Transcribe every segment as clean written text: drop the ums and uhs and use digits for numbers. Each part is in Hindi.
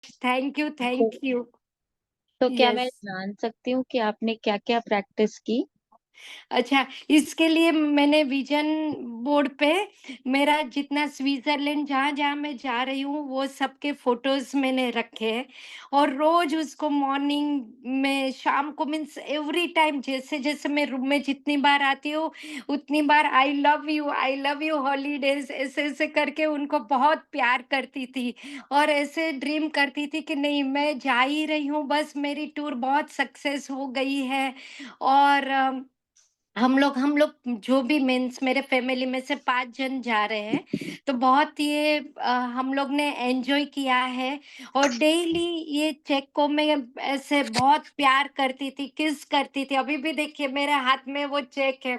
थैंक यू, तो, थैंक यू। तो क्या मैं यस। जान सकती हूँ कि आपने क्या-क्या प्रैक्टिस की? अच्छा, इसके लिए मैंने विज़न बोर्ड पे मेरा जितना स्विट्ज़रलैंड जहाँ-जहाँ मैं जा रही हूँ, वो सबके फ़ोटोज़ मैंने रखे हैं और रोज़ उसको मॉर्निंग में, शाम को, मीन्स एवरी टाइम जैसे-जैसे मैं रूम में जितनी बार आती हूँ, उतनी बार आई लव यू हॉलिडेज़ ऐसे-ऐसे करके उनको बहुत प्यार करती थी और ऐसे ड्रीम करती थी कि नहीं, मैं जा ही रही हूँ, बस मेरी टूर बहुत सक्सेस हो गई है। और हम लोग जो भी मीन्स मेरे फैमिली में से 5 जन जा रहे हैं, तो बहुत ये हम लोग ने एन्जॉय किया है और डेली ये चेक को मैं ऐसे बहुत प्यार करती थी, किस करती थी। अभी भी देखिए मेरे हाथ में वो चेक है,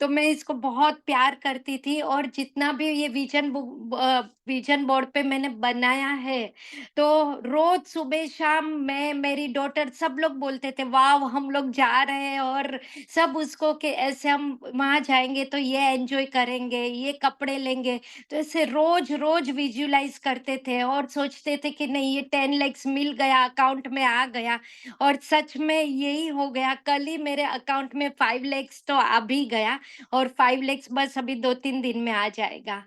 तो मैं इसको बहुत प्यार करती थी और जितना भी ये विज़न बोर्ड पे मैंने बनाया है, तो रोज़ सुबह-शाम मैं, मेरी डॉटर सब लोग बोलते थे, "वाओ! हम लोग जा रहे हैं।" और सब उसको कि ऐसे हम वहाँ जाएँगे तो ये एन्जॉय करेंगे, ये कपड़े लेंगे। तो ऐसे रोज़-रोज़ विजुअलाइज़ करते थे और सोचते थे कि नहीं, ये 10 लैक्स मिल गया, अकाउंट में आ गया और सच में यही हो गया। कल ही मेरे अकाउंट में 5 लैक्स तो आ भी गया और 5 लैक्स बस अभी 2-3 दिन में आ जाएगा।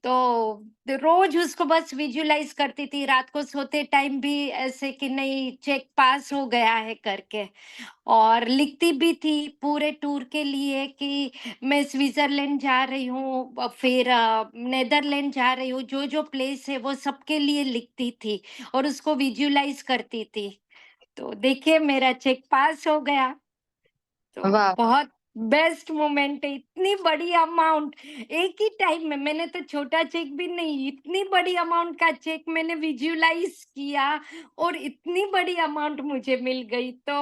तो रोज़ उसको बस विजुअलाइज़ करती थी, रात को सोते टाइम भी ऐसे कि नहीं, चेक पास हो गया है करके। और लिखती भी थी पूरे टूर के लिए कि मैं स्विट्ज़रलैंड जा रही हूँ, फिर नीदरलैंड जा रही हूँ, जो-जो प्लेस है वो सबके लिए लिखती थी और उसको विजुअलाइज़ करती थी। तो देखिए मेरा चेक पास हो गया, तो वाह! बहुत बेस्ट मोमेंट है। इतनी बड़ी अमाउंट एक ही टाइम में, मैंने तो छोटा चेक भी नहीं, इतनी बड़ी अमाउंट का चेक मैंने विजुअलाइज़ किया और इतनी बड़ी अमाउंट मुझे मिल गई, तो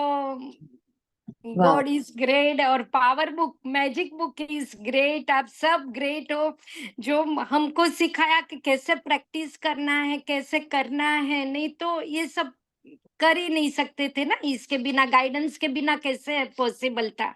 वाह! गॉड इज ग्रेट और power book, magic book is great. आप सब ग्रेट हो जो हमको सिखाया कि कैसे प्रैक्टिस करना है, कैसे करना है। नहीं तो ये सब कर ही नहीं सकते थे ना, इसके बिना, गाइडेंस के बिना कैसे पॉसिबल था।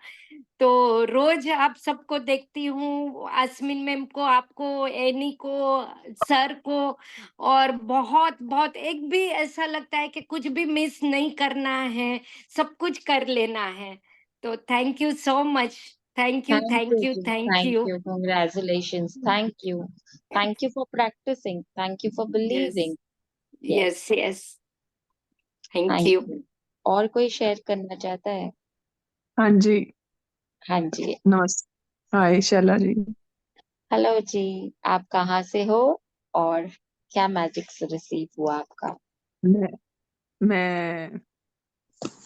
तो रोज आप सबको देखती हूँ, आसमीन मैम को, आपको, एनी को, सर को, और बहुत बहुत एक भी ऐसा लगता है कि कुछ भी मिस नहीं करना है, सब कुछ कर लेना है। तो thank you so much. Thank you, thank you thank you, जी, thank thank you. You, congratulations, thank you. Thank you for practicing, thank you for yes, believing. Yes, yes, yes. Thank thank you. You. और कोई शेयर करना चाहता है? हाँ जी। हाँ जी। नमस्ते। हाय शैला जी। हेलो जी, आप कहाँ से हो और क्या मैजिक से रिसीव हुआ आपका? मैं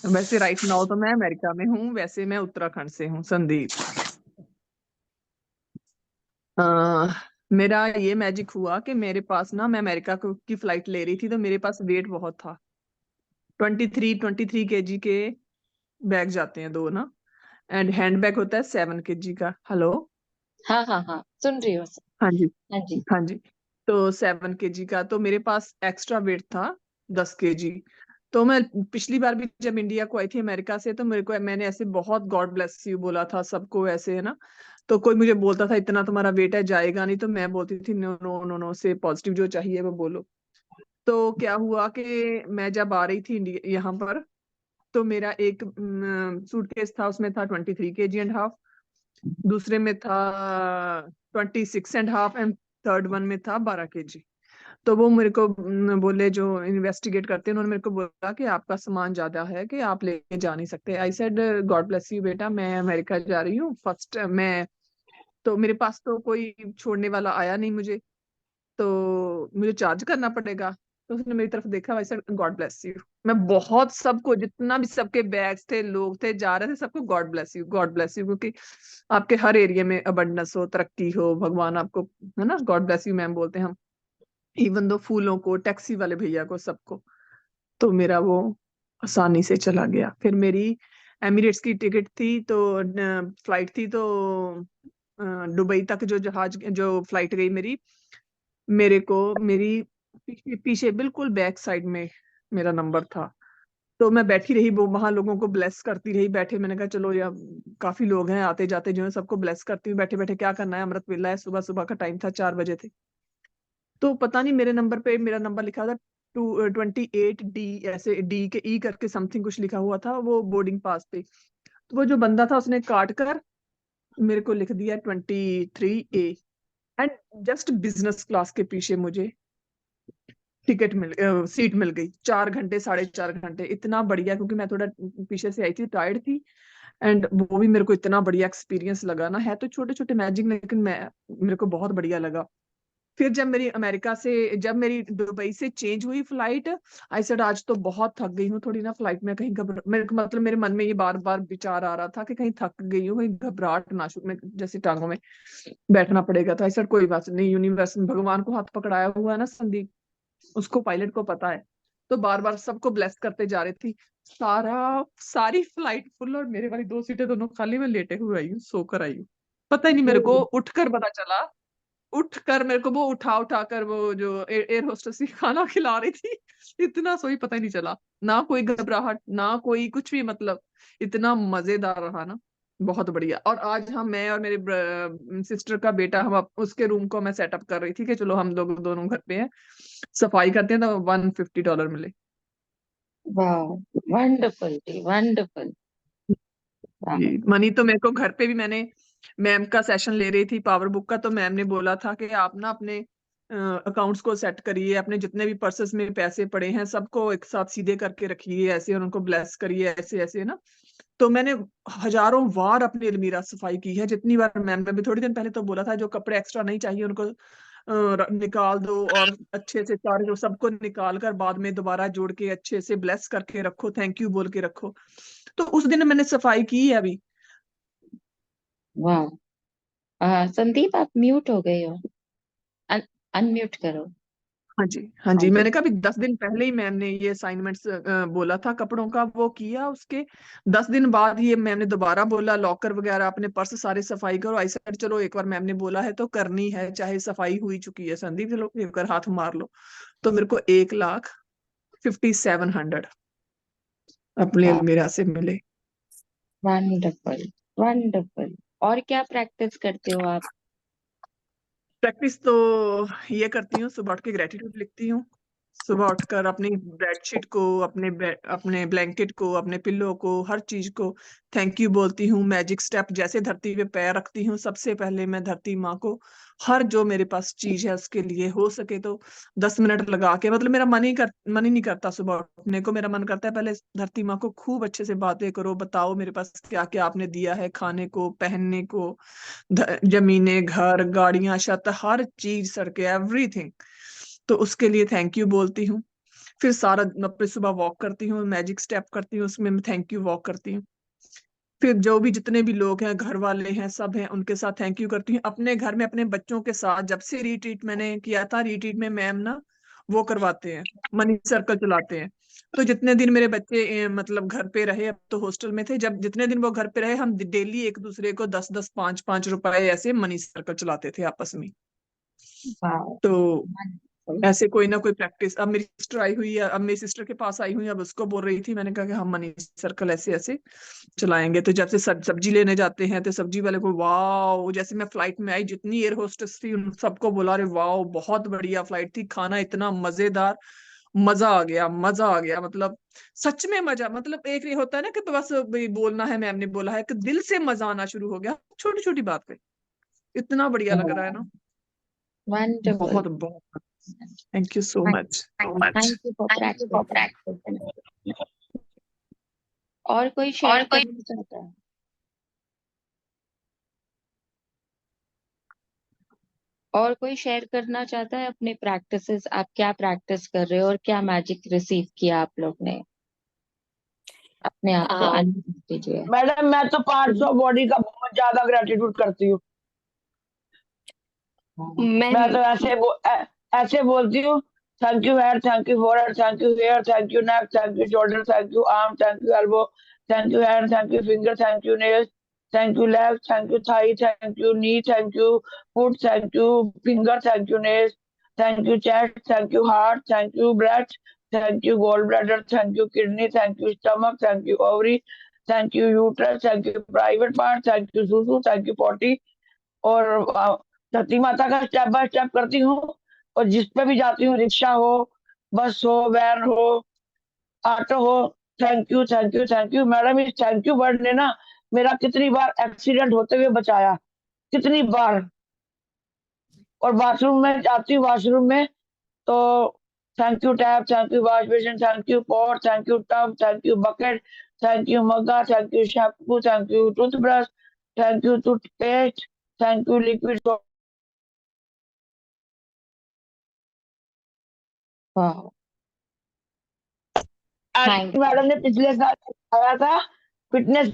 वैसे राइट नाउ तो मैं अमेरिका में हूँ, वैसे मैं उत्तराखंड से हूँ, संदीप। अ, मेरा ये मैजिक हुआ कि मेरे पास ना, मैं अमेरिका की फ्लाइट ले रही थी तो मेरे पास वेट बहुत था। 23 केजी के बैग जाते हैं दो ना, एंड हैंड बैग होता है 7 केजी का। हेलो। हाँ, हाँ, हाँ, सुन रही हूँ। हाँ जी। हाँ जी। हाँ जी। तो 7 केजी का, तो मेरे पास एक्स्ट्रा वेट था 10 केजी। तो मैं पिछली बार भी जब इंडिया को आई थी अमेरिका से, तो मेरे को, मैंने ऐसे बहुत गॉड ब्लेस यू बोला था सबको, ऐसे है ना। तो कोई मुझे बोलता था इतना तुम्हारा वेट है, जाएगा नहीं, तो मैं बोलती थी नो नो नो नो, से पॉजिटिव जो चाहिए वो बोलो। तो क्या हुआ कि मैं जब आ रही थी इंडिया यहाँ पर, तो मेरा एक सूटकेस था, उसमें था 23 केजी एंड हाफ, दूसरे में था 26 and half, and third one में था 12 केजी। तो वो मेरे को बोले, जो इन्वेस्टिगेट करते हैं, उन्होंने मेरे को बोला कि आपका सामान ज्यादा है, कि आप लेके जा नहीं सकते। I said God bless you बेटा, मैं अमेरिका जा रही हूँ फर्स्ट, मैं तो मेरे पास तो कोई छोड़ने वाला आया नहीं मुझे, तो मुझे चार्ज करना पड़ेगा। तो उसने मेरी तरफ देखा, वैसे गॉड ब्लेस यू। मैं बहुत सबको, जितना भी सबके बैग्स थे, लोग थे, जा रहे थे, सबको God bless you, God bless you, क्योंकि आपके हर एरिया में अबंडेंस हो, तरक्की हो, भगवान आपको, है ना, गॉड ब्लेस यू मैम बोलते हैं हम। इवन दो फूलों को, टैक्सी वाले भैया को, सबको। तो मेरा वो आसानी से चला गया। फिर मेरी एमिरेट्स की टिकट थी, तो फ्लाइट थी, तो दुबई तक जो जहाज, जो फ्लाइट गई मेरी, मेरे को मेरी पीछे पीछे बिल्कुल बैक साइड में मेरा नंबर था। तो मैं बैठी रही, वो वहां लोगों को ब्लेस करती रही बैठे। मैंने कहा चलो यार, काफी लोग हैं आते जाते, जो है सबको ब्लेस करती हूँ बैठे बैठे, क्या करना है, अमृत वेला है, सुबह सुबह का टाइम था, 4 बजे थे। तो पता नहीं मेरे नंबर पे, मेरा नंबर लिखा था 28D, ऐसे डी के ई करके समथिंग कुछ लिखा हुआ था वो बोर्डिंग पास पे। तो वो जो बंदा था उसने काट कर मेरे को लिख दिया 23A। And just business class के पीछे मुझे सीट मिल गई। 4 घंटे, 4.5 घंटे, इतना बढ़िया, क्योंकि मैं थोड़ा पीछे से आई थी, टायर्ड थी। एंड वो भी मेरे को इतना बढ़िया एक्सपीरियंस लगा ना, है तो छोटे छोटे मैजिक, लेकिन मेरे को बहुत बढ़िया लगा। फिर जब मेरी दुबई से चेंज हुई फ्लाइट, आई सेड आज तो बहुत थक गई हूँ थोड़ी ना फ्लाइट में, कहीं घबरा मेरे को मतलब मेरे मन में ये बार बार विचार आ रहा था कि कहीं थक गई हूँ, कहीं घबराहट ना शुरू में जैसे टांगों में बैठना पड़ेगा। तो आई सेड कोई बात नहीं, यूनिवर्स भगवान को हाथ पकड़ाया हुआ है ना संदीप, उसको पायलट को पता है। तो बार बार सबको ब्लेस करते जा रही थी। सारी फ्लाइट फुल और मेरे वाली 2 सीटें दोनों खाली, मैं लेटे हुए आई हूँ, सोकर आई हूँ। पता ही नहीं मेरे को, उठकर पता चला। उठकर मेरे को वो उठा उठा कर वो जो एयर होस्टेस ही खाना खिला रही थी। इतना सोई पता ही नहीं चला, ना कोई घबराहट ना कोई कुछ भी, मतलब इतना मजेदार रहा ना, बहुत बढ़िया। और आज मैं और मेरे सिस्टर का बेटा, उसके रूम को मैं सेटअप कर रही थी कि चलो हम लोग दोनों घर पे हैं, सफाई करते हैं, तो $150 मिले। वाह, वंडरफुल जी, वंडरफुल। मनी तो मेरे को घर पे भी, मैंने मैम का सेशन ले रही थी पावर बुक का, तो मैम ने बोला था कि आप ना अपने अकाउंट्स को सेट करिए, अपने जितने भी पर्सेस में पैसे पड़े हैं सबको एक साथ सीधे करके रखिए ऐसे, और उनको ब्लेस करिए ऐसे ऐसे ना। तो मैंने हजारों बार अपनी अलमीरा सफाई की है, जितनी बार मैम ने भी थोड़ी दिन पहले तो बोला था जो कपड़े एक्स्ट्रा नहीं चाहिए उनको निकाल दो, और अच्छे से सारे जो सबको निकाल कर बाद में दोबारा जोड़ के अच्छे से ब्लेस करके रखो, थैंक यू बोल के रखो। तो उस दिन मैंने सफाई की है अभी। वाह। संदीप, आप म्यूट हो गए हो, अनम्यूट करो। हाँ जी, हाँ हाँ जी, जी। मैंने कहा अभी 10 दिन पहले ही मैम ने ये असाइनमेंट्स बोला था कपड़ों का, वो किया। उसके 10 दिन बाद ये मैम ने दोबारा बोला लॉकर वगैरह अपने पर्स सारे सफाई करो। आई सेड चलो एक बार मैम ने बोला है तो करनी है, चाहे सफाई हुई चुकी है संदीप, चलो एक बार हाथ मार लो। तो मेरे को 1,57,100 अपने वाह, अलमीरा से मिले। Wonderful, wonderful. और क्या प्रैक्टिस करते हो आप? प्रैक्टिस तो ये करती हूँ, सुबह उठ के ग्रेटिट्यूड लिखती हूँ। सुबह उठकर अपनी बेडशीट को, अपने ब्लैंकेट को, अपने पिल्लो को, हर चीज को थैंक यू बोलती हूँ। मैजिक स्टेप, जैसे धरती पे पैर रखती हूँ सबसे पहले मैं धरती माँ को हर जो मेरे पास चीज है उसके लिए हो सके तो 10 मिनट लगा के, मतलब मेरा मन ही नहीं करता सुबह उठने को, मेरा मन करता है पहले धरती माँ को खूब अच्छे से बातें करो, बताओ मेरे पास क्या क्या आपने दिया है, खाने को, पहनने को, जमीनें, घर, गाड़ियां, छत, हर चीज, सड़कें, एवरीथिंग। तो उसके लिए थैंक यू बोलती हूँ। फिर सारा अपने सुबह वॉक करती हूँ, मैजिक स्टेप करती हूँ, उसमें मैं थैंक यू वॉक करती हूँ। फिर जो भी जितने भी लोग हैं, घर वाले हैं, सब हैं, उनके साथ थैंक यू करती हूँ। अपने घर में अपने बच्चों के साथ, जब से रिट्रीट मैंने किया था, रिट्रीट में मैम ना वो करवाते हैं, मनी सर्कल चलाते हैं। तो जितने दिन मेरे बच्चे मतलब घर पे रहे, अब तो हॉस्टल में थे, जब जितने दिन वो घर पे रहे, हम डेली एक दूसरे को 10-10, 5-5 रुपए ऐसे मनी सर्कल चलाते थे आपस में। वाह, तो वंडरफुल। ऐसे कोई ना कोई प्रैक्टिस। अब मेरी सिस्टर आई हुई है, अब मेरी सिस्टर के पास आई हुई है, अब उसको बोल रही थी, मैंने कहा कि हम मनी सर्कल ऐसे ऐसे चलाएंगे। तो जब से सब्जी लेने जाते हैं तो सब्जी वाले को वाओ, जैसे मैं फ्लाइट में आई, जितनी एयर होस्टेस थी उन सबको बोला रे वाओ बहुत बढ़िया फ्लाइट थी, खाना इतना मजेदार, मजा आ गया, मजा आ गया, मतलब सच में मजा, मतलब एक ये होता है ना कि बस बोलना है, मैम ने बोला है, कि दिल से मजा आना शुरू हो गया छोटी छोटी बात पे, इतना बढ़िया लग रहा है ना। वंडरफुल। बहुत बहुत thank you so much. Thank you for practice. और कोई शेयर करना चाहता है? और कोई शेयर करना चाहता है अपने प्रैक्टिसेस? आप क्या प्रैक्टिस कर रहे हो और क्या मैजिक रिसीव किया आप लोग ने? अपने आप को अनम्यूट कीजिए। मैडम मैं तो पार्ट्स ऑफ बॉडी का बहुत ज्यादा ग्रेटिट्यूड करती हूँ। मैं मैं तो ऐसे बोलती हूँ, thank you head, thank you forehead, thank you hair, thank you neck, thank you shoulder, thank you arm, thank you elbow, thank you hand, thank you finger, thank you nails, thank you leg, thank you thigh, thank you knee, thank you foot, thank you finger, thank you nails, thank you chest, thank you heart, thank you breast, thank you gall bladder, thank you kidney, thank you stomach, thank you ovary, thank you uterus, thank you private part, thank you सुसु, थैंक यू पॉटी। और धरती माता का स्टेप बाय स्टेप करती हूँ। और जिस पे भी जाती हूँ, रिक्शा हो, बस हो, वैन हो, ऑटो हो, thank you thank you thank you. Madam, इस थैंक यू वर्ड ने ना मेरा कितनी बार एक्सीडेंट होते हुए बचाया, कितनी बार। और बाथरूम में जाती हूँ, वॉशरूम में, तो thank you tap, thank you wash basin, thank you pot, thank you tub, thank you bucket, thank you मग्गा, thank you shampoo, thank you toothbrush, thank you toothpaste, thank you liquid soap. वाह, थैंक मैडम ने पिछले साल सिखाया था फिटनेस,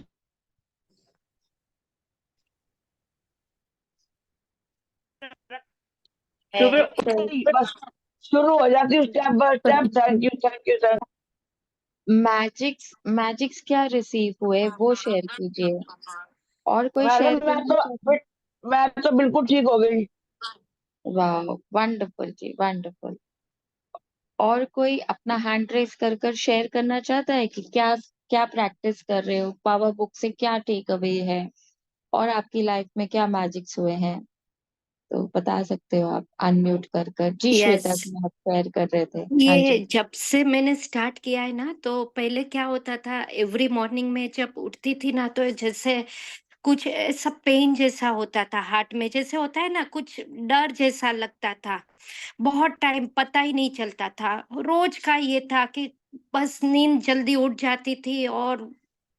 सुबह उठते ही बस शुरू हो जाती हूँ step by step, thank you thank you thank. Magics magics क्या रिसीव हुए वो शेयर कीजिए। और कोई शेयर मैडम करना चाहते? मैं तो बिल्कुल ठीक हो गई। वाह, वंडरफुल जी, वंडरफुल। और कोई अपना हैंड रेस कर कर शेयर करना चाहता है कि क्या क्या प्रैक्टिस कर रहे हो, पावर बुक से क्या टेक अवे है, और आपकी लाइफ में क्या मैजिक्स हुए हैं? तो बता सकते हो आप अनम्यूट कर कर। जी यस। श्वेता जी, आप शेयर कर रहे थे। हाँ ये जी। जब से मैंने स्टार्ट किया है ना, तो पहले क्या होता था, एवरी मॉर्निंग में जब उठती थी ना, तो जैसे कुछ ऐसा पेन जैसा होता था हार्ट में, जैसे होता है ना, कुछ डर जैसा लगता था। बहुत टाइम पता ही नहीं चलता था। रोज का ये था कि बस नींद जल्दी उठ जाती थी और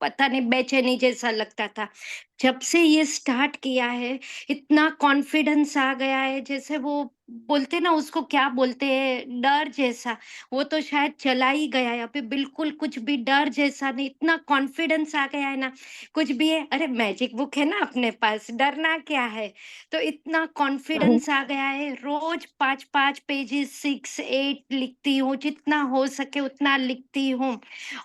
पता नहीं बेचैनी जैसा लगता था। जब से ये स्टार्ट किया है, इतना कॉन्फिडेंस आ गया है, जैसे वो बोलते ना, उसको क्या बोलते हैं, डर जैसा, वो तो शायद चला ही गया है। अभी बिल्कुल कुछ भी डर जैसा नहीं, इतना कॉन्फिडेंस आ गया है ना, कुछ भी है, अरे मैजिक बुक है ना अपने पास, डरना क्या है। तो इतना कॉन्फिडेंस आ गया है, रोज 5-5 पेजेस, 6-8 लिखती हूँ, जितना हो सके उतना लिखती हूँ।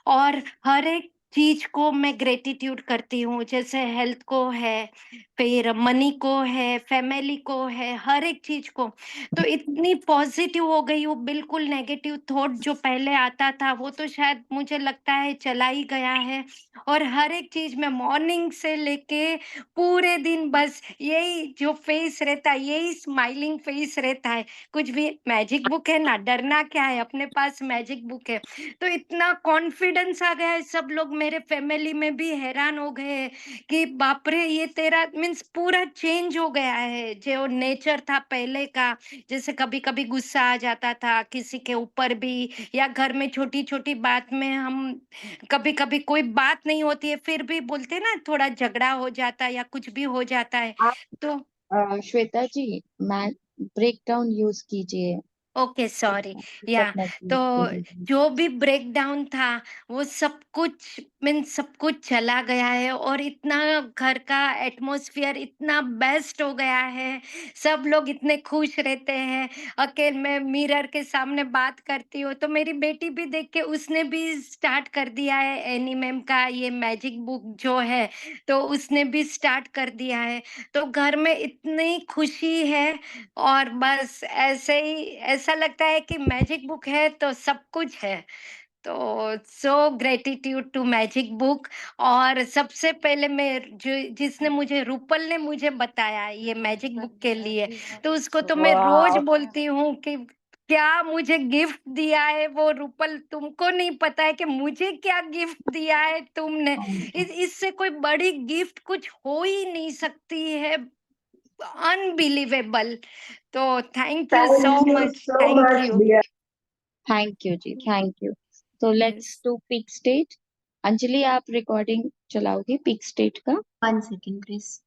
और हर एक चीज को मैं ग्रेटिट्यूड करती हूँ, जैसे हेल्थ को है, फिर मनी को है, फैमिली को है, हर एक चीज को। तो इतनी पॉजिटिव हो गई हूँ, बिल्कुल नेगेटिव थॉट जो पहले आता था वो तो शायद मुझे लगता है चला ही गया है। और हर एक चीज में मॉर्निंग से लेके पूरे दिन बस यही जो फेस रहता है, यही स्माइलिंग फेस रहता है। कुछ भी, मैजिक बुक है ना, डरना क्या है, अपने पास मैजिक बुक है। तो इतना कॉन्फिडेंस आ गया है, सब लोग मेरे फैमिली में भी हैरान हो गए हैं कि बाप रे, ये तेरा मीन्स पूरा चेंज हो गया है, जो नेचर था पहले का। जैसे कभी कभी गुस्सा आ जाता था किसी के ऊपर भी, या घर में छोटी छोटी बात में हम, कभी कभी कोई बात नहीं होती है फिर भी बोलते ना, थोड़ा झगड़ा हो जाता है या कुछ भी हो जाता है। आप तो श्वेता जी, मैं ब्रेक डाउन यूज कीजिए। Okay, sorry. या दिक्कत मत तो कीजिए। जो भी ब्रेक डाउन था, वो सब कुछ मीन्स सब कुछ चला गया है, और इतना घर का एटमॉस्फेयर इतना बेस्ट हो गया है, सब लोग इतने खुश रहते हैं। अकेले मैं मिरर के सामने बात करती हूँ, तो मेरी बेटी भी देख के उसने भी स्टार्ट कर दिया है एनी मैम का ये मैजिक बुक जो है, तो उसने भी स्टार्ट कर दिया है। तो घर में इतनी खुशी है, और बस ऐसे ही ऐसा लगता है कि मैजिक बुक है तो सब कुछ है। तो सो ग्रेटिट्यूड टू मैजिक बुक। और सबसे पहले मैं जो जिसने मुझे, रूपल ने मुझे बताया ये मैजिक बुक के लिए, तो उसको तो मैं रोज वाह, बोलती हूँ कि क्या मुझे गिफ्ट दिया है वो रूपल, तुमको नहीं पता है कि मुझे क्या गिफ्ट दिया है तुमने। इससे कोई बड़ी गिफ्ट कुछ हो ही नहीं सकती है, अनबिलीवेबल। तो thank you so thank you much, so thank much you. Dear. Thank you जी, थैंक यू। तो let's yes. To peak state. Anjali, आप रिकॉर्डिंग चलाओगी पीक स्टेट का? 1 second, please.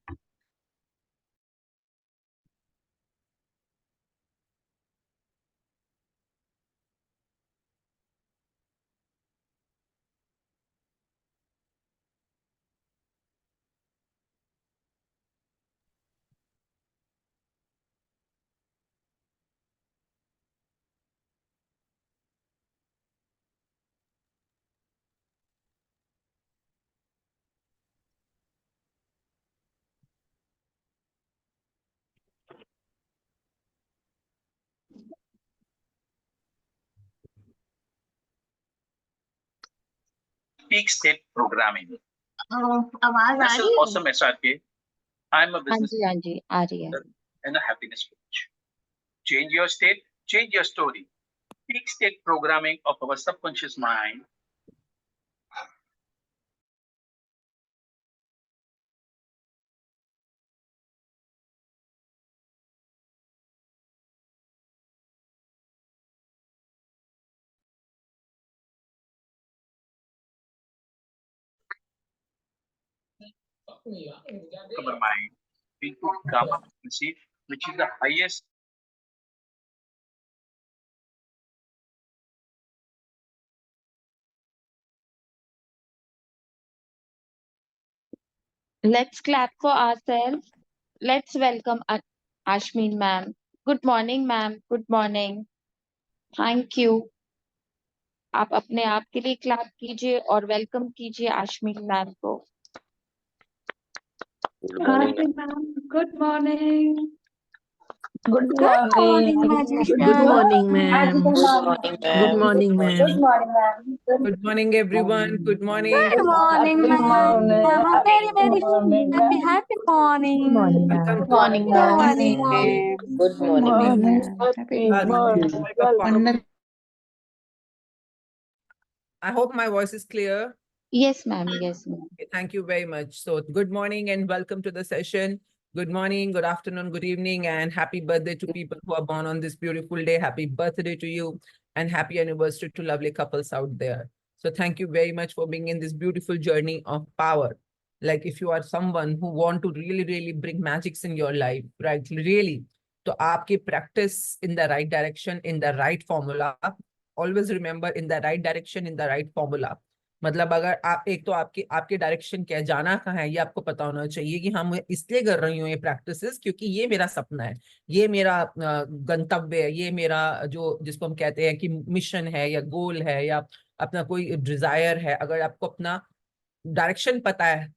Peak state programming. आवाज आ This is रही है? awesome SRK. I'm a हाँ business जी, हाँ जी, आ रही है। leader and a happiness coach. Change your state, change your story. peak state programming of our subconscious mind of our mind into gamma frequency, which is the highest. Let's clap for ourselves. Let's welcome Ashmin ma'am. Good morning, ma'am. Good morning. Thank you. आप अपने आप के लिए क्लैप कीजिए और वेलकम कीजिए आशमीन मैम को। Hi, ma'am. Good morning. Good Good morning, morning. Rajesh Good ma'am. morning, ma'am. Good Good morning, Good ma'am. morning, ma'am. Good morning, everyone. Good morning. Good morning, Happy ma'am. morning. Have a very, Happy very morning. happy morning. Welcome Good to our morning, Morning, Good ma'am. ma'am. morning, day. ma'am. Good Good morning. morning. Happy Happy morning. Welcome. I hope my voice is clear. Yes, ma'am. Yes, ma'am. Okay, thank you very much. So, good morning and welcome to the session. Good morning, good afternoon, good evening, and happy birthday to people who are born on this beautiful day. Happy birthday to you and happy anniversary to lovely couples out there. So, thank you very much for being in this beautiful journey of power. Like, if you are someone who want to really, really bring magics in your life, right? Really, तो आपकी practice in the right direction, in the right formula. Always remember, in the right direction, in the right formula. मतलब अगर आप एक तो आपके डायरेक्शन क्या है, जाना कहाँ है, ये आपको पता होना चाहिए कि हम इसलिए कर रही हूँ ये प्रैक्टिसेस क्योंकि ये मेरा सपना है, ये मेरा गंतव्य है, ये मेरा जो जिसको हम कहते हैं कि मिशन है या गोल है या अपना कोई डिजायर है। अगर आपको अपना डायरेक्शन पता है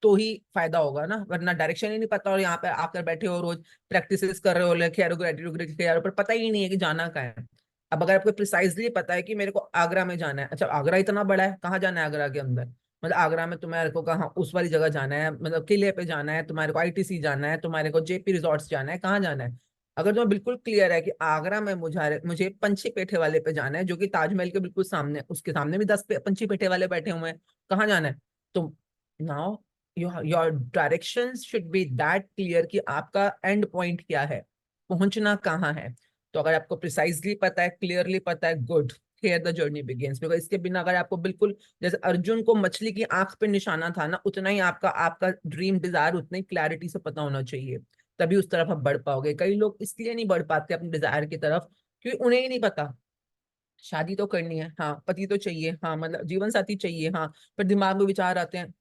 तो ही फायदा होगा ना, वरना डायरेक्शन ही नहीं पता और यहाँ पे आकर बैठे हो रोज प्रैक्टिसेस कर रहे हो यार पर पता ही नहीं है कि जाना कहाँ है। अब अगर आपको प्रिसाइजली पता है कि मेरे को आगरा में जाना है, अच्छा आगरा इतना बड़ा है, कहाँ जाना है आगरा के अंदर, मतलब आगरा में तुम्हारे को कहाँ उस वाली जगह जाना है, मतलब किले पे जाना है, तुम्हारे को आईटीसी जाना है, तुम्हारे को जेपी रिजॉर्ट्स जाना है, कहाँ जाना है। अगर तुम्हें बिल्कुल क्लियर है कि आगरा में मुझे पंछी पेठे वाले पे जाना है जो कि ताजमहल के बिल्कुल सामने, उसके सामने भी 10 पंछी पेठे वाले बैठे हुए हैं, कहाँ जाना है, तो now your directions should be that clear कि आपका एंड पॉइंट क्या है, पहुंचना कहाँ है। तो अगर आपको प्रिसाइजली पता है, क्लियरली पता है, good, here the journey begins. Because इसके बिना अगर आपको बिल्कुल, जैसे अर्जुन को मछली की आंख पे निशाना था ना, उतना ही आपका आपका ड्रीम डिजायर उतनी क्लैरिटी से पता होना चाहिए, तभी उस तरफ आप बढ़ पाओगे। कई लोग इसलिए नहीं बढ़ पाते अपने डिजायर की तरफ क्योंकि उन्हें ही नहीं पता। शादी तो करनी है, हाँ, पति तो चाहिए, हाँ, मतलब जीवन साथी चाहिए, हाँ, पर दिमाग में विचार आते हैं,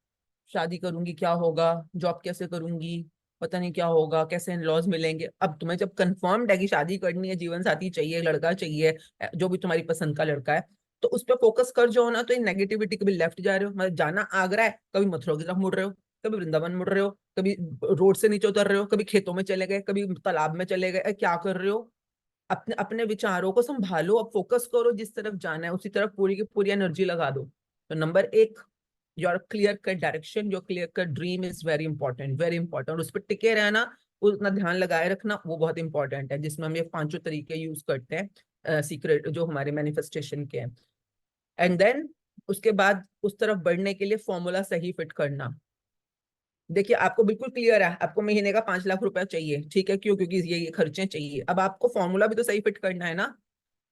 शादी करूंगी क्या होगा, जॉब कैसे करूंगी, पता नहीं क्या होगा, कैसे इन लॉज मिलेंगे। अब तुम्हें जब कंफर्म्ड है कि शादी करनी है, जीवन साथी चाहिए, लड़का चाहिए, जो भी तुम्हारी पसंद का लड़का है, तो उस पर फोकस कर जो ना, तो ये नेगेटिविटी कभी लेफ्ट जा रहे हो, मतलब जाना आगरा है, कभी मथुरा की तरफ मुड़ रहे हो, कभी वृंदावन मुड़ रहे हो, कभी रोड से नीचे उतर रहे हो, कभी खेतों में चले गए, कभी तालाब में चले गए, क्या कर रहे हो। अपने अपने विचारों को संभालो, अब फोकस करो, जिस तरफ जाना है उसी तरफ पूरी की पूरी एनर्जी लगा दो। तो नंबर एक, your clear cut direction, your clear cut dream is very important, very important. उस पर टिके रहना, उतना ध्यान लगाए रखना, वो बहुत इंपॉर्टेंट है, जिसमें हम ये 5 तरीके यूज करते हैं सीक्रेट जो हमारे मैनिफेस्टेशन के हैं। एंड देन उसके बाद उस तरफ बढ़ने के लिए फॉर्मूला सही फिट करना। देखिए आपको बिल्कुल क्लियर है, आपको महीने का 5 लाख रुपया चाहिए, ठीक है, क्यों, क्योंकि ये खर्चे चाहिए। अब आपको फॉर्मूला भी तो सही फिट करना है ना,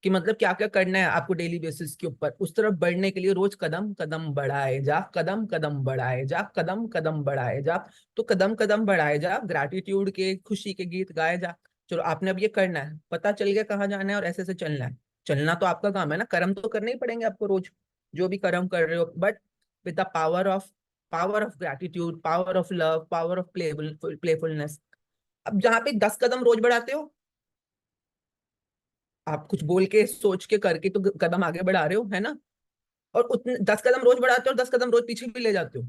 कि मतलब क्या क्या करना है आपको डेली बेसिस के ऊपर। उस तरफ बढ़ने के लिए रोज कदम कदम बढ़ाए जा, कदम कदम बढ़ाए जा, कदम कदम बढ़ाए जा। तो कदम कदम बढ़ाए जा, ग्रैटिट्यूड के, खुशी के गीत गाए जा। चलो आपने अब ये करना है, पता चल गया कहाँ जाना है और ऐसे से चलना है। चलना तो आपका काम है ना, कर्म तो करने ही पड़ेंगे आपको रोज, जो भी कर्म कर रहे हो, but with the power of gratitude, power of love, power of playfulness. अब जहाँ पे 10 कदम रोज बढ़ाते हो, आप कुछ बोल के, सोच के, करके तो कदम आगे बढ़ा रहे हो, है ना, और उतने 10 कदम रोज बढ़ाते हो और 10 कदम रोज पीछे भी ले जाते हो।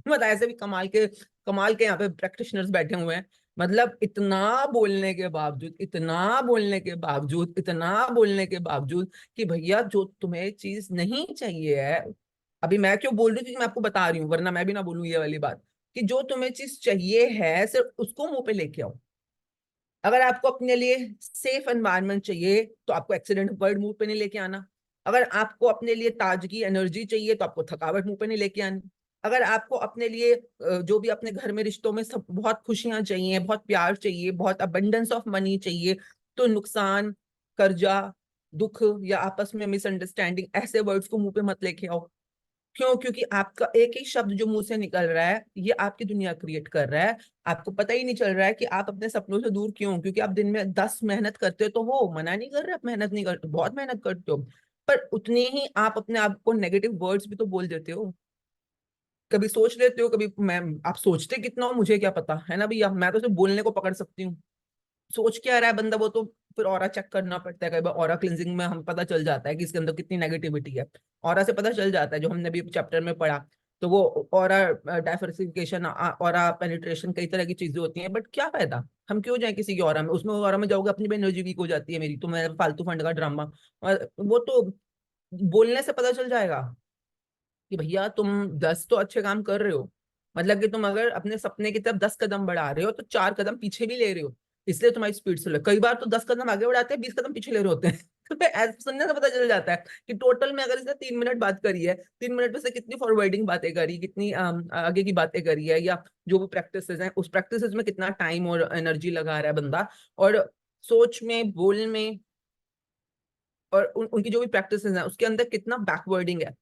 मतलब ऐसे भी कमाल के यहाँ पे प्रैक्टिशनर्स बैठे हुए हैं, मतलब इतना बोलने के बावजूद कि भैया जो तुम्हें चीज नहीं चाहिए है, अभी मैं क्यों बोल रही थी, मैं आपको बता रही हूँ, वरना मैं भी ना बोलूँ ये वाली बात, कि जो तुम्हें चीज चाहिए है सिर्फ उसको मुंह पे लेके आओ। अगर आपको अपने लिए सेफ एनवायरनमेंट चाहिए तो आपको एक्सीडेंट वर्ड मुंह पे नहीं लेके आना। अगर आपको अपने लिए ताजगी एनर्जी चाहिए तो आपको थकावट मुंह पे नहीं लेके आनी। अगर आपको अपने लिए जो भी अपने घर में रिश्तों में सब बहुत खुशियां चाहिए, बहुत प्यार चाहिए, बहुत अबंडेंस ऑफ मनी चाहिए, तो नुकसान, कर्जा, दुख या आपस में मिसअंडरस्टैंडिंग ऐसे वर्ड्स को मुंह पे मत लेके आओ। क्यों? क्योंकि आपका एक ही शब्द जो मुंह से निकल रहा है ये आपकी दुनिया क्रिएट कर रहा है। आपको पता ही नहीं चल रहा है कि आप अपने सपनों से दूर क्यों, क्योंकि आप दिन में 10 मेहनत करते हो, तो वो मना नहीं कर रहे आप मेहनत नहीं करते, बहुत मेहनत करते हो, पर उतनी ही आप अपने आप को नेगेटिव वर्ड्स भी तो बोल देते हो। कभी सोच लेते हो, कभी मैं आप सोचते कितना हो मुझे क्या पता है ना भैया, मैं तो सिर्फ बोलने को पकड़ सकती हूँ। सोच क्या रहा है बंदा वो तो फिर ऑरा चेक करना पड़ता है। कई बार ऑरा क्लिंजिंग में हम पता चल जाता है कि इसके अंदर कितनी नेगेटिविटी है। ऑरा से पता चल जाता है, जो हमने अभी चैप्टर में पढ़ा। तो वो ऑरा डाइवर्सिफिकेशन, ऑरा पेनिट्रेशन, कई तरह की चीजें होती हैं, बट क्या फायदा, हम क्यों जाए किसी की ऑरा में, उसमें ऑरा में जाओगे अपनी भी एनर्जी वीक हो जाती है मेरी, तो मैं फालतू फंड का ड्रामा। और वो तो बोलने से पता चल जाएगा कि भैया तुम 10 तो अच्छे काम कर रहे हो, मतलब कि तुम अगर अपने सपने की तरफ 10 कदम बढ़ा रहे हो तो 4 कदम पीछे भी ले रहे हो, इसलिए तुम्हारी स्पीड स्लो है। कई बार तो 10 कदम आगे बढ़ाते हैं, 20 कदम पीछे ले रहे होते हैं। तो ऐसे सुनने से पता चल जाता है कि टोटल में अगर इसने 3 मिनट बात करी है, 3 मिनट में से कितनी फॉरवर्डिंग बातें करी, कितनी आगे की बातें करी है, या जो भी प्रैक्टिस है उस प्रैक्टिस में कितना टाइम और एनर्जी लगा रहा है बंदा, और सोच में, बोल में, और उनकी जो भी प्रैक्टिस है उसके अंदर कितना बैकवर्डिंग है।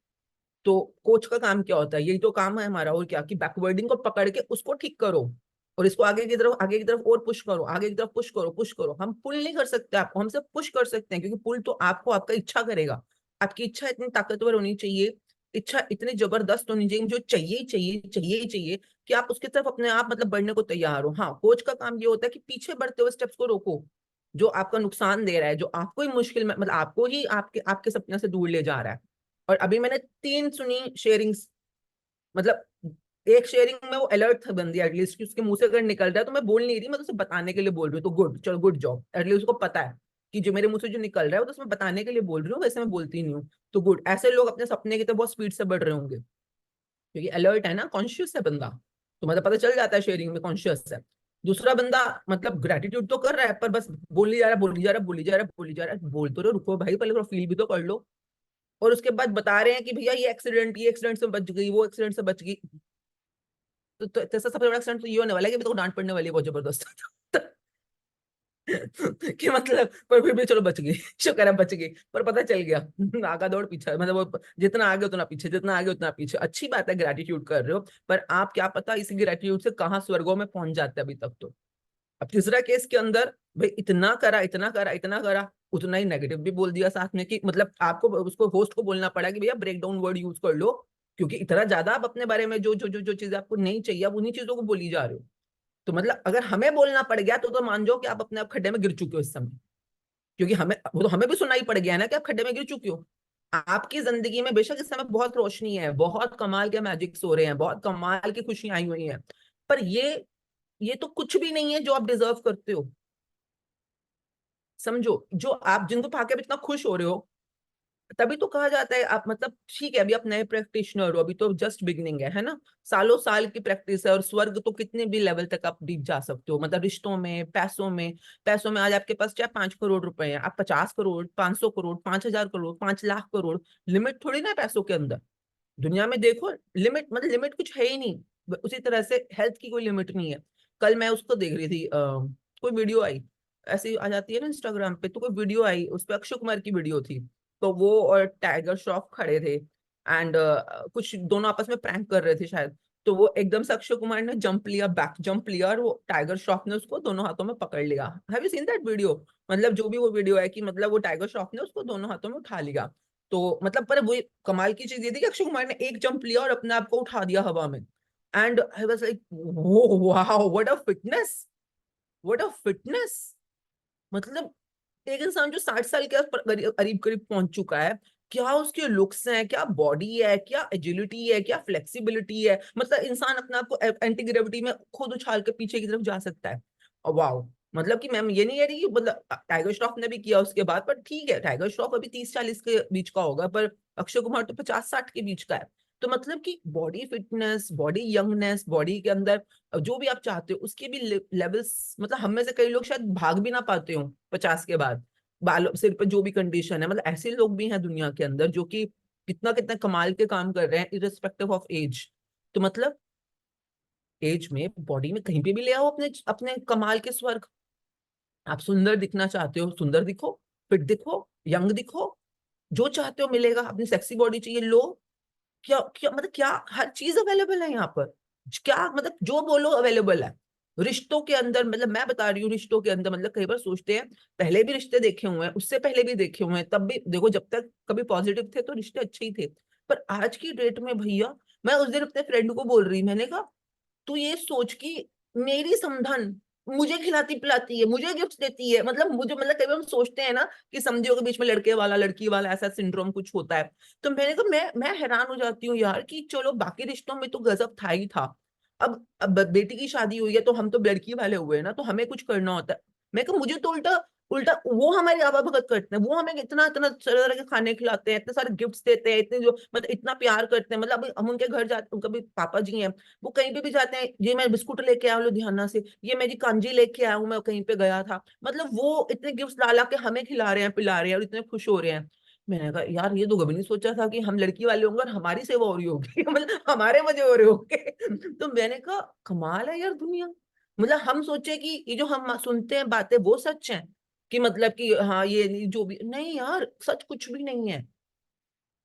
तो कोच का काम क्या होता है, यही तो काम है हमारा, और क्या, कि बैकवर्डिंग को पकड़ के उसको ठीक करो और इसको आगे की तरफ और पुश करो, आगे की तरफ पुश करो, पुश करो। हम पुल नहीं कर सकते आपको, हम सिर्फ पुश कर सकते हैं, क्योंकि पुल तो आपको आपका इच्छा करेगा। आपकी इच्छा इतनी ताकतवर होनी चाहिए, इच्छा इतनी जबरदस्त होनी चाहिए, जो चाहिए चाहिए चाहिए चाहिए कि आप उसकी तरफ अपने आप मतलब बढ़ने को तैयार हो। हाँ, कोच का काम ये होता है कि पीछे बढ़ते हुए स्टेप्स को रोको, जो आपका नुकसान दे रहा है, जो आपको ही मुश्किल में, मतलब आपको ही आपके आपके सपने से दूर ले जा रहा है। और अभी मैंने 3 सुनी शेयरिंग्स, मतलब एक शेयरिंग में वो अलर्ट था बंदी एटलीस्ट कि उसके मुंह से अगर निकल रहा है, तो मैं बोल नहीं रही, मैं तो उसे बताने के लिए बोल रही हूँ, तो गुड, चलो गुड जॉब, एटलीस्ट उसको पता है कि जो मेरे मुंह से जो निकल रहा है वो तो उसमें बताने के लिए बोल रही हूँ, वैसे मैं बोलती नहीं हूँ। तो गुड, ऐसे लोग अपने सपने की तरफ बहुत स्पीड से बढ़ रहे होंगे, क्योंकि अलर्ट है ना, कॉन्शियस है बंदा, तो मतलब पता चल जाता है शेयरिंग में कॉन्शियस है। दूसरा बंदा मतलब ग्रेटिट्यूड तो कर रहा है, पर बस बोली जा रहा है, बोली जा रहा है, बोली जा रहा है, बोली जा रहा है, बोल तो रहे, रुको भाई, पहले थोड़ा फील भी तो कर लो। और उसके बाद बता रहे हैं कि भैया ये एक्सीडेंट से बच गई, वो एक्सीडेंट से बच गई, तो तेरे से सबसे बड़ा एक्सीडेंट तो ये होने वाला है कि तो डांट पड़ने वाली है बहुत जबरदस्त। कि मतलब, पर फिर भी चलो बच गई, शुक्र है बच गई, पर पता चल गया आगा दौड़ पीछा, मतलब वो जितना आगे उतना पीछे, जितना आगे उतना पीछे। अच्छी बात है ग्रेटिट्यूड कर रहे हो, पर आप क्या पता इसी ग्रेटिट्यूड से कहाँ स्वर्गों में पहुंच जाते हैं अभी तक तो। अब तीसरा केस के अंदर भाई इतना करा, इतना करा, इतना करा, उतना ही नेगेटिव भी बोल दिया साथ में, कि मतलब आपको उसको होस्ट को बोलना पड़ा कि भैया ब्रेक डाउन वर्ड यूज कर लो, क्योंकि इतना ज्यादा आप अपने बारे में जो जो जो जो चीजें आपको नहीं चाहिए आप उन्हीं चीजों को बोली जा रहे हो। तो मतलब अगर हमें बोलना पड़ गया तो मान जाओ कि आप अपने आप खड्डे में गिर चुके हो इस समय, क्योंकि हमें वो तो हमें भी सुनाई पड़ गया है ना कि आप खड्डे में गिर चुके हो। आपकी जिंदगी में बेशक इस समय बहुत रोशनी है, बहुत कमाल के मैजिक्स हो रहे हैं, बहुत कमाल की खुशियां आई हुई हैं, पर ये तो कुछ भी नहीं है जो आप डिजर्व करते हो। समझो, जो आप जिनको पाके इतना खुश हो रहे हो, तभी तो कहा जाता है आप, मतलब ठीक है अभी आप नए प्रैक्टिशनर हो, अभी तो जस्ट बिगनिंग है ना, सालों साल की प्रैक्टिस है, और स्वर्ग तो कितने भी लेवल तक आप डीप जा सकते हो, मतलब रिश्तों में, पैसों में आज आपके पास चाहे 5 करोड़ रुपए हैं, आप 50 करोड़, 500 करोड़, 5,000 करोड़, 5 लाख करोड़, लिमिट थोड़ी ना है पैसों के अंदर। दुनिया में देखो, लिमिट मतलब लिमिट कुछ है ही नहीं। उसी तरह से हेल्थ की कोई लिमिट नहीं है। कल मैं उसको देख रही थी, कोई वीडियो आई, ऐसे आ जाती है ना इंस्टाग्राम पे, तो कोई वीडियो आई, उस पर अक्षय कुमार की वीडियो थी। तो वो और टाइगर श्रॉफ खड़े थे, एंड कुछ दोनों आपस में प्रैंक कर रहे थे शायद। तो वो एकदम से अक्षय कुमार ने जंप लिया, बैक जंप लिया, और वो टाइगर श्रॉफ ने उसको दोनों हाथों में पकड़ लिया। Have you seen that video? मतलब जो भी वो वीडियो है कि मतलब वो टाइगर श्रॉफ ने उसको दोनों हाथों में उठा लिया। तो मतलब, पर वो कमाल की चीज ये थी कि अक्षय कुमार ने एक जंप लिया और अपने आप को उठा दिया हवा में, and I was like wow, what a fitness, what a fitness. मतलब एक इंसान जो 60 साल के करीब करीब पहुंच चुका है, क्या उसके लुक्स हैं, क्या बॉडी है, क्या एजिलिटी है, क्या फ्लेक्सिबिलिटी है, मतलब इंसान अपने आप को एंटी ग्रेविटी में खुद उछाल के पीछे की तरफ जा सकता है। वाओ, मतलब कि मैम ये नहीं कह रही कि मतलब टाइगर श्रॉफ ने भी किया उसके बाद, पर ठीक है टाइगर श्रॉफ अभी 30-40 के बीच का होगा, पर अक्षय कुमार तो 50-60 के बीच का है। तो मतलब कि बॉडी फिटनेस, बॉडी यंगनेस, बॉडी के अंदर जो भी आप चाहते हो उसके भी लेवल्स, मतलब हम में से कई लोग शायद भाग भी ना पाते हो 50 के बाद, बालों सिर पे जो भी कंडीशन है, मतलब ऐसे लोग भी हैं दुनिया के अंदर जो कि कितना कितना कमाल के काम कर रहे हैं इररिस्पेक्टिव ऑफ एज। तो मतलब एज में बॉडी में कहीं पे भी ले आओ अपने अपने कमाल के स्वर्ग। आप सुंदर दिखना चाहते हो, सुंदर दिखो, फिट दिखो, यंग दिखो, जो चाहते हो मिलेगा। अपनी सेक्सी बॉडी चाहिए, लो। क्या क्या मतलब, क्या हर चीज अवेलेबल है यहाँ पर। क्या मतलब जो बोलो अवेलेबल है। रिश्तों के अंदर, मतलब मैं बता रही हूँ, रिश्तों के अंदर मतलब कई बार सोचते हैं, पहले भी रिश्ते देखे हुए हैं, उससे पहले भी देखे हुए हैं, तब भी देखो जब तक कभी पॉजिटिव थे तो रिश्ते अच्छे ही थे। पर आज की डेट में भैया, मैं उस दिन अपने फ्रेंड को बोल रही, मैंने कहा तू ये सोच कि मेरी समधन मुझे खिलाती पिलाती है, मुझे गिफ्ट देती है, मतलब मुझे, मतलब कई बार हम सोचते हैं ना कि समझियों के बीच में लड़के वाला लड़की वाला ऐसा सिंड्रोम कुछ होता है। तो मैंने कहा मैं हैरान हो जाती हूँ यार कि चलो बाकी रिश्तों में तो गजब था ही था, अब बेटी की शादी हुई है तो हम तो लड़की वाले हुए हैं ना, तो हमें कुछ करना होता है। मैं कहा मुझे तो उल्टा उल्टा वो हमारी आवा भगत करते हैं, वो हमें इतना इतना तरह तरह के खाने खिलाते हैं, इतने सारे गिफ्ट्स देते हैं, इतने जो मतलब इतना प्यार करते हैं। मतलब अभी हम उनके घर जाते, उनका भी पापा जी हैं, वो कहीं पे भी जाते हैं, ये मैं बिस्कुट लेके आया हूँ लुधियाना से, ये मेरी कांजी लेके आया हूँ, मैं कहीं पे गया था, मतलब वो इतने गिफ्ट्स ला ला के हमें खिला रहे हैं, पिला रहे हैं और इतने खुश हो रहे हैं। मैंने कहा यार ये तो कभी नहीं सोचा था कि हम लड़की वाले होंगे और हमारी सेवा हो रही होगी मतलब हमारे मजे हो रहे होंगे तो मैंने कहा कमाल है यार दुनिया। मतलब हम सोचे कि ये जो हम सुनते हैं बातें वो सच हैं, कि मतलब कि हाँ ये जो भी नहीं यार, सच कुछ भी नहीं है।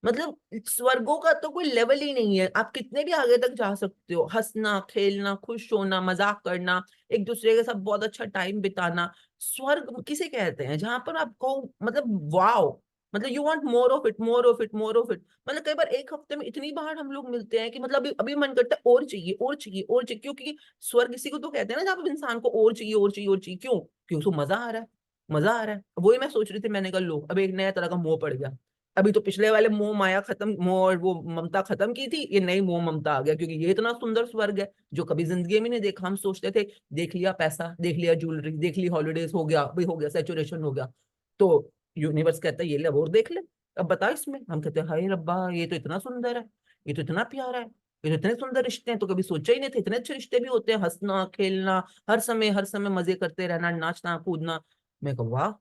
मतलब स्वर्गों का तो कोई लेवल ही नहीं है, आप कितने भी आगे तक जा सकते हो, हंसना खेलना, खुश होना, मजाक करना, एक दूसरे के साथ बहुत अच्छा टाइम बिताना। स्वर्ग किसे कहते हैं जहां पर आपको मतलब वाओ, मतलब you want more of it, more of it, more of it. मतलब कई बार एक हफ्ते में इतनी बार हम लोग मिलते हैं कि मतलब अभी मन करता है और चाहिए और चाहिए और चाहिए, क्योंकि स्वर्ग इसी को तो कहते हैं ना जहाँ पर इंसान को और चाहिए और चाहिए और चाहिए। क्यों? क्यों? उसको मजा आ रहा है, मजा आ रहा है। वही मैं सोच रही थी, मैंने कहा लो अब एक नया तरह का मोह पड़ गया। अभी तो पिछले वाले मोह माया खत्म, मोह और वो ममता खत्म की थी, ये नई मोह ममता आ गया, क्योंकि ये इतना सुंदर स्वर्ग है जो कभी जिंदगी में नहीं देखा। हम सोचते थे देख लिया पैसा, देख लिया ज्वेलरी, देख ली हॉलीडेज, हो गया भाई, हो गया सैचुरेशन हो गया। तो यूनिवर्स कहता है ये ले अब और देख ले, अब बता इसमें। हम कहते हैं हाय रब्बा ये तो इतना सुंदर है, ये तो इतना प्यारा है, ये तो इतने सुंदर रिश्ते हैं, तो कभी सोचा ही नहीं था इतने अच्छे रिश्ते भी होते हैं, हंसना खेलना, हर समय मजे करते रहना, नाचना कूदना। मैं कहा वाह,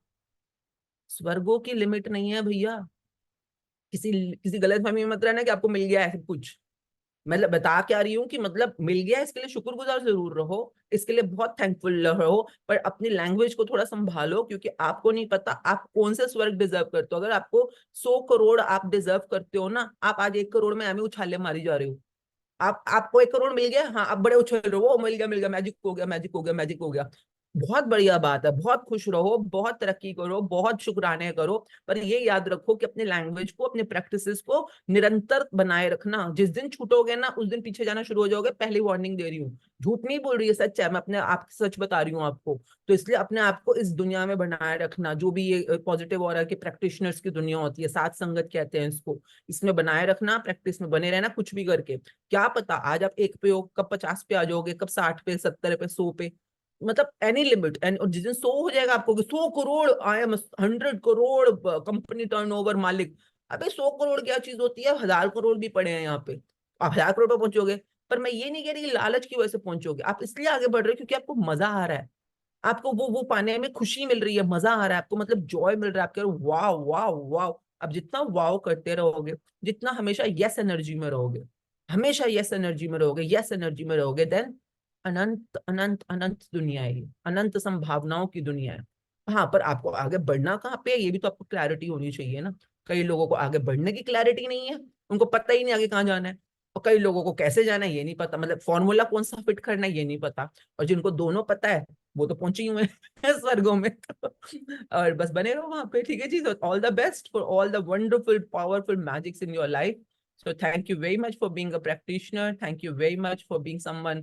स्वर्गों की लिमिट नहीं है भैया। किसी किसी गलत फहमी में मत रहना कि आपको मिल गया है सब कुछ। मतलब बता क्या रही हूँ कि मतलब मिल गया, इसके लिए शुक्रगुजार जरूर रहो, इसके लिए बहुत थैंकफुल रहो, पर अपनी लैंग्वेज को थोड़ा संभालो, क्योंकि आपको नहीं पता आप कौन से स्वर्ग डिजर्व करते हो। अगर आपको 100 करोड़ आप डिजर्व करते हो ना, आप आज 1 करोड़ में हमें उछाले मारी जा रहे हो। आपको 1 करोड़ मिल गया, हाँ आप बड़े उछल रहे हो, वो मिल गया, मैजिक हो गया, मैजिक हो गया, मैजिक हो गया। बहुत बढ़िया बात है, बहुत खुश रहो, बहुत तरक्की करो, बहुत शुक्राने करो, पर ये याद रखो कि अपने लैंग्वेज को, अपने प्रैक्टिसेस को निरंतर बनाए रखना। जिस दिन छूटोगे ना उस दिन पीछे जाना शुरू हो जाओगे, पहली वार्निंग दे रही हूँ, झूठ नहीं बोल रही है, सच है, मैं अपने आप सच बता रही हूँ आपको। तो इसलिए अपने आप को इस दुनिया में बनाए रखना, जो भी ये पॉजिटिव ऑरा की प्रैक्टिशनर्स की दुनिया होती है, साथ संगत कहते हैं इसको, इसमें बनाए रखना, प्रैक्टिस में बने रहना, कुछ भी करके। क्या पता आज आप 1 पे हो, कब 50 पे आ जाओगे, कब 60 पे, 70 पे, 100 पे, मतलब एनी लिमिट। एंड जिस दिन 100 हो जाएगा आपको कि 100 crore, I am 100 crore company turnover मालिक। अबे 100 करोड़ क्या चीज होती है, 1000 करोड़ भी पड़े हैं यहाँ पे, आप 1000 करोड़ पे पहुंचोगे। पर मैं ये नहीं कह रही कि लालच की वजह से पहुंचोगे, आप इसलिए आगे बढ़ रहे हो क्योंकि आपको मजा आ रहा है, आपको वो पाने में खुशी मिल रही है, मजा आ रहा है आपको, मतलब जॉय मिल रहा है, आप कह रहे हो वाह वाह वाह। अब जितना वाव करते रहोगे, जितना हमेशा यस एनर्जी में रहोगे, हमेशा यस एनर्जी में रहोगे, यस एनर्जी में रहोगे, देन अनंत अनंत अनंत दुनिया है ये, अनंत संभावनाओं की दुनिया है। हाँ, पर आपको आगे बढ़ना कहाँ पे है ये भी तो आपको क्लैरिटी होनी चाहिए ना। कई लोगों को आगे बढ़ने की क्लैरिटी नहीं है, उनको पता ही नहीं आगे कहाँ जाना है। और कई लोगों को कैसे जाना है ये नहीं पता, मतलब फॉर्मूला कौन सा फिट करना है ये नहीं पता। और जिनको दोनों पता है वो तो पहुंचे ही हुए हैं स्वर्गों में और बस बने रहो वहां पे, ठीक है जी। All the best for all the wonderful powerful magics in your life. So thank you very much for being a practitioner. Thank you very much for being someone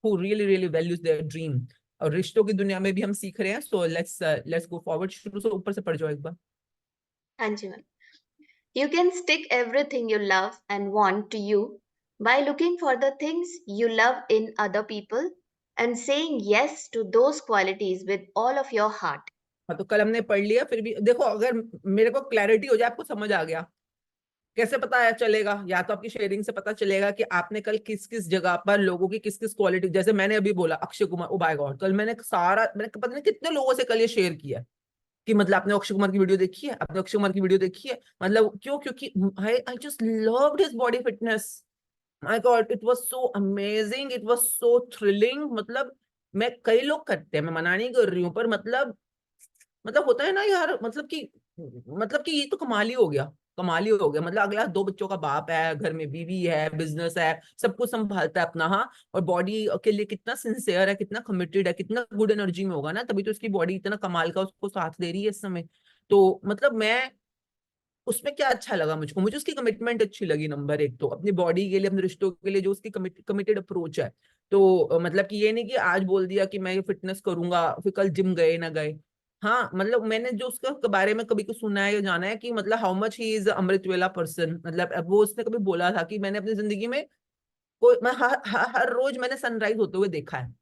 who really values their dream. और रिश्तों की दुनिया में भी हम सीख रहे हैं, so let's go forward। शुरू से ऊपर से पढ़ जाओ एक बार। हाँ जी ma'am. You can stick everything you love and want to you by looking for the things you love in other people and saying yes to those qualities with all of your heart. हाँ, तो कल हमने पढ़ लिया, फिर भी देखो अगर मेरे को क्लैरिटी हो जाए, आपको समझ आ गया कैसे पता चलेगा? या तो आपकी शेयरिंग से पता चलेगा कि आपने कल किस किस जगह पर लोगों की किस किस क्वालिटी, जैसे मैंने अभी बोला अक्षय कुमार, ओ बाय गॉड, कल मैंने पता नहीं कितने लोगों से कल ये शेयर किया कि मतलब आपने अक्षय कुमार की वीडियो देखी है, आपने अक्षय कुमार की वीडियो देखी है, मतलब क्यों? क्योंकि I just loved his body fitness. My God, it was so amazing, it was so thrilling. मतलब मैं, कई लोग करते हैं, मैं मना नहीं कर रही हूँ, पर मतलब होता है ना यार, मतलब कि ये तो कमाल ही हो गया, कमाल ही हो गया। मतलब अगला 2 बच्चों का बाप है, घर में बीवी है, बिजनेस है, सब कुछ संभालता है अपना, हाँ, और बॉडी के लिए कितना सिंसियर है, कितना कमिटेड है, कितना गुड एनर्जी में होगा ना, तभी तो इसकी बॉडी इतना कमाल का उसको साथ दे रही है इस समय। तो मतलब मैं, उसमें क्या अच्छा लगा मुझको, मुझे उसकी कमिटमेंट अच्छी लगी, नंबर 1 तो अपनी बॉडी के लिए, अपने रिश्तों के लिए जो उसकी कमिटेड अप्रोच है। तो मतलब कि ये नहीं कि आज बोल दिया कि मैं ये फिटनेस करूंगा, फिर कल जिम गए ना गए। हाँ, मतलब मैंने जो उसके बारे में कभी कुछ सुना है या जाना है कि मतलब हाउ मच ही इज अमृत वेला पर्सन, मतलब अब वो उसने कभी बोला था कि मैंने अपनी जिंदगी में कोई, मैं हर रोज मैंने सनराइज होते हुए देखा है।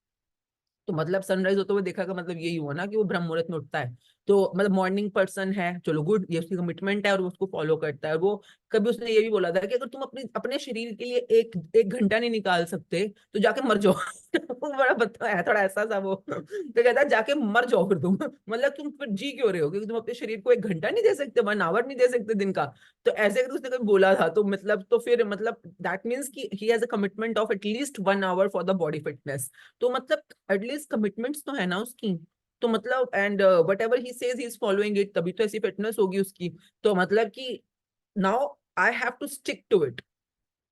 तो मतलब सनराइज होते हुए देखा का मतलब यही हुआ ना कि वो ब्रह्म मुहूर्त में उठता है। तो मतलब मॉर्निंग पर्सन है, चलो गुड, ये उसकी कमिटमेंट है और वो उसको फॉलो करता है। वो कभी उसने ये भी बोला था कि अगर तुम अपने शरीर के लिए एक घंटा नहीं निकाल सकते तो जाके मर जाओ। वो बड़ा बता है, थोड़ा ऐसा सा वो, तो कहता है जाके मर जाओ फिर तुम। मतलब तुम फिर जी क्यों रहे हो, क्योंकि तुम अपने शरीर को 1 घंटा नहीं दे सकते, 1 आवर नहीं दे सकते दिन का। तो ऐसे अगर उसने कभी बोला था तो मतलब, तो फिर मतलब दैट मीन्स कि he has a commitment of at least 1 hour for the body fitness. तो मतलब एटलीस्ट कमिटमेंट्स तो है ना उसकी। तो मतलब and whatever he says he is following it, तभी तो ऐसी फिटनेस होगी उसकी। तो मतलब कि now I have to stick to it.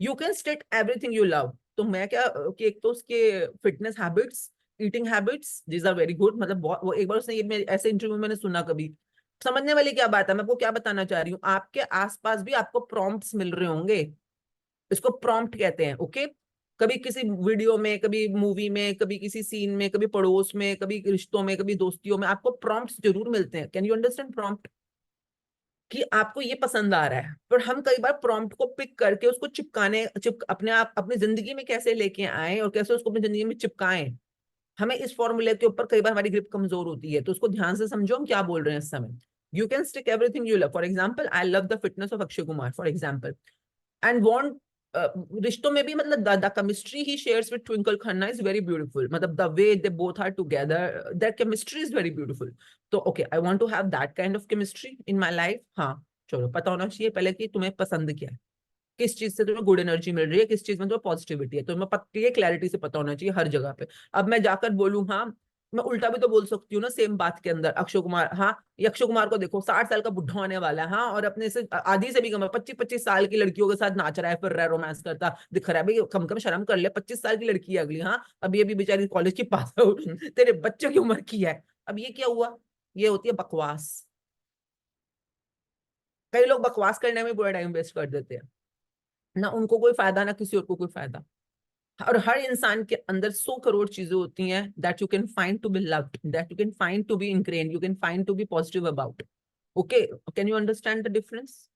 You can stick everything you love. तो मैं क्या कि एक तो उसके fitness habits, eating habits, these are very good. मतलब बहुत, वो एक बार उसने, ये ऐसे इंटरव्यू में मैंने सुना, कभी समझने वाली क्या बात है, मैं आपको क्या बताना चाह रही हूँ, आपके आसपास भी आपको प्रॉम्प्ट्स मिल रहे होंगे, इसको प्रॉम्प्ट कहते हैं, ओके। कभी किसी वीडियो में, कभी मूवी में, कभी किसी सीन में, कभी पड़ोस में, कभी रिश्तों में, कभी दोस्तियों में आपको प्रॉम्प्ट्स जरूर मिलते हैं। Can you understand prompt? कि आपको ये पसंद आ रहा है, पर हम कई बार प्रॉम्प्ट को पिक करके उसको अपने आप अपनी जिंदगी में कैसे लेके आए और कैसे उसको अपनी जिंदगी में चिपकाएं, हमें इस फॉर्मूले के ऊपर कई बार हमारी ग्रिप कमजोर होती है। तो उसको ध्यान से समझो हम क्या बोल रहे हैं इस समय। You can stick everything you love, for example I love the fitness of Akshay Kumar for example, and want, रिश्तों में भी मतलब द केमिस्ट्री ही shares with Twinkle Khanna is very beautiful. मतलब the way they both are together, that chemistry is very beautiful. तो okay, I want to have that kind of chemistry in my life. हाँ, चलो पता होना चाहिए पहले कि तुम्हें पसंद क्या है, किस चीज से तुम्हें गुड एनर्जी मिल रही है, किस चीज में तुम्हें पॉजिटिविटी है, तो तुम्हें पक्की क्लैरिटी से पता होना चाहिए हर जगह पे। अब मैं जाकर बोलूं, हाँ, मैं उल्टा भी तो बोल सकती हूँ ना सेम बात के अंदर। अक्षय कुमार, हाँ, ये अक्षय कुमार को देखो, 60 साल का बुढ़ा होने वाला है, हाँ, और अपने से आधी से भी कम 25-25 साल की लड़कियों के साथ नाच रहा है, फिर रहा है, रोमांस करता दिख रहा है। भाई कम शर्म कर ले, 25 साल की लड़की है अगली, हाँ, अभी अभी बेचारी कॉलेज की पास आउट, तेरे बच्चों की उम्र की है। अब ये क्या हुआ? ये होती है बकवास। कई लोग बकवास करने में पूरा टाइम वेस्ट कर देते हैं, ना उनको कोई फायदा, ना किसी और को कोई फायदा। और हर इंसान के अंदर 100 करोड़ चीजें होती हैं that you can find to be loved, that you can find to be ingrained, you can find to be positive about. Okay, can you understand the difference?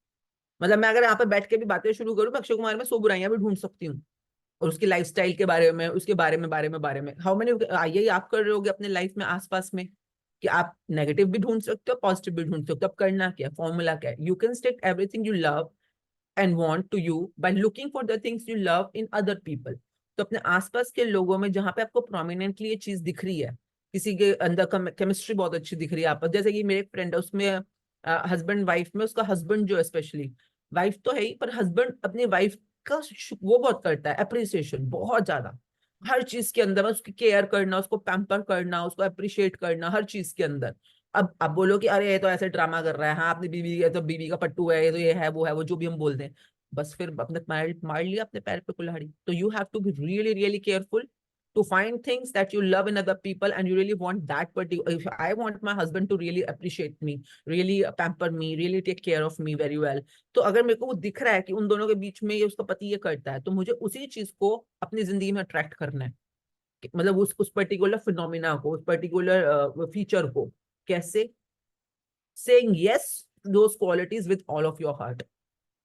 मतलब मैं अगर यहाँ पे बैठ के भी बातें शुरू करूँ, मैं अक्षय कुमार में 100 बुराइयां भी ढूंढ सकती हूँ, और उसकी लाइफस्टाइल के बारे में, उसके बारे में हाउ मेनी, यही आप कर रहे होगे अपने लाइफ में आसपास में, कि आप नेगेटिव भी ढूंढ सकते हो, पॉजिटिव भी ढूंढ सकते हो। अब करना क्या, फॉर्मूला क्या है? You can stick everything you love and want to you by looking for the things you love in other people। तो अपने आसपास के लोगों में जहां पे आपको प्रोमिनेंटली ये चीज दिख रही है, किसी के अंदर केमिस्ट्री बहुत अच्छी दिख रही है आपस, जैसे कि मेरे एक फ्रेंड है, उसमें हस्बैंड वाइफ में, उसका हस्बैंड जो है स्पेशली, वाइफ तो है ही पर हस्बैंड अपनी वाइफ का वो बहुत करता है, अप्रिसिएशन बहुत ज्यादा, हर चीज के अंदर उसकी केयर करना, उसको पैम्पर करना, उसको अप्रिशिएट करना हर चीज के अंदर। अब बोलो कि अरे ये तो ऐसे ड्रामा कर रहा है, हाँ अपनी बीवी, ये तो बीवी का पट्टू है, ये तो ये है वो है, वो जो भी हम बोलते हैं, बस फिर अपने मार लिया अपने पैर पे कुल्हाड़ी। तो you have to be really really careful to find things that you love in other people, and you really want that particular, if I want my husband to really appreciate me, really pamper me, really take care of me very well, तो अगर मेरे को वो दिख रहा है कि उन दोनों के बीच में ये उसका पति ये करता है, तो मुझे उसी चीज को अपनी जिंदगी में अट्रैक्ट करना है। मतलब उस पर्टिकुलर फिनोमिना को, उस पर्टिकुलर फीचर को, कैसे? saying yes to those qualities with all of your heart।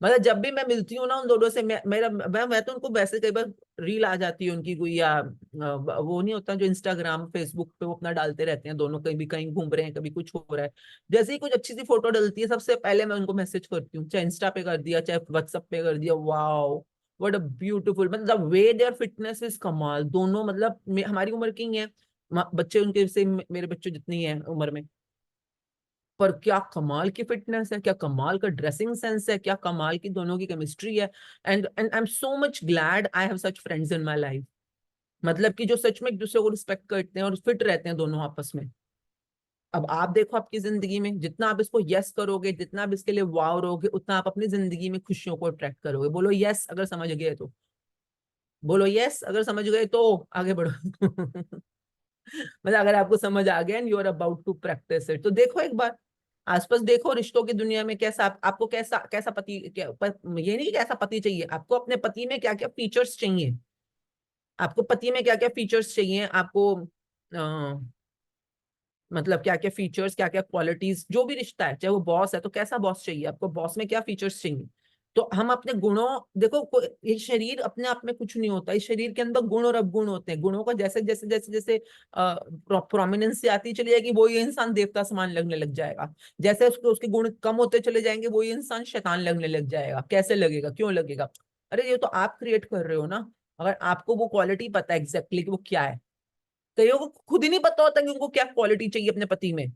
मतलब जब भी मैं मिलती हूँ ना उन दोनों से, मैं तो उनको वैसे कई बार रील आ जाती है उनकी कोई, या वो नहीं होता जो इंस्टाग्राम फेसबुक पे वो अपना डालते रहते हैं दोनों, कहीं भी कहीं घूम रहे हैं, कभी कुछ हो रहा है, जैसे ही कुछ अच्छी सी फोटो डलती है सबसे पहले मैं उनको मैसेज करती हूँ, चाहे इंस्टा पे कर दिया चाहे व्हाट्सएप पे कर दिया, वाओ व्हाट अ ब्यूटीफुल, मतलब वे देयर फिटनेस इज कमाल। दोनों मतलब हमारी उम्र की ही है, बच्चे उनके से मेरे बच्चे जितनी है उम्र में, पर क्या कमाल की फिटनेस है, क्या कमाल का ड्रेसिंग सेंस है, क्या कमाल की दोनों की केमिस्ट्री है। And I am so much glad I have such friends in my life, मतलब कि जो सच में एक दूसरे को रिस्पेक्ट करते हैं और फिट रहते हैं दोनों आपस में। अब आप देखो आपकी जिंदगी में जितना आप इसको यस करोगे, जितना आप इसके लिए वाव रहोगे, उतना आप अपनी जिंदगी में खुशियों को अट्रैक्ट करोगे। बोलो यस अगर समझ गए तो, बोलो यस अगर समझ गए तो आगे बढ़ो। मतलब अगर आपको समझ आ गया and you are about to practice it, तो देखो एक बार आसपास देखो रिश्तों की दुनिया में कैसा आपको कैसा कैसा पति, ये नहीं कि कैसा पति चाहिए आपको, अपने पति में क्या क्या फीचर्स चाहिए, आपको पति में क्या क्या फीचर्स चाहिए आपको, मतलब क्या क्या फीचर्स क्या क्या क्वालिटीज, जो भी रिश्ता है, चाहे वो बॉस है तो कैसा बॉस चाहिए आपको, बॉस में क्या फीचर्स चाहिए। तो हम अपने गुणों, देखो ये शरीर अपने आप में कुछ नहीं होता, इस शरीर के अंदर गुण और अवगुण होते हैं, गुणों का जैसे जैसे जैसे जैसे प्रोमिनेंस से आती चली जाएगी वो ये इंसान देवता समान लगने लग जाएगा, जैसे उसके गुण कम होते चले जाएंगे वो ये इंसान शैतान लगने लग जाएगा। कैसे लगेगा, क्यों लगेगा, अरे ये तो आप क्रिएट कर रहे हो ना। अगर आपको वो क्वालिटी पता है एग्जैक्टली कि वो क्या है, कईयों को खुद ही नहीं पता होता कि उनको क्या क्वालिटी चाहिए अपने पति में।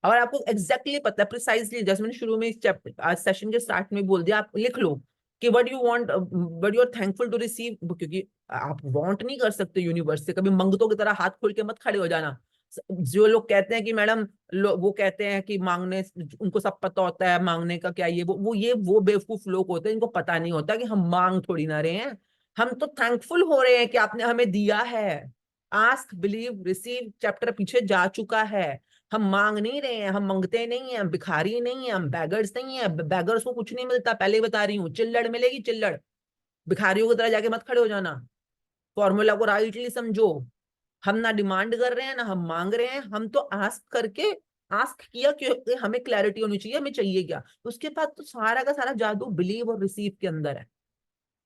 अगर आपको एग्जैक्टली पता है प्रिसाइजली, जैसे मैंने शुरू में इस चैप्टर आज सेशन के स्टार्ट में बोल दिया, आप लिख लो कि what you want, what you are thankful to receive, क्योंकि आप वांट नहीं कर सकते यूनिवर्स से, कभी मंगतों की तरह हाथ खोल के मत खड़े हो जाना। जो लोग कहते हैं कि मैडम वो कहते हैं कि मांगने, उनको सब पता होता है मांगने का क्या, ये वो बेवकूफ लोग होते हैं, इनको पता नहीं होता कि हम मांग थोड़ी ना रहे हैं, हम तो थैंकफुल हो रहे हैं कि आपने हमें दिया है। आस्क बिलीव रिसीव चैप्टर पीछे जा चुका है, हम मांग नहीं रहे हैं, हम मांगते नहीं है, हम भिखारी नहीं है, हम बैगर्स नहीं है, बैगर्स को कुछ नहीं मिलता, पहले ही बता रही हूँ, चिल्लड़ मिलेगी चिल्लड़, भिखारियों की तरह जाके मत खड़े हो जाना, फॉर्मूला को राइटली समझो। हम ना डिमांड कर रहे हैं ना हम मांग रहे हैं, हम तो आस्क करके, आस्क किया कि हमें क्लैरिटी होनी चाहिए हमें चाहिए क्या, उसके बाद तो सारा का सारा जादू बिलीव और रिसीव के अंदर है।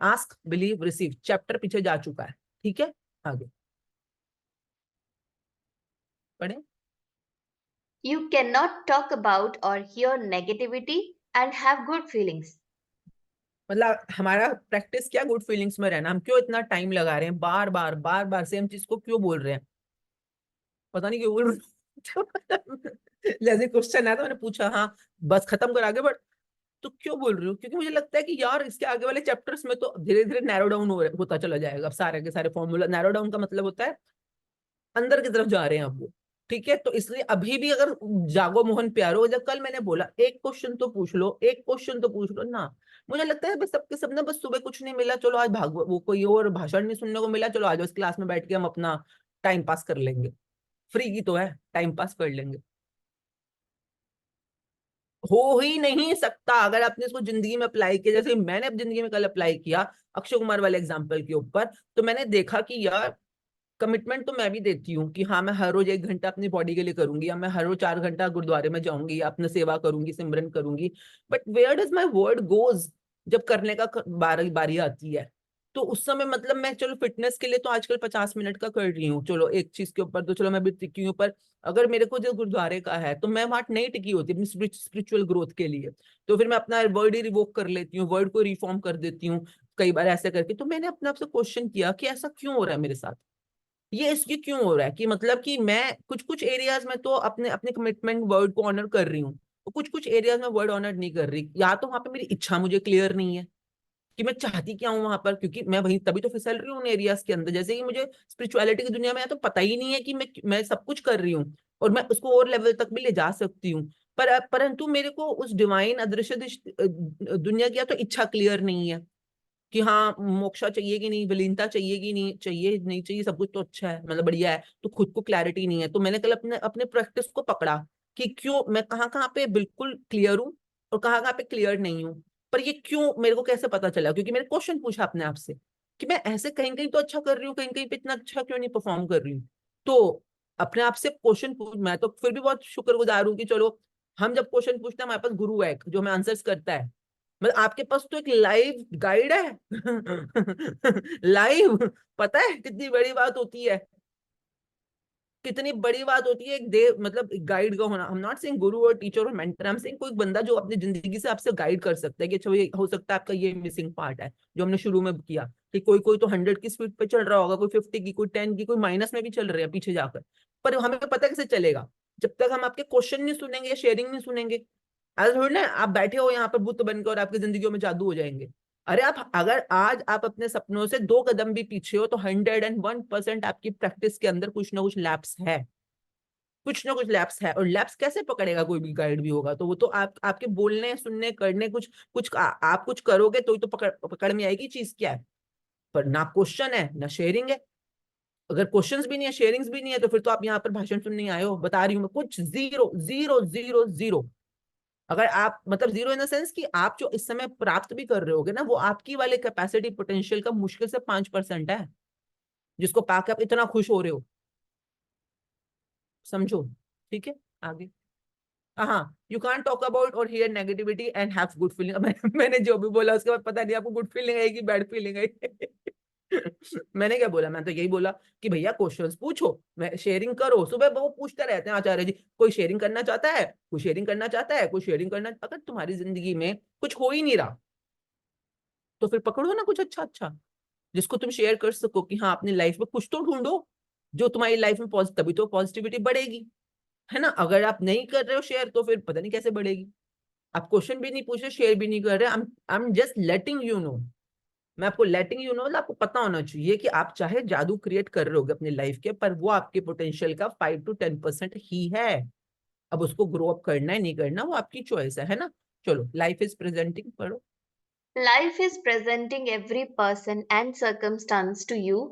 आस्क बिलीव रिसीव चैप्टर पीछे जा चुका है, ठीक है आगे पढ़े। You cannot talk about or hear negativity and have good feelings. मतलब हमारा प्रैक्टिस क्या गुड फीलिंग्स में रहना, हम क्यों इतना टाइम लगा रहे हैं, बार बार सेम चीज को क्यों बोल रहे हैं, पता नहीं क्यों बोल रहे हैं। जैसे क्वेश्चन आया था मैंने पूछा, हाँ बस खत्म कर आगे बढ़, तो क्यों बोल रही हूँ, क्योंकि मुझे लगता है कि यार इसके आगे वाले चैप्टर्स में तो धीरे धीरे नैरो डाउन होता चला जाएगा, सारे के सारे फॉर्मूला, नैरो डाउन का मतलब होता है अंदर की तरफ जा रहे हैं अब वो, ठीक है। तो इसलिए अभी भी अगर जागो मोहन प्यारो, जब कल मैंने बोला एक क्वेश्चन तो पूछ लो, एक क्वेश्चन तो पूछ लो ना, मुझे लगता है बस सबके सबने बस सुबह कुछ नहीं मिला, चलो आज भाग वो कोई और भाषण नहीं सुनने को मिला, चलो आज उस क्लास में बैठ के हम अपना टाइम पास कर लेंगे, फ्री की तो है, टाइम पास कर लेंगे। हो ही नहीं सकता अगर आपने इसको जिंदगी में अप्लाई किया, जैसे मैंने अब जिंदगी में कल अप्लाई किया अक्षय कुमार वाले एग्जाम्पल के ऊपर, तो मैंने देखा कि यार कमिटमेंट तो मैं भी देती हूँ कि हाँ मैं हर रोज 1 घंटा अपनी बॉडी के लिए करूंगी, या मैं हर रोज 4 घंटा गुरुद्वारे में जाऊंगी, या अपने सेवा करूंगी, सिमरन करूंगी, but where does my word goes, जब करने का बारी आती है, तो उस समय मतलब मैं चलो फिटनेस के लिए तो आजकल 50 मिनट का कर रही हूँ, चलो एक चीज के ऊपर तो चलो मैं भी टिकी हूँ, पर अगर मेरे को जो गुरुद्वारे का है तो मैं वहां नहीं टिकी होती अपनी स्पिरिचुअल ग्रोथ के लिए, तो फिर मैं अपना वर्ड ही रिवोक कर लेती हूँ, वर्ड को रिफॉर्म कर देती हूँ कई बार ऐसे करके। तो मैंने अपने आप से क्वेश्चन किया कि ऐसा क्यों हो रहा है मेरे साथ, ये इसकी क्यों हो रहा है, कि मतलब कि मैं कुछ कुछ एरियाज में तो अपने अपने कमिटमेंट वर्ड को ऑनर कर रही हूँ, तो कुछ कुछ एरियाज में वर्ड ऑनर नहीं कर रही, या तो वहां पे मेरी इच्छा मुझे क्लियर नहीं है कि मैं चाहती क्या हूँ वहां पर, क्योंकि मैं वहीं तभी तो फिसल रही हूँ उन एरियाज के अंदर, जैसे कि मुझे स्पिरिचुअलिटी की दुनिया में तो पता ही नहीं है कि मैं सब कुछ कर रही हूँ और मैं उसको और लेवल तक भी ले जा सकती हूँ, परंतु मेरे को उस डिवाइन अदृश्य दुनिया की या तो इच्छा क्लियर नहीं है कि हाँ मोक्षा चाहिए कि नहीं, विलीनता चाहिए कि नहीं चाहिए, नहीं चाहिए, सब कुछ तो अच्छा है मतलब बढ़िया है, तो खुद को क्लैरिटी नहीं है। तो मैंने कल अपने अपने प्रैक्टिस को पकड़ा कि क्यों मैं कहाँ कहाँ पे बिल्कुल क्लियर हूँ और कहाँ कहाँ पे क्लियर नहीं हूँ, पर ये क्यों मेरे को कैसे पता चला, क्योंकि मैंने क्वेश्चन पूछा अपने आप से कि मैं ऐसे कहीं कहीं तो अच्छा कर रही हूँ, कहीं कहीं पे इतना अच्छा क्यों नहीं परफॉर्म कर रही हूँ। तो अपने आप से क्वेश्चन पूछ, मैं तो फिर भी बहुत शुक्रगुजार हूँ कि चलो हम जब क्वेश्चन पूछते हैं हमारे पास गुरु है जो हमें आंसर्स करता है, मतलब आपके पास तो एक लाइव गाइड है। लाइव, पता है कितनी बड़ी बात होती है, कितनी बड़ी बात होती है एक देव, मतलब एक गाइड का होना। हम नॉट सेइंग गुरु और टीचर और मेंटर, हम सेइंग कोई बंदा जो अपनी जिंदगी से आपसे गाइड कर सकता है कि अच्छा ये हो सकता है आपका ये मिसिंग पार्ट है, जो हमने शुरू में किया कि कोई कोई तो 100 की स्पीड पे चल रहा होगा, कोई 50 की, कोई 10 की, कोई माइनस में भी चल रहा है पीछे जाकर, पर हमें पता कैसे चलेगा जब तक हम आपके क्वेश्चन नहीं सुनेंगे या शेयरिंग नहीं सुनेंगे। ऐसा थोड़ी ना आप बैठे हो यहाँ पर बुत बनकर और आपकी जिंदगियों में जादू हो जाएंगे। अरे आप अगर आज आप अपने सपनों से 2 कदम भी पीछे हो तो 101% आपकी प्रैक्टिस के अंदर कुछ ना कुछ लैप्स है, कुछ ना कुछ लैप्स है। और लैप्स कैसे पकड़ेगा कोई भी गाइड भी होगा, तो वो तो आप आपके बोलने सुनने करने कुछ कुछ आप कुछ करोगे तो ही तो पकड़ में आएगी चीज क्या है। पर ना क्वेश्चन है ना शेयरिंग है। अगर क्वेश्चंस भी नहीं है, शेयरिंग्स भी नहीं है, तो फिर तो आप यहाँ पर भाषण सुनने नहीं आए हो। बता रही हूँ मैं, कुछ जीरो जीरो जीरो जीरो। अगर आप मतलब जीरो इन द सेंस कि आप जो इस समय प्राप्त भी कर रहे होगे ना, वो आपकी वाले कैपेसिटी पोटेंशियल का मुश्किल से 5% है, जिसको पाके आप इतना खुश हो रहे हो। समझो, ठीक है। आगे, हाँ, यू कांट टॉक अबाउट और here negativity and have good feeling. मैंने जो भी बोला उसके बाद पता नहीं आपको गुड फीलिंग आएगी बैड फीलिंग आएगी। मैंने क्या बोला, मैं तो यही बोला कि भैया क्वेश्चंस पूछो, मैं शेयरिंग करो। सुबह वो पूछते रहते हैं आचार्य जी, कोई शेयरिंग करना चाहता है, कोई शेयरिंग करना चाहता है, कोई शेयरिंग करना। अगर तुम्हारी जिंदगी में कुछ हो ही नहीं रहा तो फिर पकड़ो ना कुछ अच्छा अच्छा जिसको तुम शेयर कर सको कि हाँ अपनी लाइफ में कुछ तो ढूंढो जो तुम्हारी लाइफ में तभी तो पॉजिटिविटी बढ़ेगी, है ना। अगर आप नहीं कर रहे हो शेयर तो फिर पता नहीं कैसे बढ़ेगी। आप क्वेश्चन भी नहीं पूछ रहे, शेयर भी नहीं कर रहे, I am just letting you know. मैं आपको लेटिंग यू नो, मतलब आपको पता होना चाहिए कि आप चाहे जादू क्रिएट कर रहे होगे अपनी लाइफ के, पर वो आपके पोटेंशियल का 5 to 10% ही है। अब उसको ग्रो अप करना है नहीं करना वो आपकी चॉइस है ना। चलो, लाइफ इज प्रेजेंटिंग पढ़ो। Life is presenting every person and circumstance to you,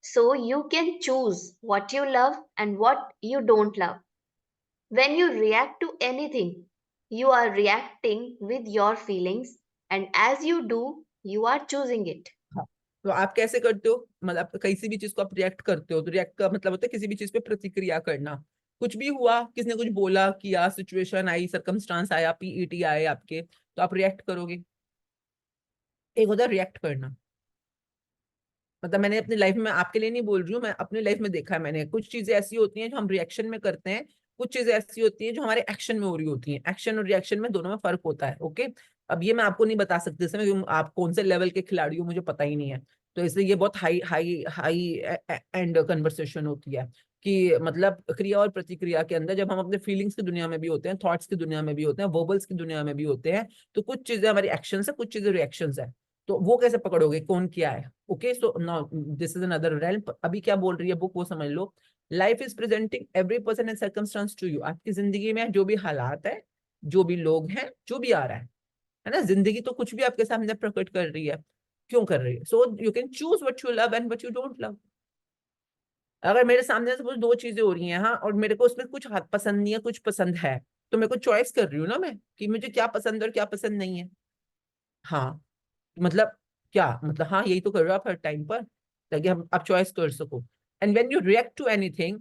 so you can choose what you love and what you don't love. When you react to anything, you are reacting with your feelings, and as you do, you are choosing it. हाँ, तो आप कैसे करते हो, मतलब किसी भी चीज को आप रिएक्ट करते हो तो रिएक्ट का मतलब होता है किसी भी चीज पे प्रतिक्रिया करना। कुछ भी हुआ, किसी ने कुछ बोला किया, सिचुएशन आई, सर्कमस्टांस आया, पीईटी आए आपके, तो आप रिएक्ट करोगे। एक होता है रिएक्ट करना, मतलब मैंने अपनी लाइफ में, आपके लिए नहीं बोल रही हूँ, मैं अपनी लाइफ में देखा है मैंने। कुछ चीजें ऐसी होती हैं जो हम रिएक्शन में करते हैं, कुछ चीजें ऐसी होती हैं जो हमारे एक्शन में हो रही होती हैं। एक्शन और रिएक्शन में दोनों में फर्क होता है, ओके। अब ये मैं आपको नहीं बता सकती इसमें क्योंकि आप कौन से लेवल के खिलाड़ी हो मुझे पता ही नहीं है, तो इसलिए ये बहुत high high high and conversation होती है कि मतलब क्रिया और प्रतिक्रिया के अंदर जब हम अपने फीलिंग्स की दुनिया में भी होते हैं, थॉट्स की दुनिया में भी होते हैं, वर्बल्स की दुनिया में भी होते हैं, तो कुछ चीजें हमारी एक्शन है, कुछ चीजें रिएक्शन है। तो वो कैसे पकड़ोगे कौन क्या है, okay. So now this is another realm. अभी क्या बोल रही है बुक वो समझ लो। Life is presenting every person and circumstance to you. आपकी जिंदगी में जो भी हालात है, जो भी लोग हैं, जो भी आ रहा है ना, जिंदगी तो कुछ भी आपके सामने प्रकट कर रही है। क्यों कर रही है? So you can choose what you love and what you don't love. अगर मेरे सामने सपोज 2 चीजें हो रही हैं, हाँ, और मेरे को उसमें कुछ पसंद नहीं है, कुछ पसंद है, तो मेरे को चॉइस कर रही हूँ ना मैं कि मुझे क्या पसंद है और क्या पसंद नहीं है। हाँ, मतलब क्या मतलब, हाँ यही तो कर रहे हो आप हर टाइम पर, ताकि हम आप चॉइस कर सको। And when you react to anything,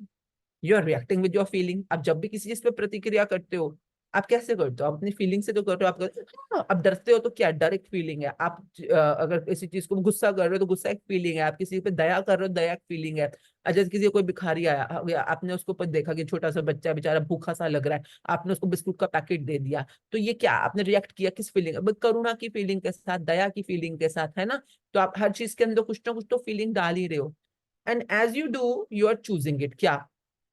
you are reacting with your feeling. आप जब भी किसी चीज पे प्रतिक्रिया करते हो, आप कैसे करते हो? आप अपनी फीलिंग से तो कर रहे हो। आप आप डरते हो तो क्या, डर एक फीलिंग है। आप अगर किसी चीज को गुस्सा कर रहे हो तो गुस्सा एक फीलिंग है। आप किसी पे दया कर रहे हो, दया एक फीलिंग है। जैसे किसी कोई भिखारी आया, आपने उसको पर देखा कि छोटा सा बच्चा बेचारा भूखा सा लग रहा है, आपने उसको बिस्कुट का पैकेट दे दिया, तो ये क्या आपने रिएक्ट किया किस फीलिंग? करुणा की फीलिंग के साथ, दया की फीलिंग के साथ, है ना। तो आप हर चीज के अंदर कुछ ना कुछ तो फीलिंग डाल ही रहे हो। And as you do you are choosing it, क्या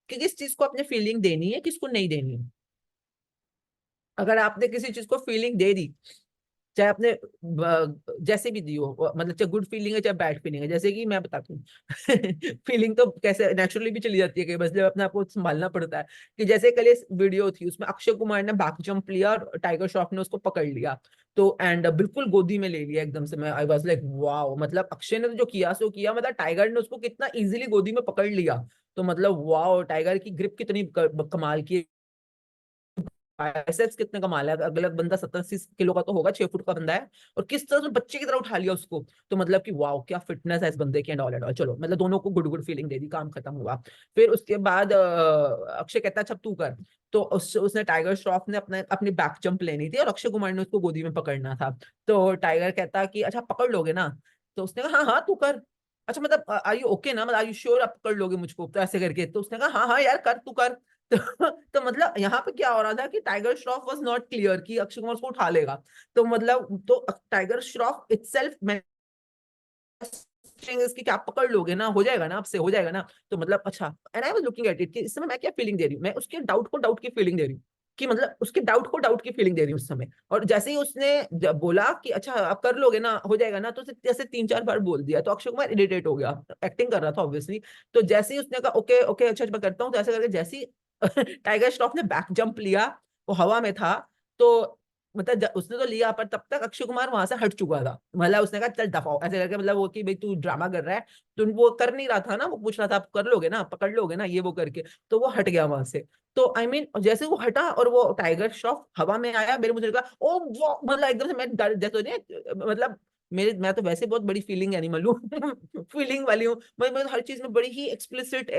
कि किस चीज को अपने फीलिंग देनी है, किसको नहीं देनी है। अगर आपने किसी चीज को फीलिंग दे दी, चाहे आपने जैसे भी दी हो, मतलब चाहे गुड फीलिंग है चाहे बैड फीलिंग है, जैसे कि मैं बताता हूँ। फीलिंग तो कैसे नेचुरली भी चली जाती है, कई बस जब अपने आपको संभालना पड़ता है। कि जैसे कल इस वीडियो थी उसमें अक्षय कुमार ने बैक जंप लिया और टाइगर श्रॉफ ने उसको पकड़ लिया, तो एंड बिल्कुल गोदी में ले लिया एकदम से। मैं आई वाज लाइक वाओ, मतलब अक्षय ने तो जो किया सो किया, मतलब टाइगर ने उसको कितना इजीली गोदी में पकड़ लिया। तो मतलब वाओ, टाइगर की ग्रिप कितनी कमाल की बाइसेप्स कितने कमा लिया, अगला बंदा 70-80 किलो का तो होगा, 6 फुट का बंदा है, और किस तरह से बच्चे की तरह उठा लिया उसको। तो मतलब कि वाओ क्या फिटनेस है इस बंदे की, एंड ऑल एंड ऑल। चलो मतलब दोनों को गुड गुड फीलिंग दे दी, काम खत्म हुआ। फिर उसके बाद अक्षय कहता है अच्छा तू कर। तो उसने टाइगर श्रॉफ ने अपनी बैक जंप लेनी थी और अक्षय कुमार ने उसको गोदी में पकड़ना था। तो टाइगर कहता कि अच्छा पकड़ लोगे ना, तो उसने कहा हाँ हाँ तू कर। अच्छा मतलब आर यू ओके ना, मतलब आर यू श्योर आप पकड़ लोगे मुझको, तो ऐसे करके। तो उसने कहा हाँ हाँ यार कर तू कर। तो मतलब यहाँ पे क्या हो रहा था कि tiger Shroff was not clear कि अक्षय कुमार उसको उठा लेगा। तो मतलब तो टाइगर श्रॉफ इटसेल्फ इसकी क्या आप पकड़ लोगे ना, हो जाएगा ना आपसे, हो जाएगा ना। तो मतलब अच्छा, and I was looking at it कि इस समय मैं क्या फीलिंग दे रही हूँ, मैं उसके डाउट को डाउट की फीलिंग दे रही हूँ, कि मतलब उसके डाउट को डाउट की फीलिंग दे रही हूँ उस समय। और जैसे ही उसने बोला कि अच्छा आप कर लोगे ना, हो जाएगा ना, तो जैसे 3-4 बार बोल दिया, तो अक्षय कुमार इरिटेट हो गया, एक्टिंग कर रहा था ऑब्वियसली। तो जैसे ही उसने कहा ओके ओके अच्छा मैं करता हूँ, तो ऐसे करके जैसे ही टाइगर श्रॉफ ने बैक जंप लिया, वो हवा में था, तो मतलब उसने तो लिया, पर तब तक अक्षय कुमार वहां से हट चुका था। मतलब उसने कहा चल दफाओ, ऐसे करके, मतलब वो कि भाई तू ड्रामा कर रहा है। तो वो कर नहीं रहा था ना, वो पूछ रहा था आप कर लोगे ना, पकड़ लोगे ना, ये वो करके। तो वो हट गया वहां से। तो आई मीन जैसे वो हटा और वो टाइगर श्रॉफ हवा में आया, मेरे मुझे लगा ओ वो, मतलब एकदम से मैं डर जैसे मतलब मैं तो वैसे बहुत बड़ी फीलिंग एनिमल हूँ फीलिंग वाली हूँ मैं हर चीज में बड़ी ही एक्सप्लिसिट,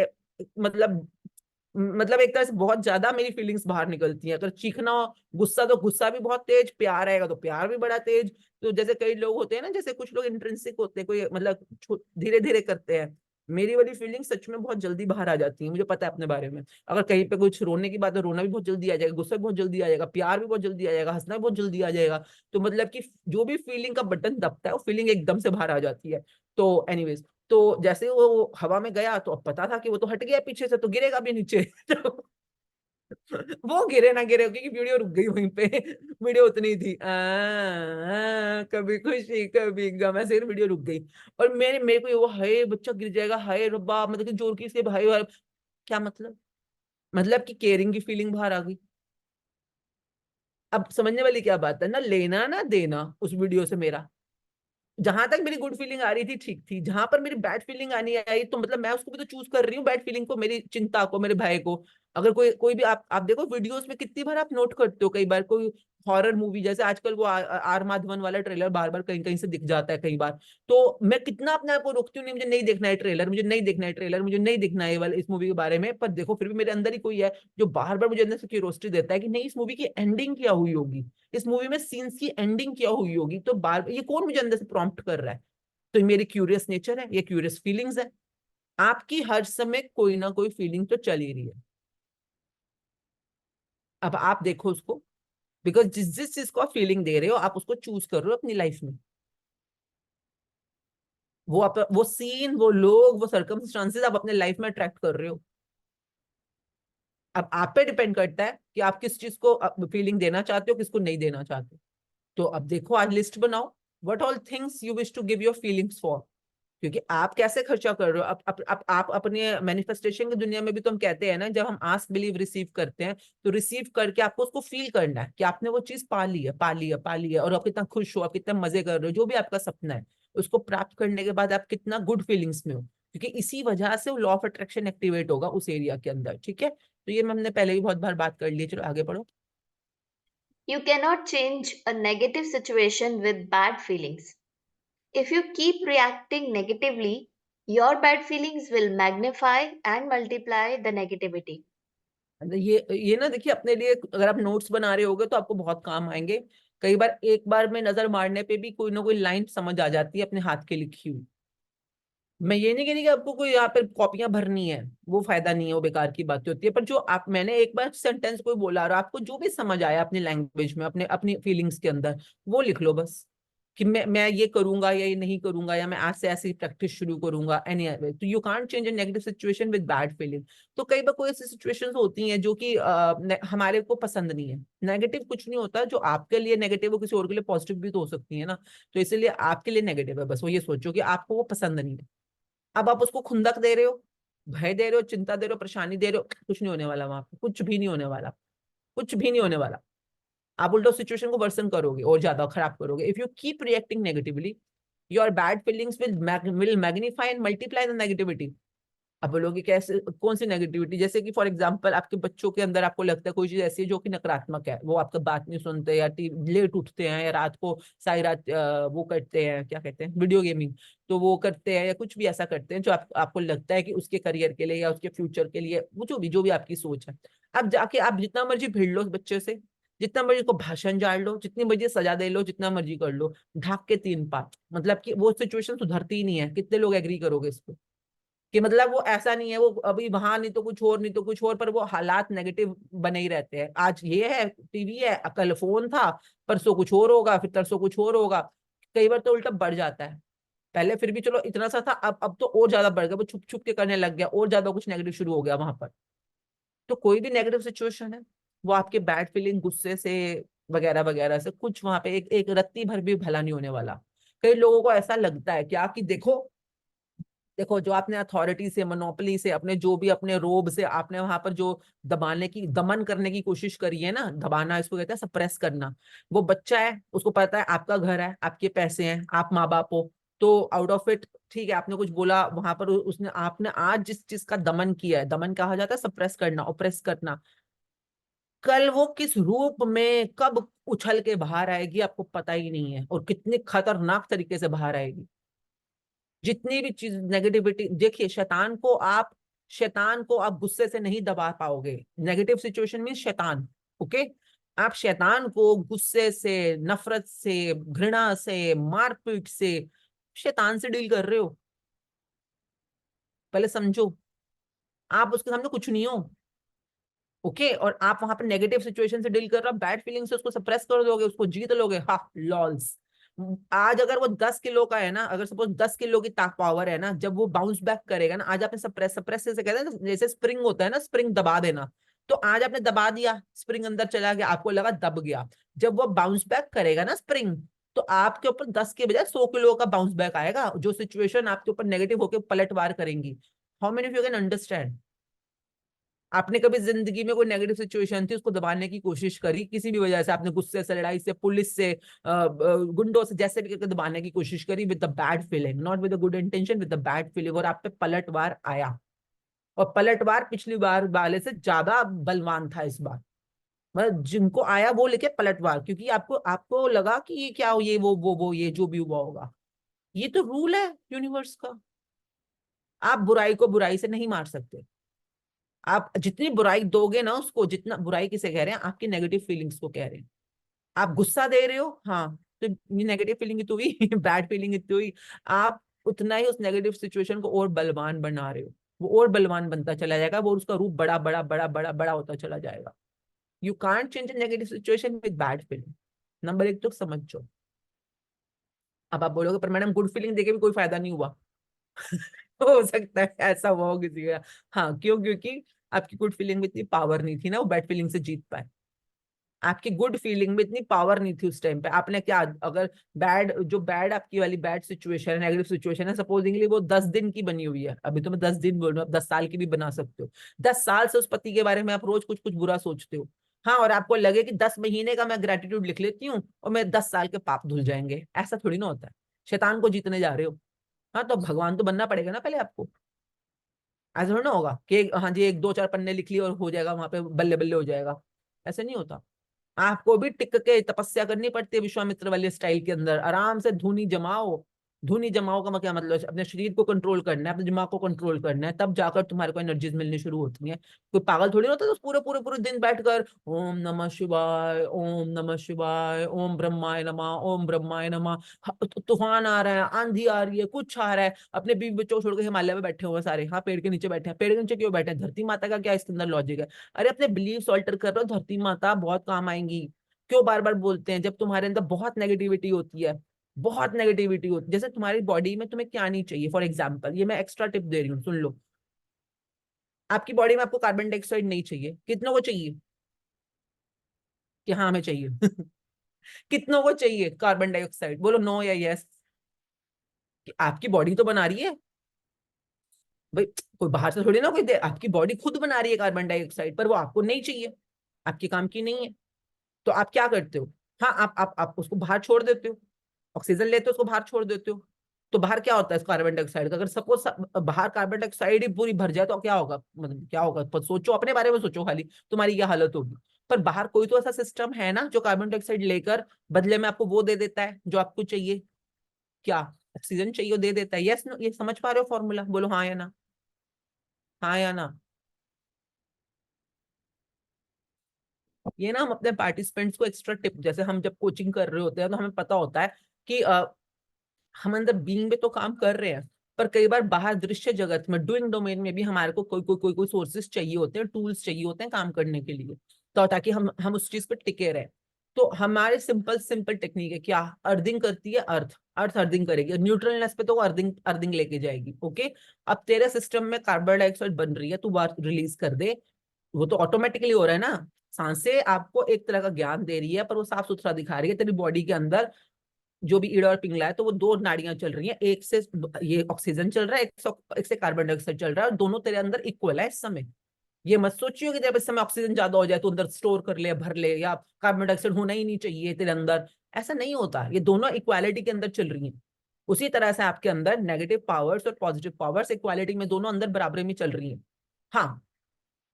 मतलब एक तरह से बहुत ज्यादा मेरी फीलिंग्स बाहर निकलती हैं। अगर चीखना हो, गुस्सा तो गुस्सा भी बहुत तेज, प्यार आएगा तो प्यार भी बड़ा तेज। तो जैसे कई लोग होते हैं ना, जैसे कुछ लोग इंट्रिंसिक होते हैं, कोई मतलब धीरे धीरे करते हैं, मेरी वाली फीलिंग सच में बहुत जल्दी बाहर आ जाती है। मुझे पता है अपने बारे में, अगर कहीं पे कुछ रोने की बात है, रोना भी बहुत जल्दी आ जाएगा, गुस्सा भी बहुत जल्दी आ जाएगा, प्यार भी बहुत जल्दी आ जाएगा, हंसना भी बहुत जल्दी आ जाएगा। तो मतलब कि जो भी फीलिंग का बटन दबता है, वो फीलिंग एकदम से बाहर आ जाती है। तो एनीवेज, तो जैसे वो हवा में गया, तो अब पता था कि वो तो हट गया पीछे से, तो गिरेगा भी नीचे तो वो गिरे ना गिरे, क्योंकि वीडियो रुक गई वहीं पे वीडियो उतनी थी कभी खुशी कभी गम, ऐसे वीडियो रुक गई। और मेरे को वो हाय बच्चा गिर जाएगा, हाय रब्बा, मतलब कि जोर की से भाई भाई, क्या मतलब कि केयरिंग की फीलिंग बाहर आ गई। अब समझने वाली क्या बात है ना, लेना ना देना उस वीडियो से मेरा। जहां तक मेरी गुड फीलिंग आ रही थी ठीक थी, जहां पर मेरी बैड फीलिंग आनी आई, तो मतलब मैं उसको भी तो चूज कर रही हूँ, बैड फीलिंग को, मेरी चिंता को, मेरे भय को। अगर कोई भी आप देखो वीडियोस में कितनी बार आप नोट करते हो, कई बार कोई हॉरर मूवी, जैसे आजकल वो आर माधवन वाला ट्रेलर बार बार कहीं कहीं से दिख जाता है कई बार। तो मैं कितना अपने आप को रोकती हूँ, नहीं मुझे नहीं देखना है ट्रेलर, मुझे नहीं देखना है ट्रेलर, मुझे नहीं देखना है वाला इस मूवी के बारे में। पर देखो फिर भी मेरे अंदर ही कोई है जो बार बार मुझे अंदर से क्यूरियोसिटी देता है कि नहीं इस मूवी की एंडिंग क्या हुई होगी, इस मूवी में सीन्स की एंडिंग क्या हुई होगी। तो बार ये कौन मुझे अंदर से प्रॉम्प्ट कर रहा है। तो मेरी क्यूरियस नेचर है, ये क्यूरियस फीलिंग्स है। आपकी हर समय कोई ना कोई फीलिंग तो चल ही रही है। अब आप देखो उसको, बिकॉज जिस जिस चीज को आप फीलिंग दे रहे हो, आप उसको चूज कर रहे हो अपनी लाइफ में। वो सीन, वो लोग, वो सर्कमस्टांसेस आप अपने लाइफ में अट्रैक्ट कर रहे हो। अब आप पे डिपेंड करता है कि आप किस चीज को फीलिंग देना चाहते हो, किसको नहीं देना चाहते। तो अब देखो, आज लिस्ट बनाओ, what all things you wish to give your feelings for. क्योंकि आप कैसे खर्चा कर रहे हो, आप अपने मैनिफेस्टेशन की दुनिया में भी तो हम कहते हैं ना, जब हम आस्क बिलीव रिसीव करते हैं, तो रिसीव करके आपको उसको फील करना है कि आपने वो चीज पा ली है, पा ली है, पा ली है, और आप कितना खुश हो, आप कितना मजे कर रहे हो, जो भी आपका सपना है उसको प्राप्त करने के बाद आप कितना गुड फीलिंग्स में हो। क्योंकि इसी वजह से वो लॉ ऑफ अट्रैक्शन एक्टिवेट होगा उस एरिया के अंदर। ठीक है, तो ये हमने पहले भी बहुत बार बात कर ली है। चलो आगे बढ़ो। You cannot change a negative situation with bad feelings. If you keep reacting negatively, your bad feelings will magnify and multiply the negativity. ये ना देखिए, अपने लिए अगर आप नोट्स बना रहे होगे तो आपको बहुत काम आएंगे। कई बार एक बार में नजर मारने पे भी कोई ना कोई लाइन समझ आ जाती है अपने हाथ की लिखी हुई। मैं ये नहीं कह रही कि आपको कोई यहाँ पर कॉपियां भरनी है, वो फायदा नहीं है, वो बेकार की बात होती है। पर जो आप, मैंने एक बार सेंटेंस कोई बोला और आपको जो भी समझ आया अपनी लैंग्वेज में, अपने अपनी फीलिंग्स के अंदर, वो लिख लो बस। कि मैं ये करूंगा या ये नहीं करूंगा, या मैं आज से ऐसी प्रैक्टिस शुरू करूंगा एनी वे। तो you can't change a negative situation with bad feeling. तो कई बार कोई ऐसी सिचुएशंस होती हैं जो कि हमारे को पसंद नहीं है। नेगेटिव कुछ नहीं होता, जो आपके लिए नेगेटिव हो किसी और के लिए पॉजिटिव भी तो हो सकती है ना। तो इसलिए आपके लिए नेगेटिव है, बस वो ये सोचो कि आपको वो पसंद नहीं है। अब आप उसको खुंदक दे रहे हो, भय दे रहे हो, चिंता दे रहे हो, परेशानी दे रहे हो, कुछ नहीं होने वाला वहां पे, कुछ भी नहीं होने वाला, कुछ भी नहीं होने वाला। आप उल्टा सिचुएशन को वर्सन करोगे और ज्यादा खराब करोगे। If you keep reacting negatively, your bad feelings will magnify and multiply the negativity. अब बोलोगे कैसे, कौन सी नेगेटिविटी? जैसे कि फॉर एग्जांपल आपके बच्चों के अंदर आपको लगता है कोई चीज ऐसी है जो कि नकारात्मक है, वो आपका बात नहीं सुनते, या लेट उठते हैं, या रात को सारी रात वो करते हैं, क्या कहते हैं, वीडियो गेमिंग, तो वो करते हैं, या कुछ भी ऐसा करते हैं जो आपको लगता है कि उसके करियर के लिए या उसके फ्यूचर के लिए, वो जो भी आपकी सोच है। अब जाके आप जितना मर्जी भिड़ लो उस बच्चे से, जितना मर्जी को भाषण झाड़ लो, जितनी मर्जी सजा दे लो, जितना मर्जी कर लो, ढाक के 3 पात, मतलब कि वो सिचुएशन सुधरती ही नहीं है। कितने लोग एग्री करोगे इस पे? कि मतलब वो ऐसा नहीं है, वो अभी वहां नहीं तो कुछ और, नहीं तो कुछ और, पर वो हालात नेगेटिव बने ही रहते हैं। आज ये है, टीवी है, कल फोन था, परसों कुछ और होगा, फिर तरसों कुछ और होगा। कई बार तो उल्टा बढ़ जाता है। पहले फिर भी चलो इतना सा था, अब तो और ज्यादा बढ़ गया, वो छुप छुप के करने लग गया, और ज्यादा कुछ नेगेटिव शुरू हो गया वहां पर। तो कोई भी नेगेटिव सिचुएशन है, वो आपके बैड फीलिंग, गुस्से से वगैरह वगैरह से कुछ वहां पे एक एक रत्ती भर भी भला नहीं होने वाला। कई लोगों को ऐसा लगता है क्या कि देखो देखो, जो आपने अथॉरिटी से, मोनोपोली से, अपने जो भी अपने रोब से आपने वहां पर जो दबाने की, दमन करने की कोशिश करी है ना, दबाना इसको कहते हैं, सप्रेस करना। वो बच्चा है, उसको पता है आपका घर है, आपके पैसे हैं, आप माँ बाप हो, तो आउट ऑफ इट ठीक है, आपने कुछ बोला वहां पर, उसने, आपने आज जिस चीज का दमन किया है, दमन कहा जाता है सप्रेस करना, ओप्रेस करना, कल वो किस रूप में कब उछल के बाहर आएगी आपको पता ही नहीं है, और कितने खतरनाक तरीके से बाहर आएगी। जितनी भी चीज नेगेटिविटी, देखिए शैतान को आप गुस्से से नहीं दबा पाओगे। नेगेटिव सिचुएशन में शैतान, ओके, आप शैतान को गुस्से से, नफरत से, घृणा से, मारपीट से, शैतान से डील कर रहे हो। पहले समझो, आप उसके सामने कुछ नहीं हो, ओके, और आप वहां पर नेगेटिव सिचुएशन से डील कर रहे हो, बैड फीलिंग से उसको सप्रेस कर दोगे, उसको जीत लोगे, हा लॉल्स। आज अगर वो 10 किलो का है ना, अगर सपोज 10 किलो की ताक पावर है ना, जब वो बाउंस बैक करेगा ना, आज आपने सप्रेस सप्रेस से कहते हैं ना, जैसे स्प्रिंग होता है ना, स्प्रिंग दबा देना, तो आज आपने दबा दिया, स्प्रिंग अंदर चला गया, आपको लगा दब गया। जब वो बाउंस बैक करेगा ना स्प्रिंग, तो आपके ऊपर 10 के बजाय 100 किलो का बाउंस बैक आएगा, जो सिचुएशन आपके ऊपर नेगेटिव होकर पलटवार करेंगी। How many of you can understand? आपने कभी जिंदगी में कोई नेगेटिव सिचुएशन थी, उसको दबाने की कोशिश करी किसी भी वजह से, आपने गुस्से से, लड़ाई से, पुलिस से, गुंडों से, जैसे भी करके दबाने की कोशिश करी, with the bad feeling, not with the good intention, with the bad feeling, और आप पे पलटवार आया। और पलटवार पिछली बार वाले से ज्यादा बलवान था इस बार। मतलब जिनको आया वो लेके पलटवार, क्योंकि आपको आपको लगा कि ये क्या हो, ये वो ये जो भी हुआ होगा। ये तो रूल है यूनिवर्स का। आप बुराई को बुराई से नहीं मार सकते। आप जितनी बुराई दोगे ना उसको, जितना, बुराई किसे कह रहे हैं, आपकी नेगेटिव फीलिंग्स को कह रहे हैं। आप गुस्सा दे रहे हो, हाँ, तो ये नेगेटिव फीलिंग तो हुई बैड फीलिंग तो हुई। आप उतना ही उस नेगेटिव सिचुएशन को और बलवान बना रहे हो, वो और बलवान बनता चला जाएगा, वो उसका रूप बड़ा बड़ा बड़ा बड़ा बड़ा होता चला जाएगा। You can't change negative situation with bad feeling. Number 1 तो समझो। अब आप बोलोगे पर मैडम गुड फीलिंग देके भी कोई फायदा नहीं हुआ हो सकता है ऐसा हुआ हो किसी का। हाँ, क्यों? क्योंकि आपकी गुड फीलिंग में इतनी पावर नहीं थी ना, वो बैड फीलिंग से जीत पाए। आपकी गुड फीलिंग में इतनी पावर नहीं थी उस टाइम पे। आपने क्या, अगर बैड आपकी वाली बैड सिचुएशन है, नेगेटिव सिचुएशन है, सपोजिंगली वो 10 दिन की बनी हुई है, अभी तो मैं 10 दिन बोल रहा हूँ, 10 साल की भी बना सकते हो। 10 साल से उस पति के बारे में आप रोज कुछ कुछ बुरा सोचते हो, हाँ, और आपको लगे कि 10 महीने का मैं ग्रेटिट्यूड लिख लेती हूँ और मेरे 10 साल के पाप धुल जाएंगे, ऐसा थोड़ी ना होता है। शैतान को जीतने जा रहे हो, हाँ, तो भगवान तो बनना पड़ेगा ना पहले आपको। ऐसा थोड़ा ना होगा कि हाँ जी, 1 2 4 पन्ने लिख लिए और हो जाएगा, वहां पे बल्ले बल्ले हो जाएगा। ऐसे नहीं होता। आपको भी टिक के तपस्या करनी पड़ती है, विश्वामित्र वाले स्टाइल के अंदर। आराम से धुनी जमाओ। धुनी जमाओ का क्या मतलब है? अपने शरीर को कंट्रोल करना है, अपने दिमाग को कंट्रोल करना है, तब जाकर तुम्हारे को एनर्जीज मिलनी शुरू होती है। कोई पागल थोड़ी ना होता है तो पूरे पूरे पूरे दिन बैठकर ओम नमः शिवाय, ओम नमः शिवाय, ओम ब्रह्माय नमः, ओम ब्रह्माय नमः। तूफान आ रहा है, आंधी आ रही है, कुछ आ रहा है, अपने बीवी बच्चों को छोड़ के हिमालय में बैठे हुए सारे, हाँ, पेड़ के नीचे बैठे हैं। पेड़ के नीचे क्यों बैठे हैं? धरती माता का क्या इसके अंदर लॉजिक है? अरे अपने बिलीफ ऑल्टर कर रहे हो, धरती माता बहुत काम आएंगी। क्यों बार बार बोलते हैं? जब तुम्हारे अंदर बहुत नेगेटिविटी होती है, बहुत नेगेटिविटी होती है, जैसे तुम्हारी बॉडी में तुम्हें क्या नहीं चाहिए, फॉर एग्जाम्पल, ये मैं एक्स्ट्रा टिप दे रही हूँ, सुन लो। आपकी बॉडी में आपको कार्बन डाइऑक्साइड नहीं चाहिए, कितनों को चाहिए? कि हाँ हमें चाहिए कितनों को चाहिए कार्बन डाइऑक्साइड? बोलो नो या यस। कि आपकी बॉडी तो बना रही है भाई, कोई बाहर से थोड़ी ना कोई दे, आपकी बॉडी खुद बना रही है कार्बन डाइऑक्साइड, पर वो आपको नहीं चाहिए, आपके काम की नहीं है। तो आप क्या करते हो? हाँ, आप उसको बाहर छोड़ देते हो, ऑक्सीजन लेते हो, उसको बाहर छोड़ देते हो। तो बाहर क्या होता है कार्बन डाइऑक्साइड का? अगर सपोज बाहर कार्बन डाइऑक्साइड ही पूरी भर जाए तो क्या होगा, मतलब क्या होगा? पर सोचो, अपने बारे में सोचो खाली, तुम्हारी क्या हालत होगी। पर बाहर कोई तो ऐसा सिस्टम है ना जो कार्बन डाइऑक्साइड लेकर बदले में आपको वो दे देता है जो आपको चाहिए। क्या ऑक्सीजन चाहिए, दे देता है। यस, ये समझ पा रहे हो फॉर्मूला? बोलो हाँ या ना, हाँ या ना। ये ना हम अपने पार्टिसिपेंट्स को एक्स्ट्रा टिप, जैसे हम जब कोचिंग कर रहे होते हैं तो हमें पता होता है कि हम अंदर बीइंग में तो काम कर रहे हैं, पर कई बार बाहर दृश्य जगत में, डूइंग डोमेन में भी हमारे को कोई सोर्सेस चाहिए होते हैं, टूल्स चाहिए होते हैं काम करने के लिए, तो ताकि हम उस चीज पे टिके रहे। तो हमारे सिंपल सिंपल टेक्निक है क्या? अर्थिंग करती है अर्थ, अर्थ अर्थिंग करेगी, न्यूट्रलनेस पे तो अर्थिंग अर्थिंग लेके जाएगी। ओके, अब तेरे सिस्टम में कार्बन डाइऑक्साइड बन रही है, तू बाहर रिलीज कर दे, वो तो ऑटोमेटिकली हो रहा है ना। सांसें आपको एक तरह का ज्ञान दे रही है, पर वो साफ सुथरा दिखा रही है तेरी बॉडी के अंदर जो भी ईड़ा और पिंगला है, तो वो दो नाड़ियां चल रही हैं, एक से ये ऑक्सीजन चल रहा है, एक से कार्बन डाइऑक्साइड चल रहा है, और दोनों तेरे अंदर इक्वल है इस समय। ये मत सोचियो कि जब इस समय ऑक्सीजन ज्यादा हो जाए तो अंदर स्टोर कर ले, भर ले, या कार्बन डाइऑक्साइड होना ही नहीं चाहिए तेरे अंदर। ऐसा नहीं होता, ये दोनों इक्वालिटी के अंदर चल रही हैं। उसी तरह से आपके अंदर नेगेटिव पावर्स और पॉजिटिव पावर्स इक्वालिटी में दोनों अंदर बराबरी में चल रही हैं। हाँ,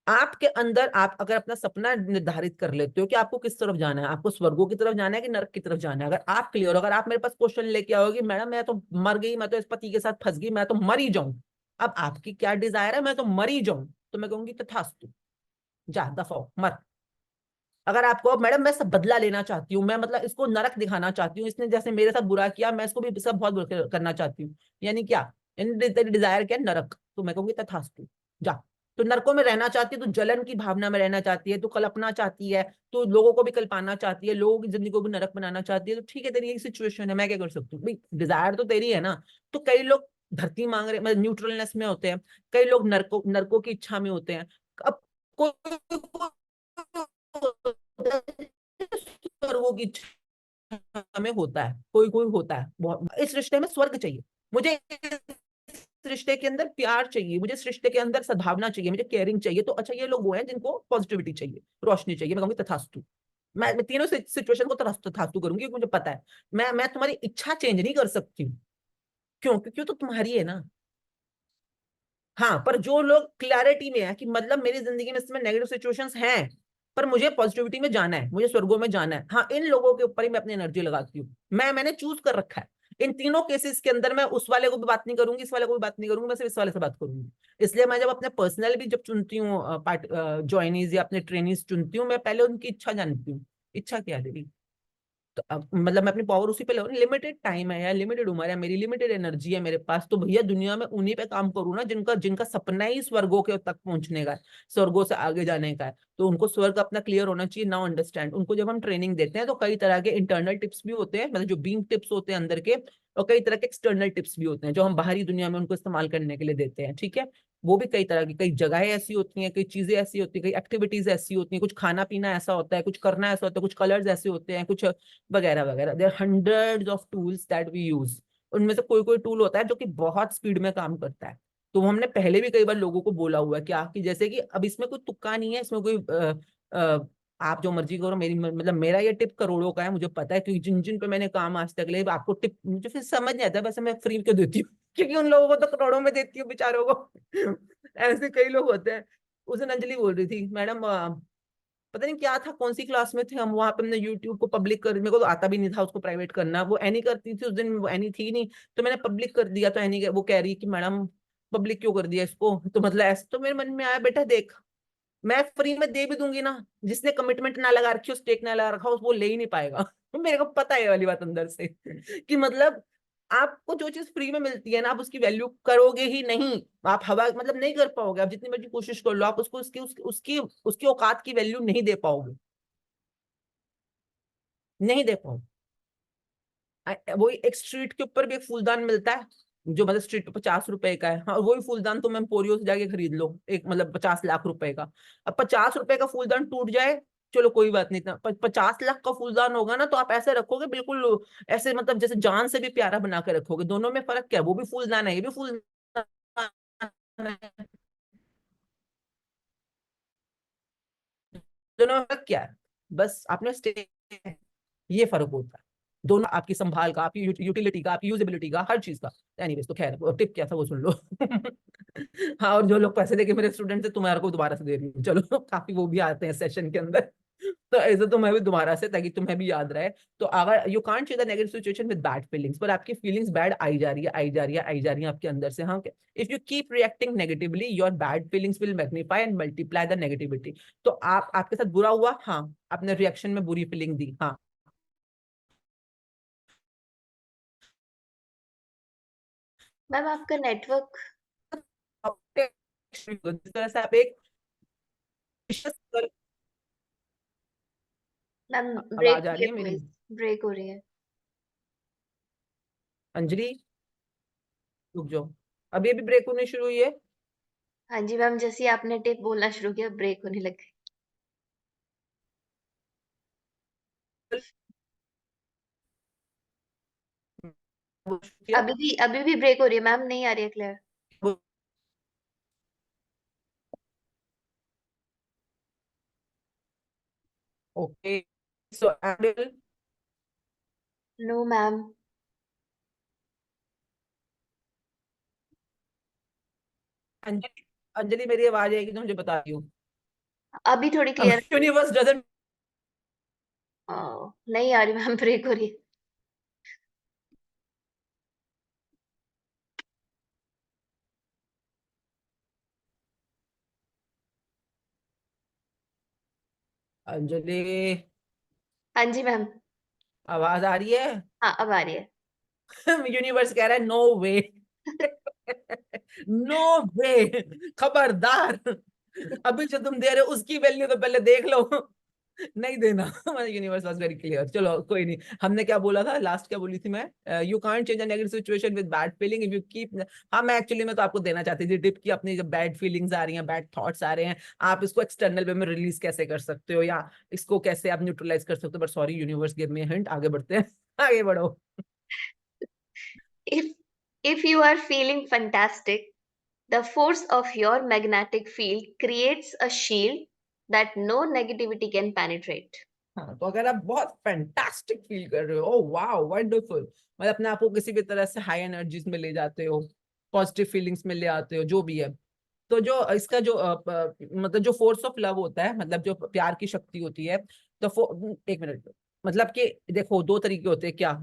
आपके अंदर आप अगर अपना सपना निर्धारित कर लेते हो कि आपको किस तरफ जाना है, आपको स्वर्गों की तरफ जाना है कि नरक की तरफ जाना है, अगर आप क्लियर, अगर आप मेरे पास क्वेश्चन लेके आओगे मैडम मैं तो मर गई, मैं तो इस पति के साथ फंस गई, मैं तो मर ही जाऊं, अब आपकी क्या डिजायर है? मैं तो मर ही जाऊं, तो मैं कहूंगी तथास्तु, जा दफा हो, मर। अगर आपको मैडम मैं सब बदला लेना चाहती हूँ, मैं मतलब इसको नरक दिखाना चाहती हूँ, इसने जैसे मेरे साथ बुरा किया मैं इसको भी सब बहुत बुरा करना चाहती हूँ, यानी क्या, यानी तेरी डिजायर क्या है? नरक, तो मैं कहूंगी तथास्तु, जा। तो नरकों में रहना चाहती है, तो जलन की भावना में रहना चाहती है, तो कल्पना चाहती है, तो लोगों को भी कल्पाना चाहती है, लोगों की जिंदगी को भी नरक बनाना चाहती है, तो ठीक है, तेरी यही सिचुएशन है, मैं क्या कर सकती हूँ भाई, डिजायर तो तेरी है ना। तो कई लोग धरती मांग रहे, मतलब न्यूट्रलनेस में होते हैं, कई लोग नरकों की इच्छा में होते हैं। अब कोई स्वर्गों की इच्छा में होता है, कोई कोई होता है बहुत, इस रिश्ते में स्वर्ग चाहिए मुझे, इस रिश्ते के अंदर प्यार चाहिए मुझे, इस रिश्ते के अंदर सद्भावना चाहिए मुझे, केयरिंग चाहिए, तो अच्छा ये लोग वो हैं जिनको पॉजिटिविटी चाहिए, रोशनी चाहिए, मैं कहूंगी तथास्तु। मैं तीनों सिचुएशन को तथास्तु करूंगी, क्योंकि मुझे पता है मैं तुम्हारी इच्छा चेंज नहीं कर सकती हूँ। क्यों? क्योंकि वो तो तुम्हारी है ना। हाँ, पर जो लोग क्लैरिटी में है कि मतलब मेरी जिंदगी में इसमें नेगेटिव सिचुएशंस हैं, पर मुझे पॉजिटिविटी में जाना है, मुझे स्वर्गों में जाना है, हाँ, इन लोगों के ऊपर ही मैं अपनी एनर्जी लगाती हूँ। मैंने चूज कर रखा है। इन तीनों केसेस के अंदर मैं उस वाले को भी बात नहीं करूंगी, इस वाले को भी बात नहीं करूंगी, मैं सिर्फ इस वाले से बात करूंगी। इसलिए मैं जब अपने पर्सनल भी जब चुनती हूँ पार्ट ज्वाइनीज या अपने ट्रेनिंग चुनती हूँ, मैं पहले उनकी इच्छा जानती हूँ, इच्छा क्या है तेरी। तो अब मतलब मैं अपनी पावर उसी पे लगाऊं, लिमिटेड टाइम है यार, लिमिटेड उम्र है मेरी, लिमिटेड एनर्जी है मेरे पास, तो भैया दुनिया में उन्हीं पे काम करूँ ना जिनका जिनका सपना ही स्वर्गों के तक पहुंचने का है, स्वर्गों से आगे जाने का है। तो उनको स्वर्ग अपना क्लियर होना चाहिए, नाउ अंडरस्टैंड। उनको जब हम ट्रेनिंग देते हैं तो कई तरह के इंटरनल टिप्स भी होते हैं, मतलब जो बीइंग टिप्स होते हैं अंदर के, और कई तरह के एक्सटर्नल टिप्स भी होते हैं जो हम बाहरी दुनिया में उनको इस्तेमाल करने के लिए देते हैं, ठीक है। वो भी कई तरह की, कई जगहें ऐसी होती हैं, कई चीजें ऐसी होती हैं, कई एक्टिविटीज ऐसी होती हैं, कुछ खाना पीना ऐसा होता है, कुछ करना ऐसा होता है, कुछ कलर्स ऐसे होते हैं, कुछ वगैरह वगैरह। There hundreds of tools that we use. उनमें से कोई कोई टूल होता है जो कि बहुत स्पीड में काम करता है। तो वो हमने पहले भी कई बार लोगों को बोला हुआ है क्या, कि जैसे कि अब इसमें कोई तुक्का नहीं है, इसमें कोई आप जो मर्जी करो, मेरी मतलब मेरा ये टिप करोड़ों का है, मुझे पता है, क्योंकि जिन जिन पे मैंने काम आज तक ले, आपको टिप मुझे फिर समझ नहीं आता, वैसे मैं फ्री क्यों देती हूँ क्योंकि उन लोगों को तो करोड़ों में देती हूँ बेचारों को ऐसे कई लोग होते हैं। उस दिन अंजलि बोल रही थी, मैडम पता नहीं क्या था, कौन सी क्लास में थे हम, वहां पे हमने यूट्यूब को पब्लिक कर, मेरे को तो आता भी नहीं था उसको प्राइवेट करना, वो एनी करती थी उस दिन, वो एनी थी नहीं, तो मैंने पब्लिक कर दिया, तो एनी वो कह रही कि मैडम पब्लिक क्यों कर दिया इसको, तो मतलब ऐसे तो मेरे मन में आया, बेटा देख मैं फ्री में दे भी दूंगी ना, जिसने कमिटमेंट ना लगा रखी हो, स्टेक ना लगा रखा हो, वो ले ही नहीं पाएगा तो मेरे को पता है ये वाली बात अंदर से कि मतलब आपको जो चीज फ्री में मिलती है ना, आप उसकी वैल्यू करोगे ही नहीं, आप हवा मतलब नहीं कर पाओगे, आप जितनी मर्जी कोशिश कर लो, आप उसको उसकी औकात की वैल्यू नहीं दे पाओगे, नहीं दे पाओगे। वो एक स्ट्रीट के ऊपर भी एक फूलदान मिलता है, जो मतलब स्ट्रीट पे 50 रुपए का है, हाँ वही फूलदान तुम एम्पोरियो से जाके खरीद लो, एक मतलब 50 लाख रुपए का। अब 50 रुपए का फूलदान टूट जाए, चलो कोई बात नहीं, इतना 50 लाख का फूलदान होगा ना, तो आप ऐसे रखोगे बिल्कुल, ऐसे मतलब जैसे जान से भी प्यारा बना के रखोगे। दोनों में फर्क क्या है, वो भी फूलदान है, ये भी फूलदान है, दोनों में फर्क क्या है, बस आपने ये फर्क होता है। दोनों, आपकी संभाल का, आपकी यूटिलिटी का, आपकी यूजेबिलिटी का, हर चीज का। एनीवेज, तो खैर टिप क्या था वो सुन लो। हाँ, और जो लोग पैसे देके मेरे स्टूडेंट थे, तुम्हारे को दोबारा से दे रही हूँ, चलो। काफी वो भी आते हैं सेशन के अंदर। तो ऐसे तो मैं भी दोबारा से, ताकि तुम्हें भी याद रहे। तो अगर you can't change the negative situation with bad feelings, पर आपकी फीलिंग्स बैड आई जा रही है, आई जा रही है, आई जा रही है आपके अंदर से, हाँ। If you keep reacting negatively, your bad feelings will magnify and multiply the negativity. तो आपके साथ बुरा हुआ, हाँ, आपने रिएक्शन में बुरी फीलिंग दी, हाँ। मैम आपका नेटवर्क, जिस तरह से आप एक मैम ब्रेक आवाज आ हो रही रही है है, मेरी? वॉइस ब्रेक हो रही है। अंजलि, रुक जाओ, अभी अभी ब्रेक होने शुरू हुई है। हाँ जी मैम, जैसे ही आपने टिप बोलना शुरू किया ब्रेक होने लग गई। अभी भी ब्रेक हो रही है मैम, नहीं आ रही है clear. Okay, so no ma'am. Anjali, Anjali मेरी आवाज आएगी तो मुझे बता रही हूँ। अभी थोड़ी क्लियर। यूनिवर्स डजंट, नहीं आ रही मैम, ब्रेक हो रही है। अंजलि हाँ जी मैम। आवाज आ रही है? हाँ अब आ रही है। यूनिवर्स कह रहा है नो वे। नो वे, खबरदार। अभी जो तुम दे रहे हो उसकी वैल्यू तो पहले देख लो। नहीं देना। Universe was very clear. चलो कोई नहीं, हमने क्या बोला था लास्ट, क्या बोली थी मैं? You can't change a negative situation with bad feeling if you keep. हाँ, मैं एक्चुअली मैं तो आपको देना चाहती थी टिप की, अपनी जब बैड फीलिंग्स आ रही हैं, बैड थॉट्स आ रहे हैं, आप इसको एक्सटर्नल वे में रिलीज कैसे कर सकते हो, या इसको कैसे आप न्यूट्रलाइज कर सकते हो। But sorry, universe give me a hint, आगे बढ़ते हैं। आगे बढ़ो। If you are feeling fantastic, the force of your magnetic field creates a shield that no negativity can penetrate. हाँ, तो अगर आप बहुत फैंटास्टिक फील कर रहे हो, ओह वाओ वंडरफुल, मतलब अपने आप को किसी भी तरह से हाई एनर्जीज में ले जाते हो, पॉजिटिव फीलिंग्स में ले आते हो, जो भी है, तो जो इसका जो मतलब जो फोर्स ऑफ लव होता है, मतलब जो प्यार की शक्ति होती है, तो एक मिनट, मतलब कि देखो दो तरीके होते हैं। क्या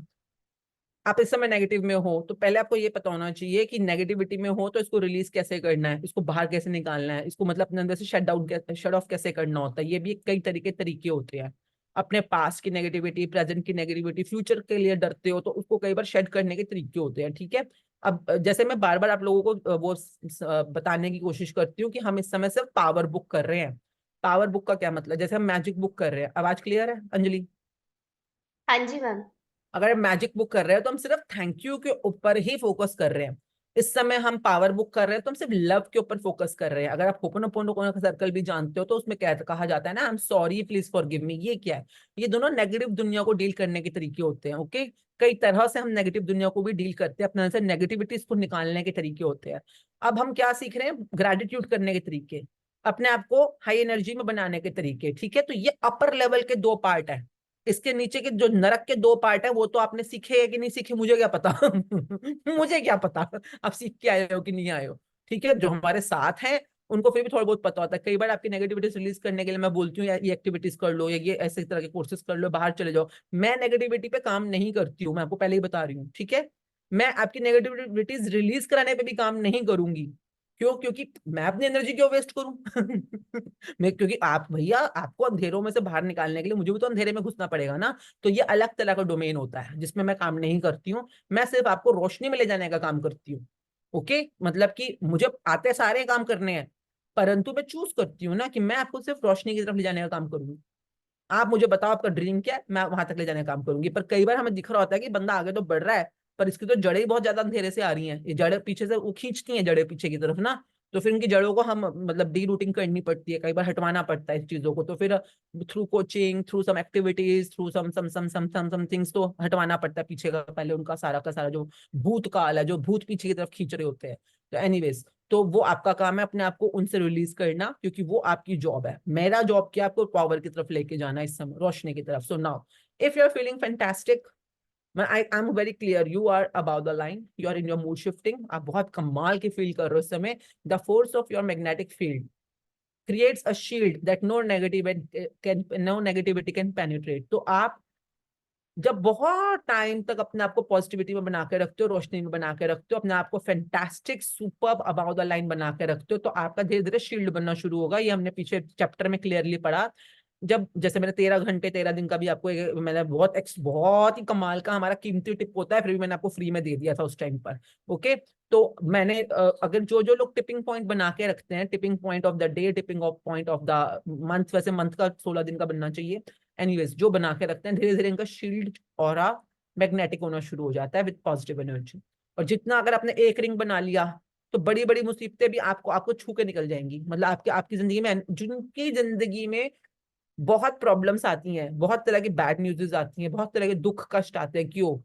आप इस समय नेगेटिव में हो, तो पहले आपको ये पता होना चाहिए कि नेगेटिविटी में हो तो इसको रिलीज कैसे करना है, इसको बाहर कैसे निकालना है, इसको मतलब अपने अंदर से शट ऑफ कैसे करना होता है। ये भी कई तरीके होते हैं। अपने पास की नेगेटिविटी, प्रेजेंट की नेगेटिविटी, फ्यूचर के लिए डरते हो तो उसको कई बार शेड करने के तरीके होते हैं, ठीक है। अब जैसे मैं बार बार आप लोगों को वो बताने की कोशिश करती हूँ कि हम इस समय सिर्फ पावर बुक कर रहे हैं। पावर बुक का क्या मतलब? जैसे हम मैजिक बुक कर रहे हैं। आवाज क्लियर है अंजलि? हाँ जी मैम। अगर मैजिक बुक कर रहे हैं तो हम सिर्फ थैंक यू के ऊपर ही फोकस कर रहे हैं। इस समय हम पावर बुक कर रहे हैं तो हम सिर्फ लव के ऊपर फोकस कर रहे हैं। अगर आप होपोनोपोनो का सर्कल भी जानते हो तो उसमें कहा जाता है ना, I am sorry, please forgive me. ये क्या है? ये दोनों नेगेटिव दुनिया को डील करने के तरीके होते हैं। ओके, कई तरह से हम नेगेटिव दुनिया को भी डील करते हैं, अपने अंदर से नेगेटिविटीज को निकालने के तरीके होते हैं। अब हम क्या सीख रहे हैं? ग्रेटिट्यूड करने के तरीके, अपने आप को हाई एनर्जी में बनाने के तरीके, ठीक है। तो ये अपर लेवल के दो पार्ट है। इसके नीचे के जो नरक के दो पार्ट है वो तो आपने सीखे है कि नहीं सीखे, मुझे क्या पता। मुझे क्या पता आप सीख के आए हो कि नहीं आए हो, ठीक है। जो हमारे साथ हैं उनको फिर भी थोड़ा बहुत पता होता है। कई बार आपकी नेगेटिविटीज रिलीज करने के लिए मैं बोलती हूँ ये एक्टिविटीज कर लो, या ये ऐसे तरह के कोर्सेज कर लो, बाहर चले जाओ। मैं नेगेटिविटी पे काम नहीं करती हूँ, मैं आपको पहले ही बता रही हूँ, ठीक है। मैं आपकी नेगेटिविटीज रिलीज कराने पे भी काम नहीं करूंगी। क्यों? क्योंकि मैं अपनी एनर्जी क्यों वेस्ट करूं? मैं, क्योंकि आप भैया, आपको अंधेरों में से बाहर निकालने के लिए मुझे भी तो अंधेरे में घुसना पड़ेगा ना। तो ये अलग तरह का डोमेन होता है जिसमें मैं काम नहीं करती हूँ। मैं सिर्फ आपको रोशनी में ले जाने का काम करती हूँ। ओके, मतलब कि मुझे आते सारे काम करने हैं, परंतु मैं चूज करती हूँ ना कि मैं आपको सिर्फ रोशनी की तरफ ले जाने का काम करूंगी। आप मुझे बताओ आपका ड्रीम क्या है, मैं वहां तक ले जाने का काम करूंगी। पर कई बार हमें दिख रहा होता है कि बंदा आगे तो बढ़ रहा है, पर इसकी तो जड़ें बहुत ज्यादा अंधेरे से आ रही हैं। ये जड़ें पीछे से वो खींचती हैं, जड़ें पीछे की तरफ ना। तो फिर उनकी जड़ों को हम मतलब डी रूटिंग करनी पड़ती है, कई बार हटवाना पड़ता है इस चीजों को। तो फिर through coaching, through some activities, through some things तो हटवाना पड़ता है पीछे का, पहले उनका सारा का सारा जो भूतकाल है, जो भूत पीछे की तरफ खींच रहे होते हैं। तो एनीवेज, तो वो आपका काम है अपने आप को उनसे रिलीज करना, क्योंकि वो आपकी जॉब है। मेरा जॉब क्या? आपको पावर की तरफ लेके जाना, इस समय रोशनी की तरफ। So now if you are feeling fantastic, I am very clear, you are about the line, you are in your mood shifting, आप बहुत कमाल की फील कर रहे हो इस समय। The force of your magnetic field creates a shield that no negativity can penetrate। तो आप जब बहुत टाइम तक अपने आप को पॉजिटिविटी में बना के रखते हो, रोशनी में बना के रखते हो, अपने आप को fantastic superb about the line बना के रखते हो, तो आपका धीरे धीरे शील्ड बनना शुरू होगा। ये हमने पीछे चैप्टर में क्लियरली पढ़ा। जब जैसे मैंने 13 घंटे 13 दिन का भी आपको मैंने बहुत ही कमाल का हमारा कीमती टिप होता है, फिर भी मैंने आपको फ्री में दे दिया था उस टाइम पर। ओके, तो मैंने अगर जो जो लोग टिपिंग पॉइंट बना के रखते हैं, tipping point of the day, tipping of point of the month, वैसे मंथ का 16 दिन का बनना चाहिए, एनीवेज जो बना के रखते हैं, धीरे धीरे इनका शील्ड और मैग्नेटिक होना शुरू हो जाता है विद पॉजिटिव एनर्जी। और जितना अगर आपने एक रिंग बना लिया, तो बड़ी बड़ी मुसीबतें भी आपको छू के निकल जाएंगी। मतलब आपकी जिंदगी में, जिनकी जिंदगी में बहुत प्रॉब्लम्स आती हैं, बहुत तरह की बैड न्यूज़ आती हैं, बहुत तरह के दुख कष्ट आते हैं, क्यों?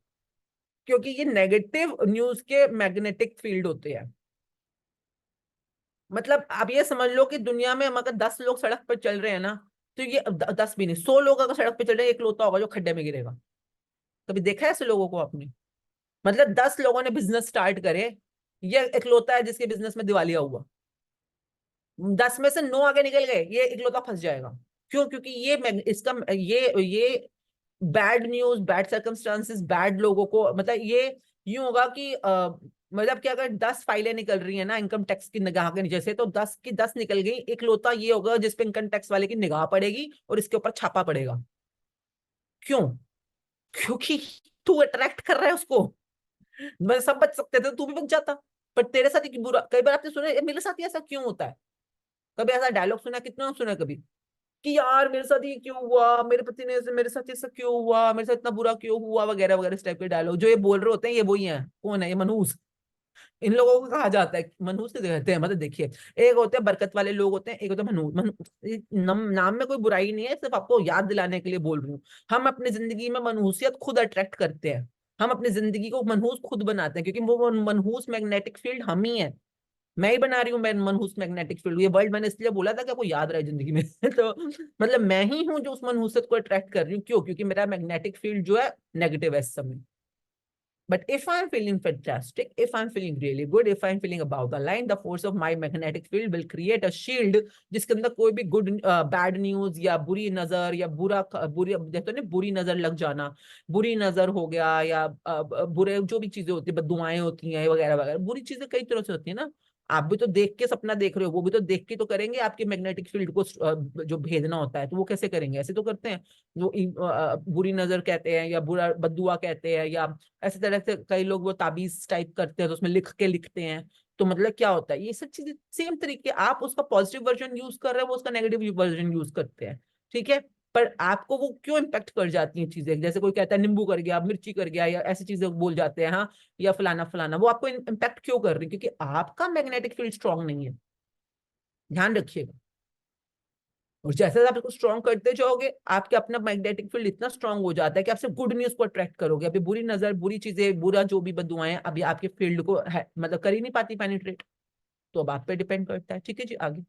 क्योंकि ये नेगेटिव न्यूज के मैग्नेटिक फील्ड होते हैं। मतलब आप ये समझ लो कि दुनिया में अगर 10 लोग सड़क पर चल रहे हैं ना, तो ये 10 भी नहीं, 100 लोग अगर सड़क पर चल रहे हैं, एक लौता होगा जो खड्डे में गिरेगा। कभी देखा है ऐसे लोगों को आपने? मतलब 10 लोगों ने बिजनेस स्टार्ट करे, ये इकलौता है जिसके बिजनेस में दिवालिया हुआ। 10 में से 9 आगे निकल गए, ये इकलौता फंस जाएगा। क्यों? क्योंकि ये bad news, bad circumstances, bad लोगों को, मतलब ये यूं होगा कि मतलब कि अगर 10 फाइलें निकल रही है ना इनकम टैक्स की निगाह के नीचे से, तो 10 की 10 निकल गई, इकलौता ये होगा जिसपे इनकम टैक्स वाले की निगाह पड़ेगी और इसके ऊपर छापा पड़ेगा। क्यों? क्योंकि तू अट्रैक्ट कर रहा है उसको। मैं सब बच सकते थे, तू भी बच जाता, पर तेरे साथ ही बुरा। कई बार आपने सुना मेरे साथ ही ऐसा क्यों होता है? कभी ऐसा डायलॉग सुना? कितना सुना कभी कि यार मेरे साथ ये क्यों हुआ, मेरे पति ने मेरे साथ ऐसा क्यों हुआ, मेरे साथ इतना बुरा क्यों हुआ, वगैरह वगैरह। इस टाइप के डायलॉग जो ये बोल रहे होते हैं, ये वही है। कौन है ये? मनहूस। इन लोगों को कहा जाता है मनहूस से कहते हैं। मतलब देखिए, एक होते हैं बरकत वाले लोग होते हैं, एक होते हैं मनहूस। नाम में कोई बुराई नहीं है, सिर्फ आपको याद दिलाने के लिए बोल रही हूँ। हम अपनी जिंदगी में मनहूसियत खुद अट्रैक्ट करते हैं, हम अपनी जिंदगी को मनहूस खुद बनाते हैं, क्योंकि वो मनहूस मैग्नेटिक फील्ड हम ही है। मैं ही बना रही हूँ, मैं मनहूस मैग्नेटिक फील्ड। ये वर्ड मैंने इसलिए बोला था कि आपको याद रहे जिंदगी में। तो मतलब मैं ही हूँ जो उस मनहूसियत को अट्रैक्ट कर रही हूँ। क्यों? क्योंकि मेरा मैग्नेटिक फील्ड जो है नेगेटिव है इस समय। But if I'm feeling fantastic, if I'm feeling really good, if I'm feeling about the line, the force of my magnetic field will create a shield जिसके अंदर कोई भी गुड बैड न्यूज या बुरी नजर या जैसे ना बुरी नजर लग जाना, बुरी नजर हो गया, या बुरे जो भी चीजें होती है, बददुआएं होती हैं वगैरह वगैरह। बुरी चीजें कई तरह से होती है ना। आप भी तो देख के सपना देख रहे हो, वो भी तो देख के तो करेंगे आपके मैग्नेटिक फील्ड को जो भेदना होता है। तो वो कैसे करेंगे? ऐसे तो करते हैं। वो बुरी नजर कहते हैं, या बुरा बद्दुआ कहते हैं, या ऐसे तरह से कई लोग वो ताबीज टाइप करते हैं, तो उसमें लिख के लिखते हैं। तो मतलब क्या होता है? ये सब चीजें सेम तरीके, आप उसका पॉजिटिव वर्जन यूज कर रहे हो, वो उसका नेगेटिव वर्जन यूज करते हैं। ठीक है, पर आपको वो क्यों इम्पैक्ट कर जाती हैं चीजें? जैसे कोई कहता है नींबू कर गया, मिर्ची कर गया, या ऐसी चीजें बोल जाते हैं, हाँ, या फलाना फलाना, वो आपको इम्पैक्ट क्यों कर रही है? क्योंकि आपका मैग्नेटिक फील्ड स्ट्रांग नहीं है। ध्यान रखिएगा। और जैसे आप इसको स्ट्रॉन्ग करते जाओगे, आपके अपना मैग्नेटिक फील्ड इतना स्ट्रॉन्ग हो जाता है कि आप सिर्फ गुड न्यूज को अट्रैक्ट करोगे। अभी बुरी नजर, बुरी चीजें, बुरा जो भी बदुआएं अभी आपके फील्ड को मतलब कर ही नहीं पाती पेनिट्रेट। तो अब आप पे डिपेंड करता है। ठीक है जी, आगे।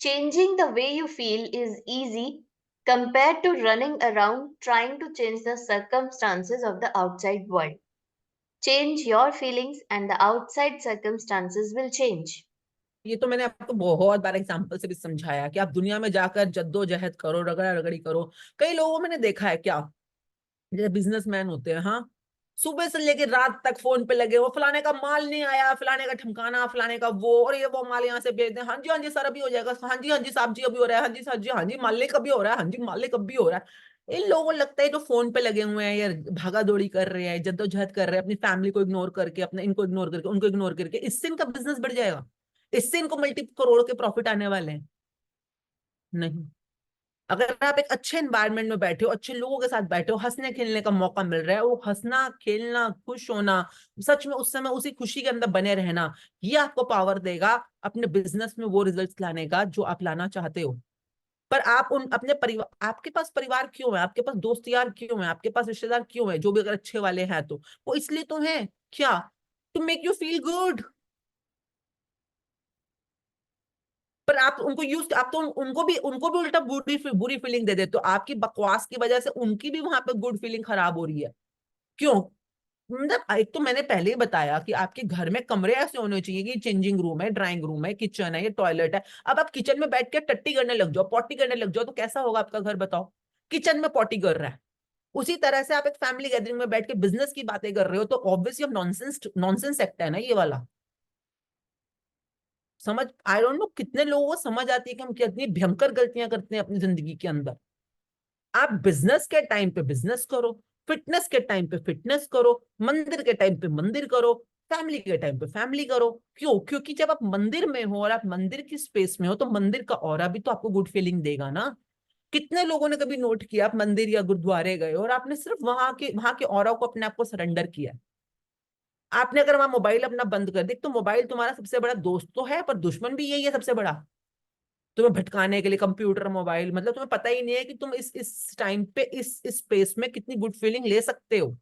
Changing the way you feel is easy compared to running around trying to change the circumstances of the outside world. Change your feelings and the outside circumstances will change. ये तो मैंने आपको बहुत बार एग्जांपल से भी समझाया कि आप दुनिया में जाकर जद्दोजहद करो, रगड़ा रगड़ी करो। कई लोगों मैंने देखा है, क्या जैसे बिजनेसमैन होते हैं, हाँ, सुबह से लेके रात तक फोन पे लगे, वो फलाने का माल नहीं आया, फलाने का ठमकाना, फलाने का वो, और ये वो माल यहाँ से भेज दें, हाँ जी सर अभी हो जाएगा, हाँ जी साहब जी अभी हो रहा है, हाँ जी सर जी, हाँ जी माल्ले कभी हो रहा है, हाँ जी माल्ले कभी हो रहा है। इन लोगों को लगता है जो फोन पे लगे हुए हैं या भागा दौड़ी कर रहे हैं, जद्दोजहद कर रहे हैं, अपनी फैमिली को इग्नोर करके, अपने इनको इग्नोर करके, उनको इग्नोर करके, इससे इनका बिजनेस बढ़ जाएगा, इससे इनको मल्टी करोड़ के प्रॉफिट आने वाले हैं। नहीं। अगर आप एक अच्छे एनवायरनमेंट में बैठे हो, अच्छे लोगों के साथ बैठे हो, हंसने खेलने का मौका मिल रहा है, वो हंसना खेलना खुश होना, सच में उस समय उसी खुशी के अंदर बने रहना, ये आपको पावर देगा अपने बिजनेस में वो रिजल्ट्स लाने का जो आप लाना चाहते हो। पर आप उन अपने परिवार, आपके पास परिवार क्यों है, आपके पास दोस्त यार क्यों है, आपके पास रिश्तेदार क्यों है, जो भी अगर अच्छे वाले हैं तो वो इसलिए तो है, क्या? To make you feel good. पर आप उनको यूज, आप तो उनको भी उल्टा बुरी फीलिंग दे देते हो। आपकी बकवास की वजह से उनकी भी वहां पे गुड फीलिंग खराब हो रही है। क्यों? मतलब एक तो मैंने पहले ही बताया कि आपके घर में कमरे ऐसे होने चाहिए कि चेंजिंग रूम है, ड्राइंग रूम है, किचन है, ये टॉयलेट है। अब आप किचन में बैठ के टट्टी करने लग जाओ, पॉटी करने लग जाओ, तो कैसा होगा आपका घर बताओ? किचन में पॉटी कर रहा है। उसी तरह से आप एक फैमिली गैदरिंग में बैठ के बिजनेस की बातें कर रहे हो, तो ऑब्वियसली अब नॉनसेंस नॉनसेंस एक्ट है ना ये वाला। समझ, आई डोंट नो कितने लोगों को समझ आती है कि हम कितनी भयंकर गलतियां करते हैं अपनी जिंदगी के अंदर। आप बिजनेस के टाइम पे बिजनेस करो, फिटनेस के टाइम पे फिटनेस करो, मंदिर के टाइम पे मंदिर करो, फैमिली के टाइम पे फैमिली करो। क्यों? क्योंकि जब आप मंदिर में हो और आप मंदिर की स्पेस में हो, तो मंदिर का ऑरा भी तो आपको गुड फीलिंग देगा ना। कितने लोगों ने कभी नोट किया, आप मंदिर या गुरुद्वारे गए और आपने सिर्फ वहां के ऑरा को अपने आप को सरेंडर किया। आपने अगर वहां मोबाइल अपना बंद कर दी, तो मोबाइल तुम्हारा सबसे बड़ा दोस्त तो है, पर दुश्मन भी यही है सबसे बड़ा। तुम्हें भटकाने के लिए कंप्यूटर, मोबाइल, मतलब तुम्हें पता ही नहीं है कि तुम इस टाइम पे इस स्पेस में कितनी गुड फीलिंग ले सकते हो।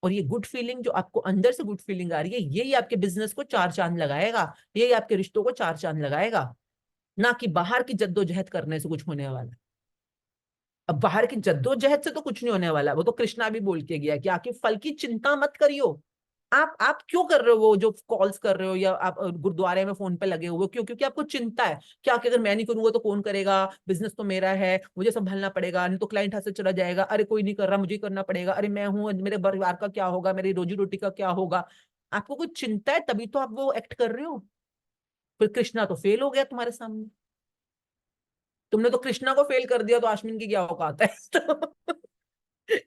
और ये गुड फीलिंग जो आपको अंदर से गुड फीलिंग आ रही है, यही आपके बिजनेस को चार चांद लगाएगा, यही आपके रिश्तों को चार चांद लगाएगा। ना कि बाहर की जद्दोजहद करने से कुछ होने वाला है। अब बाहर की जद्दोजहद से तो कुछ नहीं होने वाला। वो तो कृष्णा भी बोल के गया कि आके फल की चिंता मत करियो। आप क्यों कर रहे हो वो जो कॉल्स कर रहे हो, या आप गुरुद्वारे में फोन पे लगे हुए हो? क्यों? क्योंकि आपको चिंता है क्या कि अगर मैं नहीं करूंगा तो कौन करेगा, बिजनेस तो मेरा है, मुझे संभालना पड़ेगा, नहीं तो क्लाइंट हाथ से चला जाएगा, अरे कोई नहीं कर रहा मुझे करना पड़ेगा, अरे मैं हूं, मेरे परिवार का क्या होगा, मेरी रोजी रोटी का क्या होगा। आपको कुछ चिंता है, तभी तो आप वो एक्ट कर रहे हो। फिर कृष्णा तो फेल हो गया तुम्हारे सामने। तुमने तो कृष्णा को फेल कर दिया, तो आश्विन की क्या औकात है? तो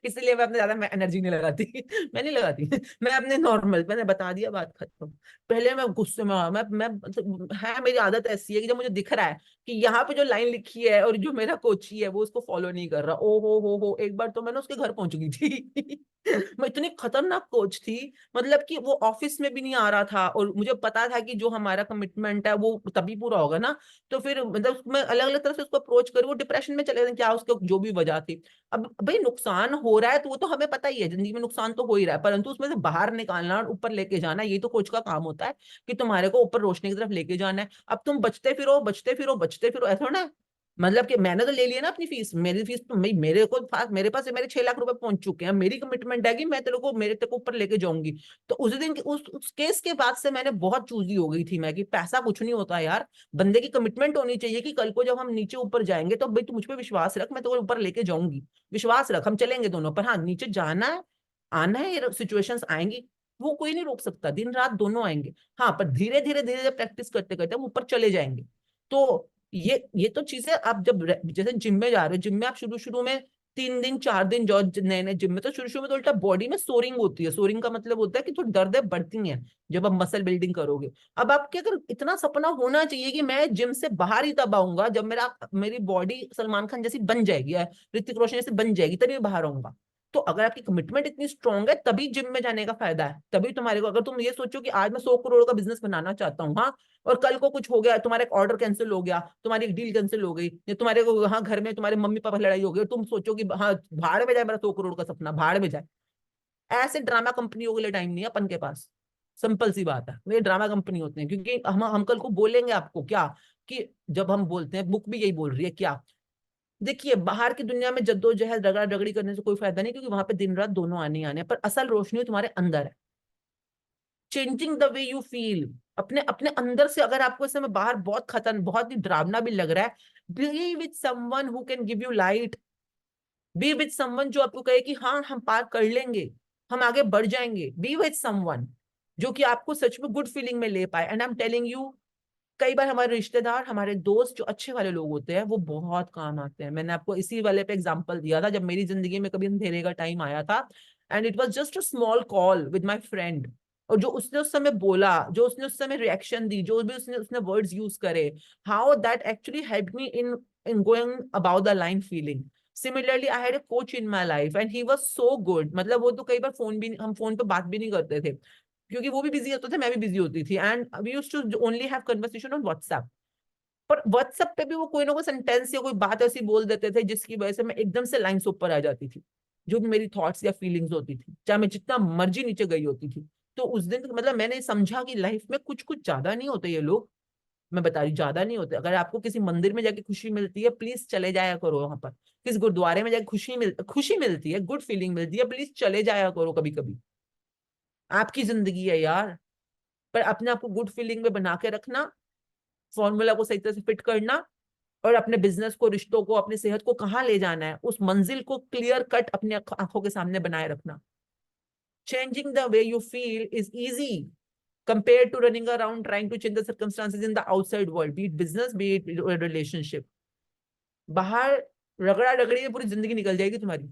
इसलिए मैं अपने ज्यादा एनर्जी नहीं लगाती। मैं नहीं लगाती। मैं अपने नॉर्मल, मैंने बता दिया, बात खत्म। पहले मैं गुस्से में मैं है, मेरी आदत ऐसी है कि जब मुझे दिख रहा है कि यहाँ पे जो लाइन लिखी है और जो मेरा कोची है वो उसको फॉलो नहीं कर रहा, ओ हो, एक बार तो मैंने उसके घर पहुंच गई थी। मैं इतनी खतरनाक कोच थी, मतलब कि वो ऑफिस में भी नहीं आ रहा था, और मुझे पता था कि जो हमारा कमिटमेंट है वो तभी पूरा होगा ना। तो फिर मतलब मैं अलग अलग तरह से उसको अप्रोच करूँ, वो डिप्रेशन में चले गए, क्या उसको जो भी वजह थी। अब भाई नुकसान हो रहा है तो वो तो हमें पता ही है, जिंदगी में नुकसान तो हो ही रहा है, परंतु उसमें से बाहर निकालना और ऊपर लेके जाना, ये तो कोच का काम होता है कि तुम्हारे को ऊपर रोशनी की तरफ लेके जाना है। अब तुम बचते फिरो बचते फिरो बचते फिरो, ऐसा ना। मतलब कि मैंने तो ले लिया ना अपनी फीस, मेरी फीस तो मेरे पास मेरे 6 लाख रुपए पहुंच चुके हैं, मेरी कमिटमेंट है कि मैं तेरे को ऊपर लेके जाऊंगी। तो उस दिन उस केस के बाद से मैंने बहुत चूजी हो गई थी मैं, कि पैसा कुछ नहीं होता यार, बंदे की कमिटमेंट होनी चाहिए कि कल को जब हम नीचे ऊपर जाएंगे तो भाई तू मुझ पे विश्वास रख, मैं तो ऊपर लेके जाऊंगी, विश्वास रख, हम चलेंगे दोनों। पर हाँ, नीचे जाना है, आना है, ये सिचुएशंस आएंगी, वो कोई नहीं रोक सकता, दिन रात दोनों आएंगे। हाँ, पर धीरे धीरे धीरे धीरे प्रैक्टिस करते करते हम ऊपर चले जाएंगे। तो ये तो चीजें आप जब जैसे जिम में जा रहे हो, जिम में आप शुरू शुरू में 3 दिन 4 दिन जो नए नए जिम में, तो शुरू शुरू में तो उल्टा बॉडी में सोरिंग होती है। सोरिंग का मतलब होता है कि थोड़ी दर्दें बढ़ती हैं जब आप मसल बिल्डिंग करोगे। अब आपके अगर इतना सपना होना चाहिए कि मैं जिम से बाहर ही तब आऊंगा जब मेरी बॉडी सलमान खान जैसी बन जाएगी या ऋतिक रोशन जैसी बन जाएगी, तभी मैं बाहर आऊंगा। तो अगर आपकी कमिटमेंट इतनी स्ट्रांग है, तभी जिम में जाने का फायदा है। तभी तुम्हारे को, अगर तुम ये सोचो कि आज मैं 100 करोड़ का बिजनेस बनाना चाहता हूँ, हाँ, और कल को कुछ हो गया, तुम्हारा एक ऑर्डर कैंसिल हो गया, तुम्हारी एक डील कैंसिल हो गई, या तुम्हारे को हाँ घर में तुम्हारे मम्मी पापा लड़ाई हो गई, और तुम सोचो कि हाँ भाड़ में जाए मेरा 100 करोड़ का सपना, भाड़ में जाए। ऐसे ड्रामा कंपनियों के लिए टाइम नहीं है अपन के पास। सिंपल सी बात है, ये ड्रामा कंपनी होते हैं, क्योंकि हम कल को बोलेंगे आपको क्या, कि जब हम बोलते हैं, बुक भी यही बोल रही है क्या, देखिए बाहर की दुनिया में जद्दोजहद रगड़ा रगड़ी करने से कोई फायदा नहीं, क्योंकि वहां पे दिन रात दोनों आने ही आने हैं, पर असल रोशनी तुम्हारे अंदर है। Changing the way you feel, अपने अपने अंदर से। अगर आपको इस समय बाहर बहुत खतरनाक, बहुत ही डरावना भी लग रहा है, be with someone who can give you light, be with someone जो आपको कहे कि हाँ हम पार कर लेंगे, हम आगे बढ़ जाएंगे। बी विद समवन जो कि आपको सच में गुड फीलिंग में ले पाए। And I am telling you, कई बार हमारे रिश्तेदार, हमारे दोस्त जो अच्छे वाले लोग होते हैं, वो बहुत काम आते हैं। मैंने आपको इसी वाले पे एग्जांपल दिया था, जब मेरी जिंदगी में कभी अंधेरे का टाइम आया था, and it was just a small call with my friend, और जो उसने उस समय बोला, जो उसने उस समय रिएक्शन दी, जो भी उसने वर्ड्स यूज करे, how that actually helped me in going about the line feeling. Similarly I had a coach in my life and he was so good. मतलब वो तो कई बार हम फोन पे बात भी नहीं करते थे, क्योंकि वो भी बिजी होते थे, मैं भी बिजी होती थी, and we used to only have conversation on WhatsApp. पर व्हाट्सएप पे भी वो कोई ना कोई सेंटेंस या कोई बात ऐसी बोल देते थे जिसकी वजह से मैं एकदम से लाइन से ऊपर आ जाती थी, जो भी मेरी थॉट्स या फीलिंग्स होती थी, चाहे मैं जितना मर्जी नीचे गई होती थी। तो उस दिन मतलब मैंने समझा कि लाइफ में कुछ कुछ ज्यादा नहीं होते ये लोग, मैं बता रही हूँ, ज्यादा नहीं होते। अगर आपको किसी मंदिर में जाके खुशी मिलती है, प्लीज चले जाया करो वहां पर। किसी गुरुद्वारे में जाके खुशी मिलती है, गुड फीलिंग मिलती है, प्लीज चले जाया करो कभी कभी। आपकी जिंदगी है यार। पर अपने आप को गुड फीलिंग में बना के रखना, फॉर्मूला को सही तरह से फिट करना, और अपने बिजनेस को, रिश्तों को, अपनी सेहत को कहाँ ले जाना है, उस मंजिल को क्लियर कट अपनी आंखों के सामने बनाए रखना। Changing the way you feel is easy compared to running around trying to change the circumstances in the outside world, be it business, be it a relationship. बाहर रगड़ा रगड़ी में पूरी जिंदगी निकल जाएगी तुम्हारी।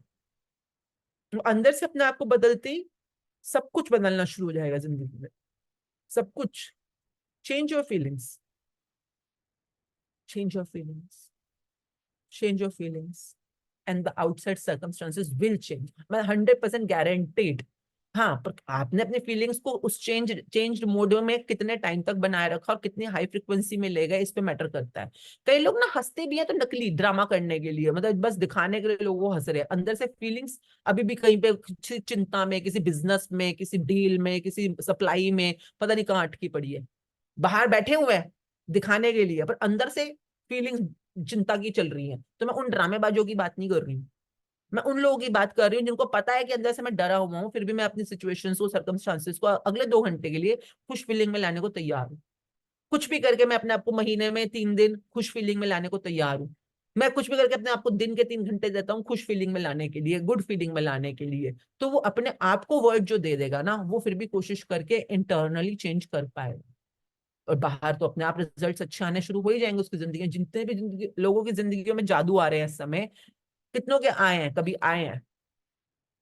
तो अंदर से अपने आप को बदलते ही सब कुछ बदलना शुरू हो जाएगा जिंदगी में, सब कुछ। Change your feelings, change your feelings, change your feelings, and the outside circumstances will change. मैं 100% guaranteed। हाँ, पर आपने अपनी फीलिंग्स को उस चेंज्ड मोड में कितने टाइम तक बनाए रखा और कितनी हाई फ्रिक्वेंसी में ले गए, इस पे मैटर करता है। कई लोग ना हंसते भी हैं तो नकली ड्रामा करने के लिए, मतलब बस दिखाने के लिए लोग वो हंस रहे हैं, अंदर से फीलिंग्स अभी भी कहीं पे किसी चिंता में, किसी बिजनेस में, किसी डील में, किसी सप्लाई में, पता नहीं कहाँ अटकी पड़ी है। बाहर बैठे हुए हैं दिखाने के लिए, पर अंदर से फीलिंग्स चिंता की चल रही है। तो मैं उन ड्रामेबाजों की बात नहीं कर रही हूँ, मैं उन लोगों की बात कर रही हूँ जिनको पता है कि अंदर से मैं डरा हुआ हूँ, फिर भी मैं अपनी सिचुएशंस को, सर्कमस्टांसेस को अगले 2 घंटे के लिए खुश फीलिंग में लाने को तैयार हूँ। कुछ भी करके मैं अपने आप को महीने में 3 दिन खुश फीलिंग में लाने को तैयार हूँ। मैं कुछ भी करके अपने आप को दिन के 3 घंटे देता हूँ खुश फीलिंग में लाने के लिए, गुड फीलिंग में लाने के लिए। तो वो अपने आप को वर्ड जो दे देगा ना, वो फिर भी कोशिश करके इंटरनली चेंज कर पाएगा, और बाहर तो अपने आप रिजल्ट्स अच्छे आने शुरू हो ही जाएंगे उसकी जिंदगी। जितने भी लोगों की जिंदगियों में जादू आ रहे हैं इस समय, कितनों के आए हैं, कभी आए हैं?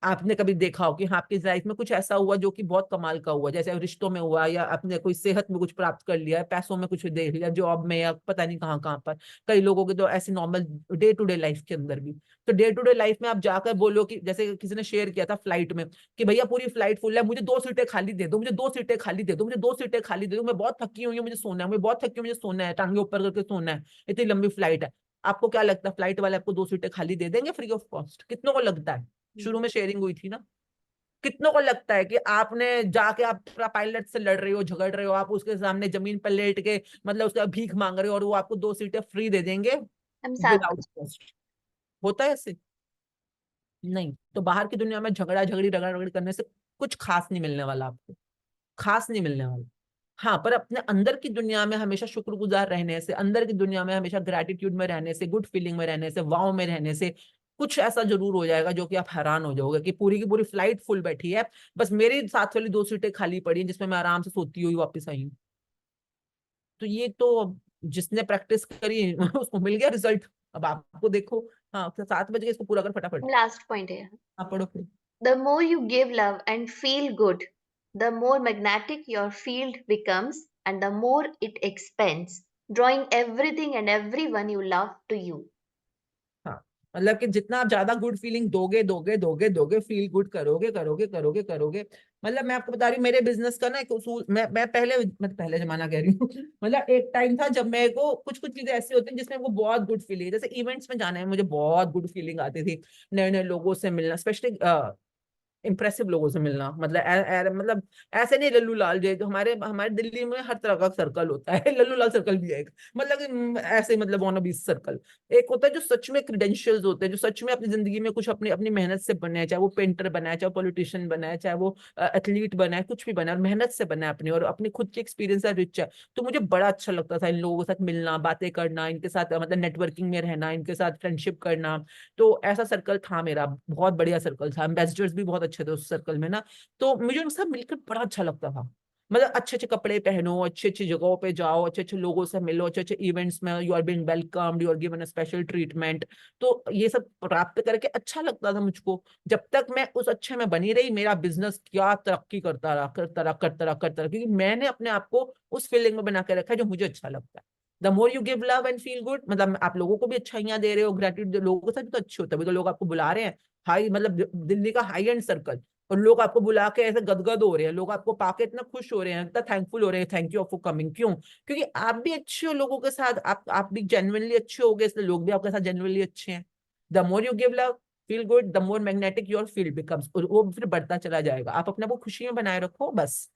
आपने कभी देखा हो कि हाँ आपकी लाइफ में कुछ ऐसा हुआ जो कि बहुत कमाल का हुआ, जैसे रिश्तों में हुआ, या आपने कोई सेहत में कुछ प्राप्त कर लिया, पैसों में कुछ देख लिया, जॉब में, या पता नहीं कहाँ कहाँ पर। कई लोगों के तो ऐसे normal day to day life के अंदर भी। तो डे टू डे लाइफ में आप जाकर बोलो कि, जैसे किसी ने शेयर किया था फ्लाइट में, कि भैया पूरी फ्लाइट फुल है, मुझे 2 सीटें खाली दे दो, मुझे 2 सीटें खाली दे दो, मुझे 2 सीटें खाली दे दो, मैं बहुत थकी हुई हूँ, मुझे सोना है, मैं बहुत थकी हूँ, मुझे सोना है, टांगे ऊपर करके सोना है, इतनी लंबी फ्लाइट है। आपको क्या लगता है, फ्लाइट वाले आपको 2 सीटें खाली दे देंगे फ्री ऑफ कॉस्ट? कितनों को लगता है? शुरू में शेयरिंग हुई थी ना, कितनों को लगता है कि आपने जाके आप पायलट से लड़ रहे हो, झगड़ रहे हो, आप उसके सामने जमीन पर लेट के, मतलब उसका भीख मांग रहे हो, और वो आपको 2 सीटें फ्री दे देंगे हम साथ विदाउट कॉस्ट? होता है ऐसे? नहीं। तो बाहर की दुनिया में झगड़ा झगड़ी रगड़ रगड़ी करने से कुछ खास नहीं मिलने वाला आपको, खास नहीं मिलने वाला। हाँ, पर अपने अंदर की दुनिया में हमेशा शुक्रगुजार रहने से, अंदर की दुनिया में हमेशा ग्रैटिट्यूड में रहने से, गुड फीलिंग में रहने से, वाव में रहने से, कुछ ऐसा जरूर हो जाएगा जो कि आप हैरान हो जाओगे कि पूरी की पूरी फ्लाइट फुल बैठी है, बस मेरी साथ वाली 2 सीटें खाली पड़ी हैं जिसमें मैं आराम से सोती हुई वापस आई हूँ। तो ये तो जिसने प्रैक्टिस करी उसको मिल गया रिजल्ट। अब आपको देखो। हाँ, 7 बज गए, इसको पूरा कर फटाफट। लास्ट पॉइंट है। आप पढ़ो फिर। The more you give love and feel good, the more magnetic your field becomes and the more it expands, drawing everything and everyone you love to you. हाँ, मतलब कि जितना आप ज्यादा गुड फीलिंग दोगे दोगे दोगे दोगे, फील गुड करोगे करोगे करोगे करोगे। मतलब मैं आपको बता रही हूँ, मेरे बिजनेस का ना एक उसूल, मैं पहले जमाना कह रही हूँ मतलब एक टाइम था जब मेरे को कुछ कुछ चीजें ऐसी होती हैं जिसमें वो बहुत गुड फीलिंग, जैसे इवेंट्स में जाने में मुझे बहुत गुड फीलिंग आती थी, नए नए लोगों से मिलना, स्पेशली इंप्रेसिव लोगों से मिलना। मतलब मतलब ऐसे नहीं लल्लू लाल जो हमारे हमारे दिल्ली में हर तरह का सर्कल होता है लल्लू लाल सर्कल भी है एक, मतलब ऐसे मतलब वन ऑफ सर्कल। एक होता है जो सच में क्रेडेंशियल्स होते हैं, जो सच में अपनी जिंदगी में कुछ अपनी अपनी मेहनत से बने हैं, चाहे वो पेंटर बनाए, चाहे पॉलिटिशियन बनाए, चाहे वो एथलीट बनाए, कुछ भी बनाए, मेहनत से बनाए अपनी, और अपनी खुद की एक्सपीरियंस है, रिच है। तो मुझे बड़ा अच्छा लगता था इन लोगों के साथ मिलना, बातें करना, इनके साथ मतलब नेटवर्किंग में रहना, इनके साथ फ्रेंडशिप करना। तो ऐसा सर्कल था मेरा, बहुत बढ़िया सर्कल था, एम्बेसडर्स भी बहुत अच्छे थे उस सर्कल में ना। तो मुझे उनके साथ मिलकर बड़ा अच्छा लगता था। मतलब अच्छे अच्छे कपड़े पहनो, अच्छी अच्छी जगहों पे जाओ, अच्छे अच्छे लोगों से मिलो, अच्छे अच्छे इवेंट्स में you are being welcomed, you are given a special treatment. तो ये सब प्राप्त करके अच्छा लगता था मुझको। जब तक मैं उस अच्छे में बनी रही, मेरा बिजनेस क्या तरक्की करता रहा करता रहा करता रहा करता रहा, क्योंकि मैंने अपने आप को उस फीलिंग में बना के रखा है जो मुझे अच्छा लगता है। The more you give love and feel good, मतलब आप लोगों को भी अच्छाइयां दे रहे हो, ग्रेटिट्यूड लोगों के साथ भी तो अच्छे होता है, तो लोग आपको बुला रहे हैं, हाई मतलब दिल्ली का हाई एंड सर्कल, और लोग आपको बुला के ऐसे गदगद हो रहे हैं, लोग आपको पाके इतना खुश हो रहे हैं, इतना थैंकफुल हो रहे हैं, थैंक यू फॉर कमिंग। क्यों? क्योंकि आप भी अच्छे हो लोगों के साथ, आप भी जेन्युइनली अच्छे हो गए, इसलिए लोग भी आपके साथ जेन्युइनली अच्छे हैं। The more you give love feel good, the more magnetic your field becomes, और वो फिर बढ़ता चला जाएगा। आप अपने को खुशी में बनाए रखो बस।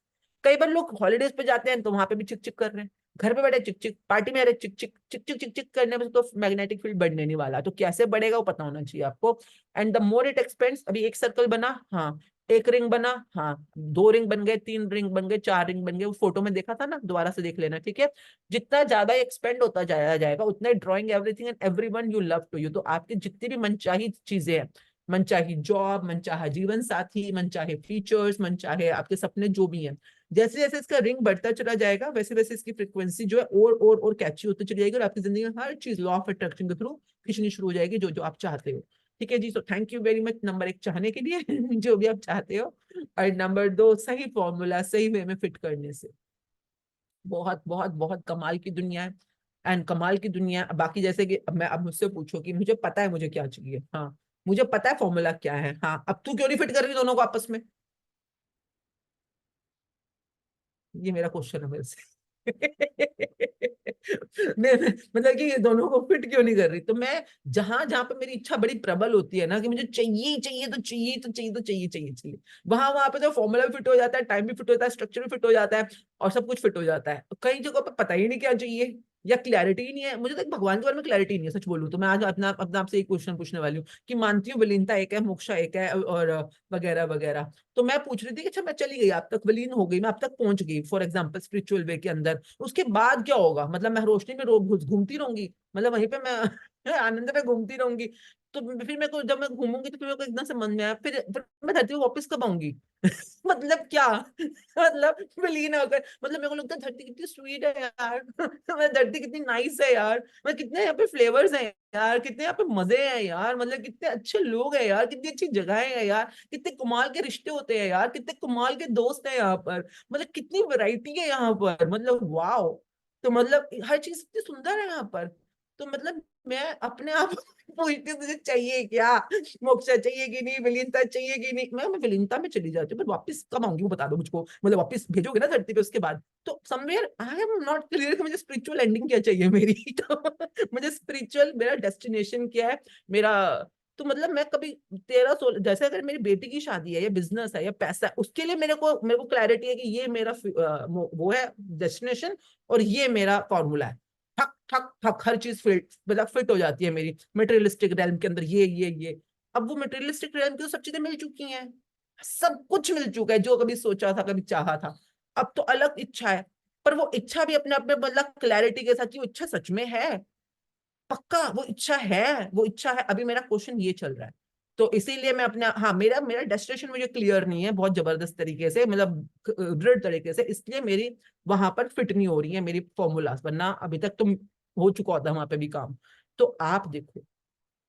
कई बार लोग हॉलीडेज पे जाते हैं तो वहां पे भी चिक चिक कर रहे हैं, घर पे बैठे चिक चिक, पार्टी में अरे चिक चिक चिक चिक चिक चिक करने में तो मैग्नेटिक फील्ड बढ़ने नहीं वाला, तो कैसे बढ़ेगा वो पता होना चाहिए आपको। And the more it expends, अभी एक सर्कल बना, हाँ, एक रिंग बना, हाँ, 2 रिंग बन गए, 3 रिंग बन गए, 4 रिंग बन गए, वो फोटो में देखा था ना, दोबारा से देख लेना, ठीक है। जितना ज्यादा एक्सपेंड होता जाएगा उतना drawing everything and everyone you love to you, तो आपकी जितनी भी मनचाही चीजें हैं, मनचाही जॉब, मनचाहा जीवन साथी, मनचाहे फीचर्स, मनचाहे आपके सपने जो भी हैं, जैसे जैसे इसका रिंग बढ़ता चला जाएगा वैसे वैसे इसकी फ्रिक्वेंसी जो है और कैची होती चली जाएगी, और आपकी जिंदगी में हर चीज लॉ ऑफ अट्रैक्शन के थ्रू खींचनी शुरू हो जाएगी जो जो आप चाहते हो। ठीक है जी, so thank you very much, number 1 चाहने के लिए जो भी आप चाहते हो, और नंबर 2 सही फॉर्मूला सही वे में फिट करने से। बहुत बहुत बहुत कमाल की दुनिया है, एंड कमाल की दुनिया। बाकी जैसे कि अब मुझसे पूछो कि मुझे पता है मुझे क्या चाहिए, हाँ, मुझे पता है फॉर्मूला क्या है, हाँ, अब तू क्यों नहीं फिट कर रही दोनों को आपस में, ये मेरा क्वेश्चन है मेरे से। मतलब कि ये दोनों को फिट क्यों नहीं कर रही, तो मैं जहां जहां पे मेरी इच्छा बड़ी प्रबल होती है ना कि मुझे चाहिए चाहिए तो चाहिए तो चाहिए तो चाहिए चाहिए चाहिए, वहां वहां पे तो फॉर्मूला भी फिट हो जाता है, टाइम भी फिट होता है, स्ट्रक्चर भी फिट हो जाता है, और सब कुछ फिट हो जाता है। कई जगह पे पता ही नहीं क्या चाहिए, या क्लैरिटी ही नहीं है। मुझे तो एक भगवान के बारे में क्लैरिटी नहीं है, सच बोलूं तो। मैं आज अपना अपना आपसे एक क्वेश्चन पूछने वाली हूँ कि मानती हूँ विलीनता एक है, मोक्षा एक है, और वगैरह वगैरह। तो मैं पूछ रही थी कि अच्छा मैं चली गई, आप तक विलीन हो गई, मैं आप तक पहुंच गई फॉर एग्जांपल स्पिरिचुअल वे के अंदर, उसके बाद क्या होगा? मतलब मैं रोशनी में घूमती रहूंगी, मतलब वहीं पे मैं आनंद में घूमती रहूंगी। तो फिर मेरे को जब मैं घूमूंगी तो फिर मेरे को एकदम से मन में आया, फिर मैं धरती को वापस कब आऊंगी? मतलब क्या? मतलब विलीन होकर, मतलब मेरे को लगता है धरती कितनी स्वीट है यार। मैं धरती कितनी नाइस है यार, मैं कितने यहाँ पे फ्लेवर्स हैं यार, कितने यहाँ पे मजे हैं यार, मतलब कितने अच्छे लोग हैं यार, कितनी अच्छी जगहें हैं यार, कितने कमाल के रिश्ते होते हैं यार, कितने कमाल के दोस्त हैं यहाँ पर, मतलब कितनी वैरायटी है यहाँ पर, मतलब वाओ। तो मतलब हर चीज इतनी सुंदर है यहाँ पर। तो मतलब मैं अपने आप पूछती हूँ तुझे चाहिए क्या, मोक्षा चाहिए कि नहीं, विलीनता चाहिए कि नहीं? मैं विलीनता में चली जाती हूँ, पर वापस कब आऊंगी वो बता दो मुझको, मतलब वापस भेजोगे ना धरती पे उसके बाद? तो somewhere I am not clear कि मुझे स्पिरिचुअल एंडिंग क्या चाहिए मेरी। तो मुझे स्पिरिचुअल मेरा डेस्टिनेशन क्या है मेरा। तो मतलब मैं कभी 13-16, जैसे अगर मेरी बेटी की शादी है या बिजनेस है या पैसा है, उसके लिए मेरे को क्लैरिटी है कि ये मेरा वो है डेस्टिनेशन, और ये मेरा फॉर्मूला है। ठक ठक ठक हर चीज फिट, मतलब फिट हो जाती है मेरी मटेरियलिस्टिक रेल्म के अंदर, ये। अब वो मटेरियलिस्टिक रेल्म की तो सब चीजें मिल चुकी हैं, सब कुछ मिल चुका है जो कभी सोचा था, कभी चाहा था। अब तो अलग इच्छा है, पर वो इच्छा भी अपने आप में मतलब क्लैरिटी के साथ कि वो इच्छा सच में है, पक्का वो इच्छा है, वो इच्छा है। अभी मेरा क्वेश्चन ये चल रहा है, तो इसीलिए मैं अपने, हाँ, मेरा मेरा डेस्टिनेशन मुझे क्लियर नहीं है बहुत जबरदस्त तरीके से, मतलब दृढ़ तरीके से, इसलिए मेरी वहां पर फिट नहीं हो रही है मेरी फॉर्मूलाज, वरना अभी तक तो हो चुका होता वहां पे भी काम। तो आप देखो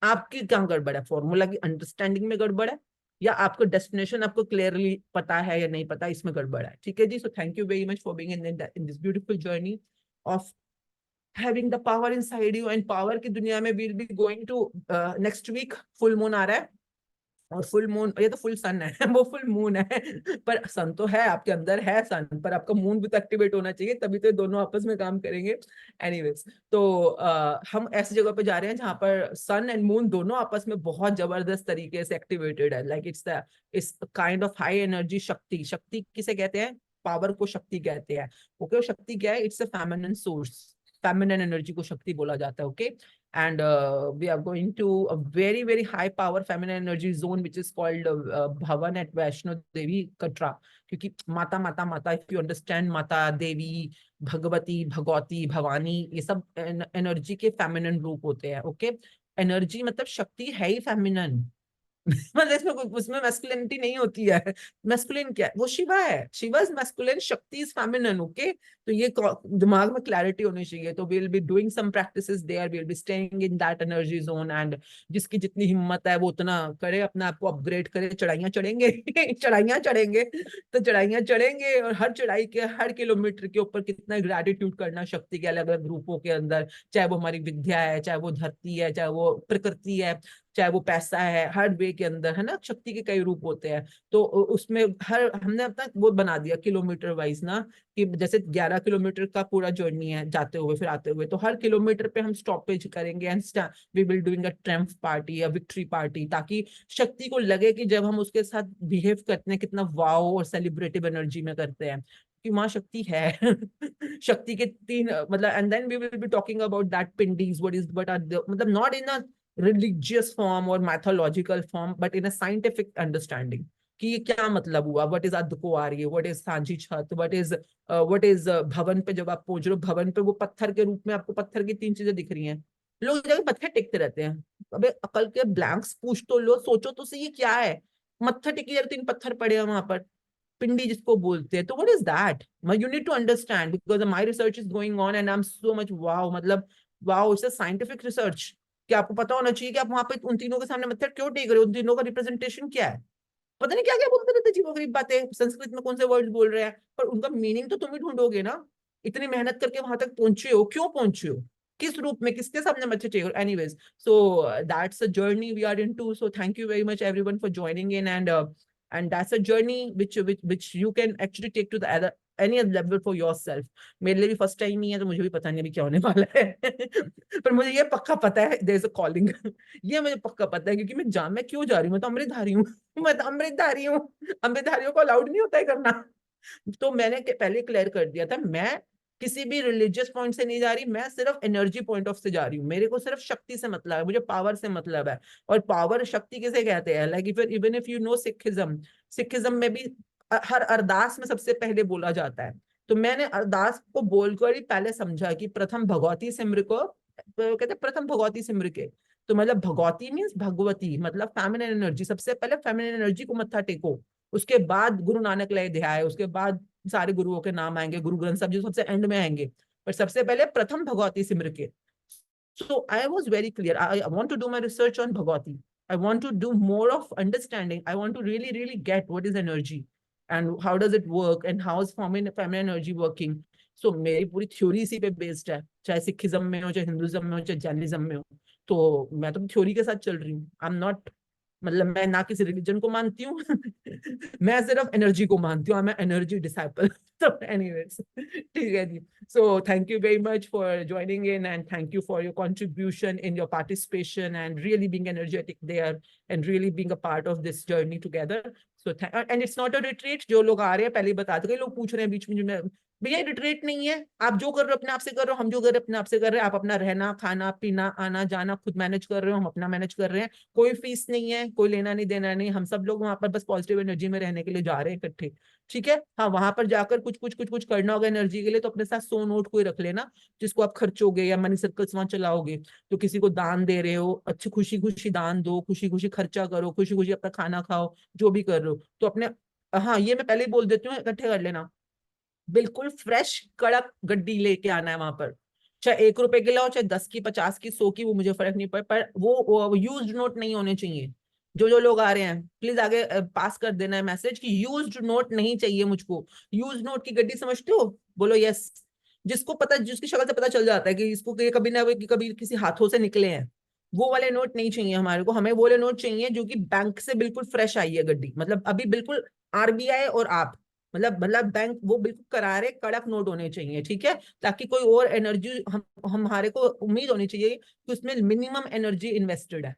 आपकी क्या गड़बड़ है, फॉर्मूला की अंडरस्टैंडिंग में गड़बड़ है, या आपको डेस्टिनेशन आपको क्लियरली पता है या नहीं पता, इसमें गड़बड़ है। ठीक है जी, so thank you very much for being in this beautiful journey of having the power inside you, and power की दुनिया में we'll be going to next week full moon आ रहा है, और फुल मून, ये तो फुल सन है, वो फुल मून है, पर सन तो है आपके अंदर, है सन, पर आपका मून भी तो एक्टिवेट होना चाहिए, तभी तो दोनों आपस में काम करेंगे। एनीवेज, तो हम ऐसी जगह पे जा रहे हैं जहां पर सन एंड मून दोनों आपस में बहुत जबरदस्त तरीके से एक्टिवेटेड है, like it's kind of high energy शक्ति। शक्ति किसे कहते हैं? पावर को शक्ति कहते हैं। ओके, शक्ति क्या है? It's a feminine source, feminine energy को शक्ति बोला जाता है। Okay, and we are going to a very very high power feminine energy zone which is called Bhavan at Vaishno Devi Katra, क्योंकि माता माता माता, if you understand, माता देवी, भगवती, भगवती, भवानी, ये सब एनर्जी के फेमिनिन रूप होते हैं। ओके, एनर्जी मतलब शक्ति है ही फेमिनिन। मतलब इसमें उसमें मैस्कुलिनिटी नहीं होती है। मैस्कुलिन क्या है? वो शिवा है, Shiva is masculine, Shakti is feminine. Okay, तो ये दिमाग में क्लैरिटी होनी चाहिए। तो we will be doing some practices there, we will be staying in that energy zone, and जिसकी जितनी हिम्मत है वो उतना करे, अपने आप को अपग्रेड करे। चढ़ाइयाँ चढ़ेंगे चढ़ाइयाँ चढ़ेंगे, तो चढ़ाइयाँ चढ़ेंगे, और हर चढ़ाई के हर किलोमीटर के ऊपर कितना ग्रेटिट्यूड करना शक्ति के अलग अलग रूपों के अंदर, चाहे वो हमारी विद्या है, चाहे वो धरती है, चाहे वो प्रकृति है, चाहे वो पैसा है, हर वे के अंदर है ना, शक्ति के कई रूप होते हैं। तो उसमें हर हमने अपना वो बना दिया किलोमीटर वाइज ना, कि जैसे 11 किलोमीटर का पूरा जर्नी है जाते हुए फिर आते हुए, तो हर किलोमीटर पे हम स्टॉपेज करेंगे, and we will doing a triumph party या विक्ट्री पार्टी, ताकि शक्ति को लगे कि जब हम उसके साथ बिहेव करते हैं कितना वाओ और सेलिब्रेटिव एनर्जी में करते हैं। कि माँ शक्ति है। शक्ति के तीन मतलब, and then we will be talking about that pindis, what are मतलब not in a religious form or mythological form, but in a scientific understanding कि ये क्या मतलब हुआ, what is Ardhkuwari, what is सांझी छत, व्हाट इज भवन पे जब आप पहुंच रहे हो, भवन पे वो पत्थर के रूप में आपको पत्थर की तीन चीजें दिख रही हैं, लोग जाके पत्थर टेकते रहते हैं। अबे अकल के ब्लैंक्स पूछ तो लो, सोचो तो सही ये क्या है, मत्था टेकी यार, तीन पत्थर पड़े हैं वहां पर, पिंडी जिसको बोलते हैं। तो what is that, you need to understand because my research is going on and I am so much wow, मतलब wow, it's a scientific research कि आपको पता होना चाहिए कि आप वहां पे उन तीनों के सामने मत्था क्यों टेक रहे हो, उन तीनों का रिप्रेजेंटेशन क्या है। पता नहीं क्या क्या बोलते रहते, अजीब गरीब बातें, संस्कृत में कौन से वर्ड्स बोल रहे हैं, पर उनका मीनिंग तो तुम ही ढूंढोगे ना। इतनी मेहनत करके वहां तक पहुंचे हो, क्यों पहुंचे हो, किस रूप में, किसके सामने मत्थे टेक रहे हो। Anyways, so that's a journey we are into, so thank you very much everyone for joining in, and that's a journey which you can actually take to the other any other level for yourself. मेरे लिए भी फर्स्ट टाइम ही है, तो मुझे भी पता नहीं अभी क्या होने वाला है। पर मुझे ये पक्का पता है there is a calling। ये मुझे पक्का पता है, क्योंकि मैं क्यों जा रही हूँ, मैं तो अमृतधारी हूँ। मैं तो अमृतधारी हूँ, अमृतधारियों को अलाउड नहीं होता है करना। तो मैंने पहले क्लियर कर दिया था, मैं किसी भी रिलीजियस पॉइंट से नहीं जा रही, मैं सिर्फ एनर्जी पॉइंट ऑफ से जा रही हूँ। मेरे को सिर्फ शक्ति से मतलब है, मुझे पावर से मतलब है। और पावर शक्ति किसे कहते हैं, like even if you know Sikhism, Sikhism में भी हर अरदास में सबसे पहले बोला जाता है। तो मैंने अरदास को बोलकर ही पहले समझा कि प्रथम भगवती सिमर को कहते प्रथम भगवती सिमर के। तो मतलब भगवती मीन्स भगवती, मतलब फेमिनिन एनर्जी, सबसे पहले फेमिनिन एनर्जी को मत्था टेको, उसके बाद गुरु नानक लय ध्याय, उसके बाद सारे गुरुओं के नाम आएंगे, गुरु ग्रंथ साहब जी सबसे एंड में आएंगे, पर सबसे पहले प्रथम भगवती सिमर के। So I was very clear. I want to do my research on Bhagwati. I want to do more of understanding. I want to really, really get what is energy and how does it work and how is feminine energy working. So मेरी पूरी थ्योरी इसी पे बेस्ड है, चाहे सिखिज्म में हो, चाहे हिंदुज्म में हो, चाहे जैनिज्म में हो। तो मैं तो थ्योरी के साथ चल रही हूँ। आई एम नॉट, मतलब मैं ना किसी रिलीजन को मानती हूँ। मैं सिर्फ एनर्जी को मानती हूँ, मैं एनर्जी डिसाइपल। तो एनीवेज, ठीक है जी। So thank you very much for joining in, and thank you for your contribution in your participation and really being energetic there and really being a part of this journey together. So and it's not a retreat। जो लोग आ रहे हैं पहले ही बता दो, लोग पूछ रहे हैं बीच में, भैया रिट्रीट नहीं है, आप जो कर रहे हो अपने आप से कर रहे हो, हम जो कर रहे हो अपने आप से कर रहे हैं। आप अपना रहना खाना पीना आना जाना खुद मैनेज कर रहे हो, हम अपना मैनेज कर रहे हैं। कोई फीस नहीं है, कोई लेना नहीं देना नहीं, हम सब लोग वहां पर बस पॉजिटिव एनर्जी में रहने के लिए जा रहे हैं इकट्ठे, ठीक है। हाँ, वहां पर जाकर कुछ करना होगा एनर्जी के लिए, तो अपने साथ 100 नोट कोई रख लेना, जिसको आप खर्चोगे या मनी सर्कल्स वहां चलाओगे। तो किसी को दान दे रहे हो, अच्छी खुशी खुशी दान दो, खुशी खुशी खर्चा करो, खुशी खुशी अपना खाना खाओ, जो भी कर रहे हो तो अपने। हाँ, ये मैं पहले ही बोल देती हूँ, इकट्ठे कर लेना, बिल्कुल फ्रेश कड़क गड्डी लेके आना है वहां पर। चाहे 1 रुपए की लाओ, चाहे 10 की, 50 की, 100 की, वो मुझे फर्क नहीं पड़ता, पर वो यूज्ड नोट नहीं होने चाहिए। जो लोग आ रहे हैं प्लीज आगे पास कर देना है मैसेज कि यूज्ड नोट नहीं चाहिए मुझको। यूज्ड नोट की गड्डी समझते हो, बोलो यस। जिसको पता, जिसकी शक्ल से पता चल जाता है कि इसको ये कभी ना कभी किसी हाथों से निकले हैं, वो वाले नोट नहीं चाहिए हमारे को। हमें वो वाले नोट चाहिए जो कि बैंक से बिल्कुल फ्रेश आई है गड्डी, मतलब अभी बिल्कुल आरबीआई और आप, मतलब बैंक वो बिल्कुल करारे कड़क नोट होने चाहिए, ठीक है। ताकि कोई और एनर्जी हमारे को उम्मीद होनी चाहिए कि उसमें मिनिमम एनर्जी इन्वेस्टेड है,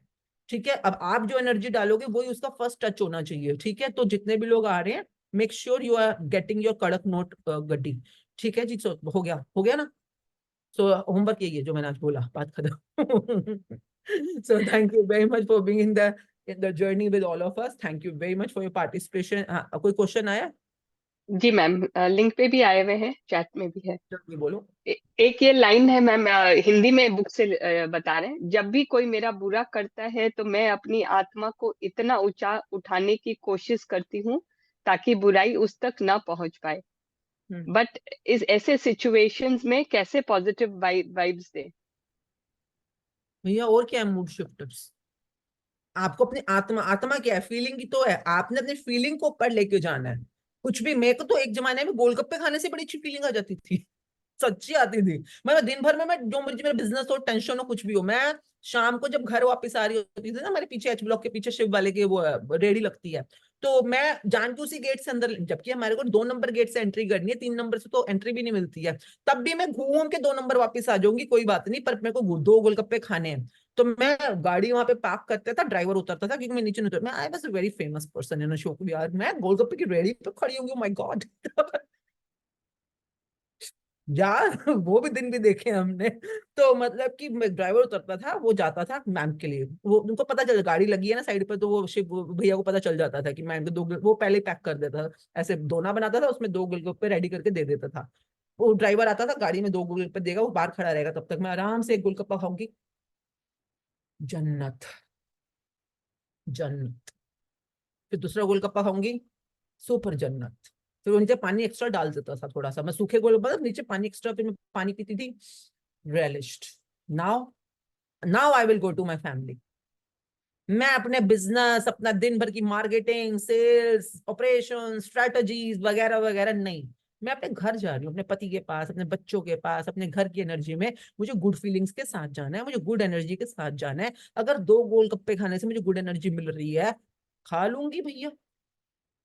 ठीक है। अब आप जो एनर्जी डालोगे वही उसका फर्स्ट टच होना चाहिए, ठीक है। तो जितने भी लोग आ रहे हैं, make sure you are getting your कड़क नोट गड्डी, ठीक है जी। सो हो गया ना। सो होमवर्क यही है जो मैंने आज बोला, बात खत्म। सो thank you very much for being in the journey with all of us. Thank you very much for your participation. कोई क्वेश्चन आया? जी मैम, लिंक पे भी आए हुए हैं, चैट में भी है। जल्दी बोलो। एक ये लाइन है मैम, हिंदी में बुक से बता रहे हैं। जब भी कोई मेरा बुरा करता है तो मैं अपनी आत्मा को इतना ऊंचा उठाने की कोशिश करती हूँ ताकि बुराई उस तक ना पहुंच पाए। बट इस ऐसे सिचुएशंस में कैसे पॉजिटिव वाइब्स दे? भैया और क्या है मूड शिफ्टर्स? आपको अपनी आत्मा क्या है, फीलिंग की तो है, आपने अपनी फीलिंग को ऊपर लेके जाना है। कुछ भी, मेरे को तो एक जमाने में गोलगप्पे खाने से बड़ी अच्छी फीलिंग आ जाती थी, सच्ची आती थी। मैं दिन भर में, मैं जो मर्जी मेरा बिजनेस हो, टेंशन हो, कुछ भी हो, मैं शाम को जब घर वापस आ रही होती थी ना, मेरे पीछे एच ब्लॉक के पीछे शिव वाले के वो रेडी लगती है, तो मैं जान के उसी गेट से अंदर, जबकि हमारे को 2 नंबर गेट से एंट्री करनी है, 3 नंबर से तो एंट्री भी नहीं मिलती है, तब भी मैं घूम के 2 नंबर वापस आ जाऊंगी, कोई बात नहीं, पर मेरे को 2 गोलगप्पे खाने हैं। तो मैं गाड़ी वहां पे पार्क करता था, ड्राइवर उतरता था, क्योंकि मैं नीचे नहीं उतर, मैं I was a very famous person in a show, यार मैं गोलगप्पे की रेडी पे खड़ी होंगी, माय गॉड। यार वो भी दिन भी देखे हमने। तो मतलब कि ड्राइवर उतरता था, वो जाता था मैम के लिए, वो उनको पता चल, गाड़ी लगी है ना साइड पर, तो वो भैया को पता चल जाता था कि मैम को वो पहले पैक कर देता था, ऐसे दोना बनाता था, उसमें 2 गोलगप्पे रेडी करके दे देता था। वो ड्राइवर आता था, गाड़ी में 2 गोलगप्पे देगा, वो बाहर खड़ा रहेगा, तब तक मैं आराम से 1 गोलगप्पा खाऊंगी। जन्नत, जन्नत। फिर दूसरा गोलगप्पा खाऊंगी, सुपर जन्नत। फिर वो नीचे पानी एक्स्ट्रा डाल देता था थोड़ा सा, मैं सूखे गोलगप्पे मतलब नीचे पानी एक्स्ट्रा, फिर मैं पानी पीती थी, relished. Now, now I will go to my family. मैं अपने बिजनेस, अपना दिन भर की मार्केटिंग, सेल्स, ऑपरेशन, स्ट्रेटजीज वगैरह वगैरह नहीं, मैं अपने घर जा रही हूँ, अपने पति के पास, अपने बच्चों के पास, अपने घर की एनर्जी में। मुझे गुड फीलिंग्स के साथ जाना है, मुझे गुड एनर्जी के साथ जाना है। अगर 2 गोलगप्पे खाने से मुझे गुड एनर्जी मिल रही है, खा लूंगी भैया,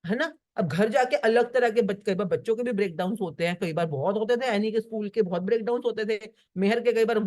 है ना। अब घर जाके अलग तरह के कई बार बच्चों के भी ब्रेकडाउन होते हैं, कई बार बहुत होते थे, एनी के स्कूल के बहुत ब्रेकडाउन होते थे, मेहर के कई बार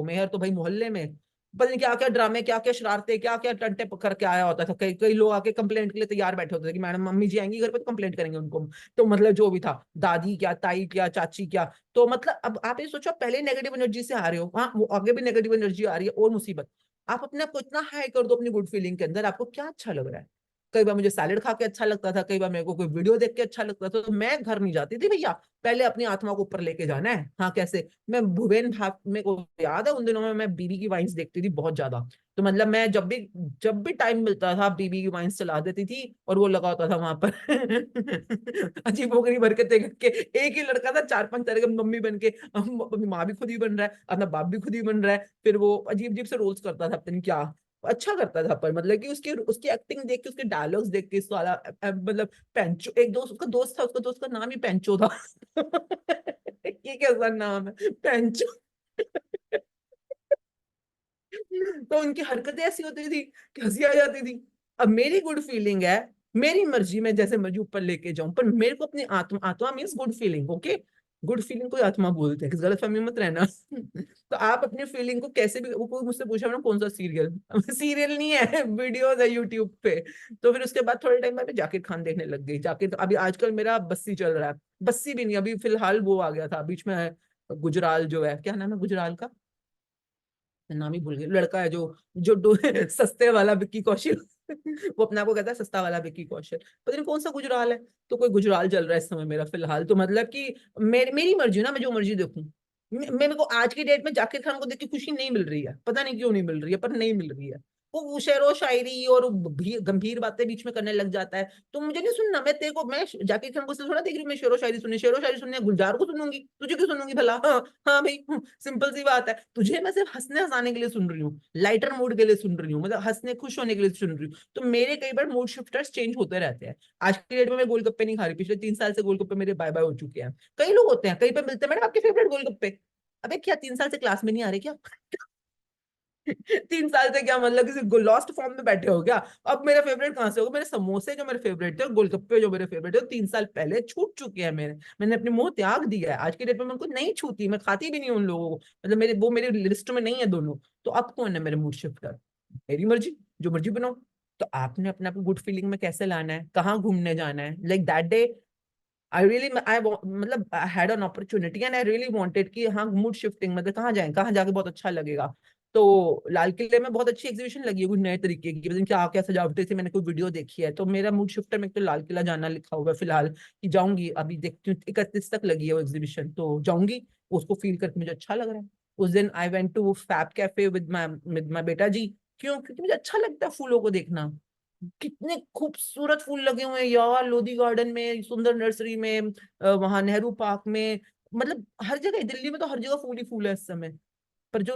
मेहर तो भाई मोहल्ले में पता नहीं क्या क्या ड्रामे, क्या क्या शरारते, क्या क्या टंटे पकड़ के आया होता था। कई कई लोग आके कंप्लेंट के लिए तैयार बैठे होते थे कि मैडम मम्मी जी आएंगी घर पे तो कंप्लेंट करेंगे उनको। तो मतलब जो भी था, दादी क्या, ताई क्या, चाची क्या। तो मतलब अब आप ये सोचो, पहले नेगेटिव एनर्जी से आ रहे हो, हाँ वो आगे भी नेगेटिव एनर्जी आ रही है और मुसीबत। आप अपने आप को इतना हाई कर दो अपनी गुड फीलिंग के अंदर, आपको क्या अच्छा लग रहा है। कई बार मुझे सैलेड खा के अच्छा लगता था, कई बार मेरे को कोई वीडियो देख के अच्छा लगता था, तो मैं घर नहीं जाती थी भैया, पहले अपनी आत्मा को ऊपर लेके जाना है। हाँ कैसे, मैं भुवेन भाग, मेरे को याद है उन दिनों में मैं बीबी की वाइन्स देखती थी बहुत ज्यादा। तो मतलब मैं जब भी टाइम मिलता था बीबी की वाइन्स चला देती थी, और वो लगा होता था वहां पर अजीब बोगरी भर के देख के। एक ही लड़का था, 4-5 तरह के मम्मी बन के, अपनी माँ भी खुद ही बन रहा है, अपना बाप भी खुद ही बन रहा है, फिर वो अजीब अजीब से रोल्स करता था, पता नहीं क्या अच्छा करता था। पर मतलब कि उसकी उसकी एक्टिंग देख के, उसके डायलॉग्स देख के साला मतलब पेंचो, एक दोस्त, उसका दोस्त था, उसका दोस्त का नाम ही पेंचो था। ये कैसा नाम है, पेंचो। तो उनकी हरकतें ऐसी होती थी कि हंसी आ जाती थी। अब मेरी गुड फीलिंग है, मेरी मर्जी में जैसे मर्जी ऊपर लेके जाऊं, पर मेरे को अपनी आत्मा, आत्मा means good feeling, okay. Good feeling को आत्मा बोलते हैं, किस गलत फहमी मत रहना। तो आप अपनी फीलिंग को कैसे भी, वो कोई मुझसे पूछा मैंने कौन सा सीरियल, सीरियल नहीं है, वीडियोस है यूट्यूब पे। तो फिर उसके बाद थोड़े टाइम बाद मैं जाकिर खान देखने लग गई। जाकिर तो अभी आजकल मेरा बस्सी चल रहा है, बस्सी भी नहीं, अभी फिलहाल वो आ गया था बीच में, गुजराल जो है, क्या नाम है गुजराल का, मैं नाम ही भूल गई, लड़का है जो सस्ते वाला विक्की कौशल। वो अपने आप को कहता है सस्ता वाला विक्की कौशल, पता नहीं कौन सा गुजराल है। तो कोई गुजराल चल रहा है इस समय मेरा फिलहाल। तो मतलब कि मेरी मर्जी ना, मैं जो मर्जी देखूं। मेरे को आज की डेट में जाकिर खान को देख के खुशी नहीं मिल रही है, पता नहीं क्यों नहीं मिल रही है, पर नहीं मिल रही है। वो शेरो शायरी और गंभीर बातें बीच में करने लग जाता है, तो मुझे नहीं सुनना। मैं तेरे को, मैं जाकिर खान को थोड़ा देख रही हूँ, मैं शेरो शायरी सुनने, शेरो शायरी सुनने गुलजार को सुनूंगी, तुझे क्यों सुनूंगी भला। हाँ हाँ भाई, सिंपल सी बात है, तुझे मैं सिर्फ हंसने हंसाने के लिए सुन रही हूँ, लाइटर मूड के लिए सुन रही हूँ, मतलब हंसने खुश होने के लिए सुन रही हूँ। तो मेरे कई बार मूड शिफ्टर्स चेंज होते रहते हैं। आज की डेट में मैं गोलगप्पे नहीं खा रही, पिछले 3 साल से गोलगप्पे मेरे बाय बाय हो चुके हैं। कई लोग होते हैं, कहीं पे मिलते हैं, मैडम आपके फेवरेट गोलगप्पे। अबे क्या 3 साल से क्लास में नहीं आ रहे क्या? 3 साल से क्या मतलब किसी लॉस्ट फॉर्म में बैठे हो क्या? अब मेरा फेवरेट कहाँ से होगा? मेरे समोसे जो मेरे फेवरेट थे और गोलगप्पे जो मेरे फेवरेट थे, 3 साल पहले छूट चुके हैं मेरे। मैंने अपनी मुंह त्याग दिया है, आज की डेट में मैं उनको नहीं छूती, मैं खाती भी नहीं उन लोगों को, मतलब मेरे लिस्ट में नहीं है दोनों। तो अब कौन है मेरे मूड शिफ्टर? मेरी मर्जी, जो मर्जी बनाओ। तो आपने अपने आप को गुड फीलिंग में कैसे लाना है, कहाँ घूमने जाना है, लाइक दैट डे मतलब I had an opportunity and I really wanted कि हाँ मूड शिफ्टिंग, मतलब कहाँ जाएं, कहाँ जाके बहुत अच्छा लगेगा। तो लाल किले में बहुत अच्छी एग्जीबिशन लगी है कुछ नए तरीके की, पता नहीं क्या क्या सजावटें थी, मैंने कोई वीडियो देखी है। तो मेरा मूड शिफ्टर में तो लाल किला जाना लिखा हुआ है फिलहाल, कि जाऊंगी, अभी देखती हूँ 31 तक लगी है वो एग्जीबिशन, तो जाऊंगी, उसको फील करके मुझे अच्छा लग रहा है। उस दिन I went to Fab Cafe with my बेटा जी। क्यों? क्योंकि मुझे अच्छा लगता है फूलों को देखना। कितने खूबसूरत फूल लगे हुए हैं यार, लोधी गार्डन में, सुंदर नर्सरी में, वहां नेहरू पार्क में, मतलब हर जगह, दिल्ली में तो हर जगह फूल ही फूल है इस समय। पर जो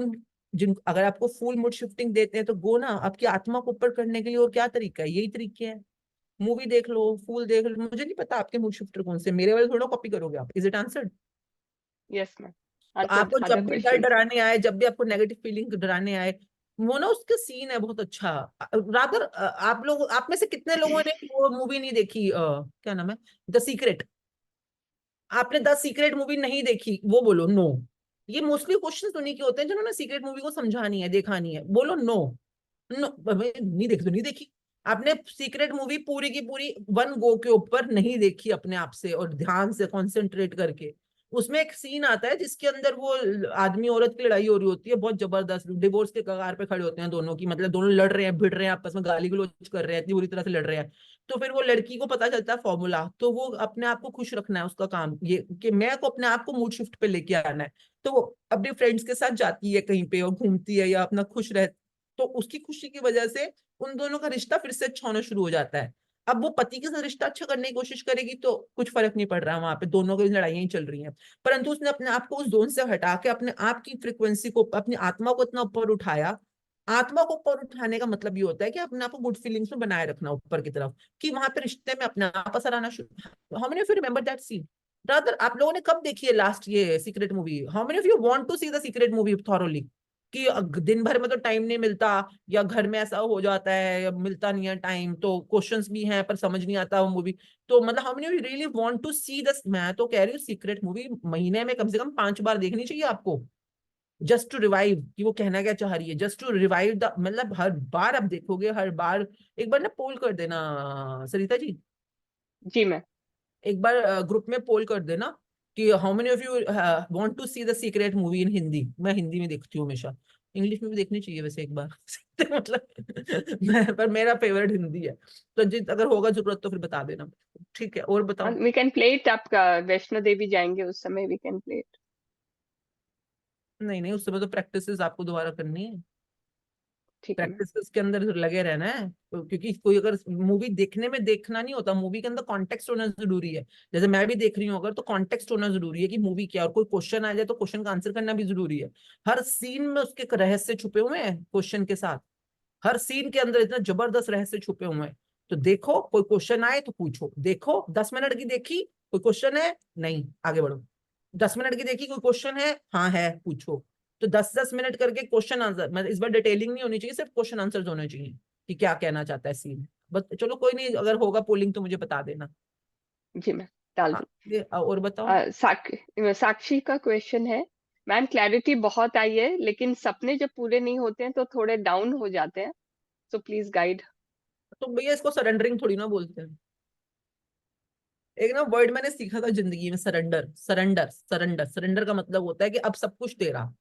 जिन अगर आपको फूल मूड शिफ्टिंग देते हैं तो गो ना, आपकी आत्मा को ऊपर करने के लिए और क्या तरीका है, यही तरीके हैं। मूवी देख लो, फूल देख लो, मुझे नहीं पता आपके मूड शिफ्टर कौन से, मेरे वाले थोड़ा कॉपी करोगे आप। Is it answered? Yes ma'am, तो आंसर आपको आधा जब भी डर क्वेश्चन। डराने आए, जब भी आपको नेगेटिव फीलिंग डराने आए, वो ना उसका सीन है बहुत अच्छा। रादर आप में से कितने लोगों ने वो मूवी नहीं देखी, क्या नाम है, द सीक्रेट? आपने द सीक्रेट मूवी नहीं देखी, वो बोलो नो। ये मोस्टली क्वेश्चन उन्हीं के होते हैं जिन्होंने सीक्रेट मूवी को समझा नहीं है, देखा नहीं है, बोलो नो। नो, नहीं देखी तो नहीं देखी। आपने सीक्रेट मूवी पूरी की पूरी वन गो के ऊपर नहीं देखी अपने आप से और ध्यान से कंसंट्रेट करके, उसमें एक सीन आता है जिसके अंदर वो आदमी औरत की लड़ाई हो रही होती है, बहुत जबरदस्त, डिवोर्स के कगार पे खड़े होते हैं दोनों की, मतलब दोनों लड़ रहे हैं, भिड़ रहे हैं आपस में, गाली गलौज कर रहे हैं, इतनी बुरी तरह से लड़ रहे हैं। तो फिर वो लड़की को पता चलता है फॉर्मूला, तो वो अपने आप को खुश रखना है, उसका काम ये कि मैं को अपने आप को मूड शिफ्ट पे लेके आना है। तो वो अपने फ्रेंड्स के साथ जाती है कहीं पे और घूमती है या अपना खुश रह, तो उसकी खुशी की वजह से उन दोनों का रिश्ता फिर से अच्छा होना शुरू हो जाता है। अब वो पति के साथ रिश्ता अच्छा करने की कोशिश करेगी तो कुछ फर्क नहीं पड़ रहा, वहां पे दोनों की लड़ाइयां ही चल रही हैं, परंतु उसने अपने आप को उस जोन से हटा के अपने आप की फ्रिक्वेंसी को, अपनी आत्मा को इतना ऊपर उठाया। आत्मा को ऊपर उठाने का मतलब ये होता है कि अपने आप को गुड फीलिंग्स में बनाए रखना ऊपर की तरफ, कि वहां पे रिश्ते में अपने आप असर आना शुरू। How many of you remember that scene? Brother, आप लोगों ने कब देखी है लास्ट ये secret movie? How many of you want to see the secret movie thoroughly? कि दिन भर में तो टाइम नहीं मिलता, या घर में ऐसा हो जाता है, या मिलता नहीं है टाइम, तो क्वेश्चंस भी हैं पर समझ नहीं आता वो मूवी। तो मतलब how many of you really want to see this? मैं तो कह रही हूँ सीक्रेट मूवी महीने में कम से कम 5 बार देखनी चाहिए आपको, जस्ट टू रिवाइव कि वो कहना क्या चाह रही है, जस्ट टू रिवाइव द, मतलब हर बार आप देखोगे, हर बार। एक बार ना पोल कर देना सरिता जी, जी मैम। एक बार ग्रुप में पोल कर देना कि how many of you want to see the secret movie in Hindi. मैं हिंदी में देखती हूँ हमेशा, इंग्लिश में भी देखनी चाहिए वैसे एक बार मतलब मैं, पर मेरा फेवरेट हिंदी है। तो जित अगर होगा जरूरत तो फिर बता देना। ठीक है, और बताओ। वी कैन प्ले इट, आपका वैष्णो देवी जाएंगे उस समय, वी कैन प्ले इट। नहीं नहीं, उस समय तो प्रैक्टिस आपको दोबारा करनी है, ठीक है मैम। प्रैक्टिस के अंदर लगे रहना है। क्योंकि कोई अगर मूवी देखने में देखना नहीं होता, मूवी के अंदर कॉन्टेक्स्ट होना जरूरी है। जैसे मैं भी देख रही हूँ अगर, तो कॉन्टेक्स्ट होना जरूरी है कि मूवी क्या है, और कोई क्वेश्चन आ जाए तो क्वेश्चन का आंसर करना भी जरूरी है। हर सीन में उसके रहस्य छुपे हुए हैं क्वेश्चन के साथ, हर सीन के अंदर इतना जबरदस्त रहस्य छुपे हुए हैं। तो देखो, कोई क्वेश्चन आए तो पूछो, देखो 10 मिनट की देखी, कोई क्वेश्चन है, नहीं आगे बढ़ो। 10 मिनट की देखी, कोई क्वेश्चन है, हाँ है, पूछो। तो 10-10 मिनट करके क्वेश्चन आंसर, मतलब इस बार डिटेलिंग नहीं होनी चाहिए, सिर्फ क्वेश्चन आंसर होने चाहिए कि क्या कहना चाहता है सीन। बस चलो कोई नहीं, अगर होगा पोलिंग तो मुझे बता देना। जी मैम, डाल हाँ, दूँ। ये और बताओ। साक्षी का क्वेश्चन है, मैम क्लैरिटी बहुत आई है लेकिन सपने जब पूरे नहीं होते हैं तो थोड़े डाउन हो जाते हैं, सो प्लीज गाइड। तो भैया इसको सरेंडरिंग थोड़ी ना बोलते हैं। एक ना वर्ड मैंने सीखा था जिंदगी में, सरेंडर। सरेंडर सरेंडर सरेंडर का मतलब होता है कि अब सब कुछ तेरा,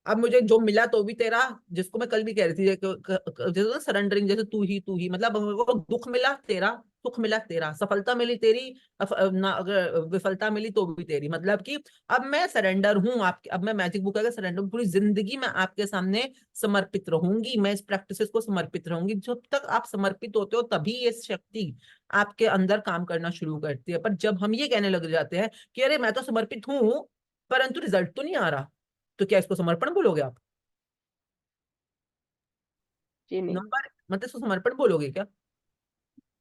अब मुझे जो मिला तो भी तेरा। जिसको मैं कल भी कह रही थी जैसे सरेंडरिंग, जैसे तू ही मतलब मेरे को दुख मिला तेरा, सुख मिला तेरा, सफलता मिली तेरी, ना अगर विफलता मिली तो भी तेरी, मतलब कि अब मैं सरेंडर हूँ आपके, अब मैं मैजिक बुक का सरेंडर, पूरी जिंदगी मैं आपके सामने समर्पित रहूंगी, मैं इस प्रैक्टिस को समर्पित रहूंगी। जब तक आप समर्पित होते हो तभी ये शक्ति आपके अंदर काम करना शुरू करती है। पर जब हम ये कहने लग जाते हैं कि अरे मैं तो समर्पित हूँ परंतु रिजल्ट तो नहीं आ रहा, तो क्या इसको समर्पण बोलोगे आप? जी नहीं। नंबर मतलब इसको समर्पण बोलोगे क्या?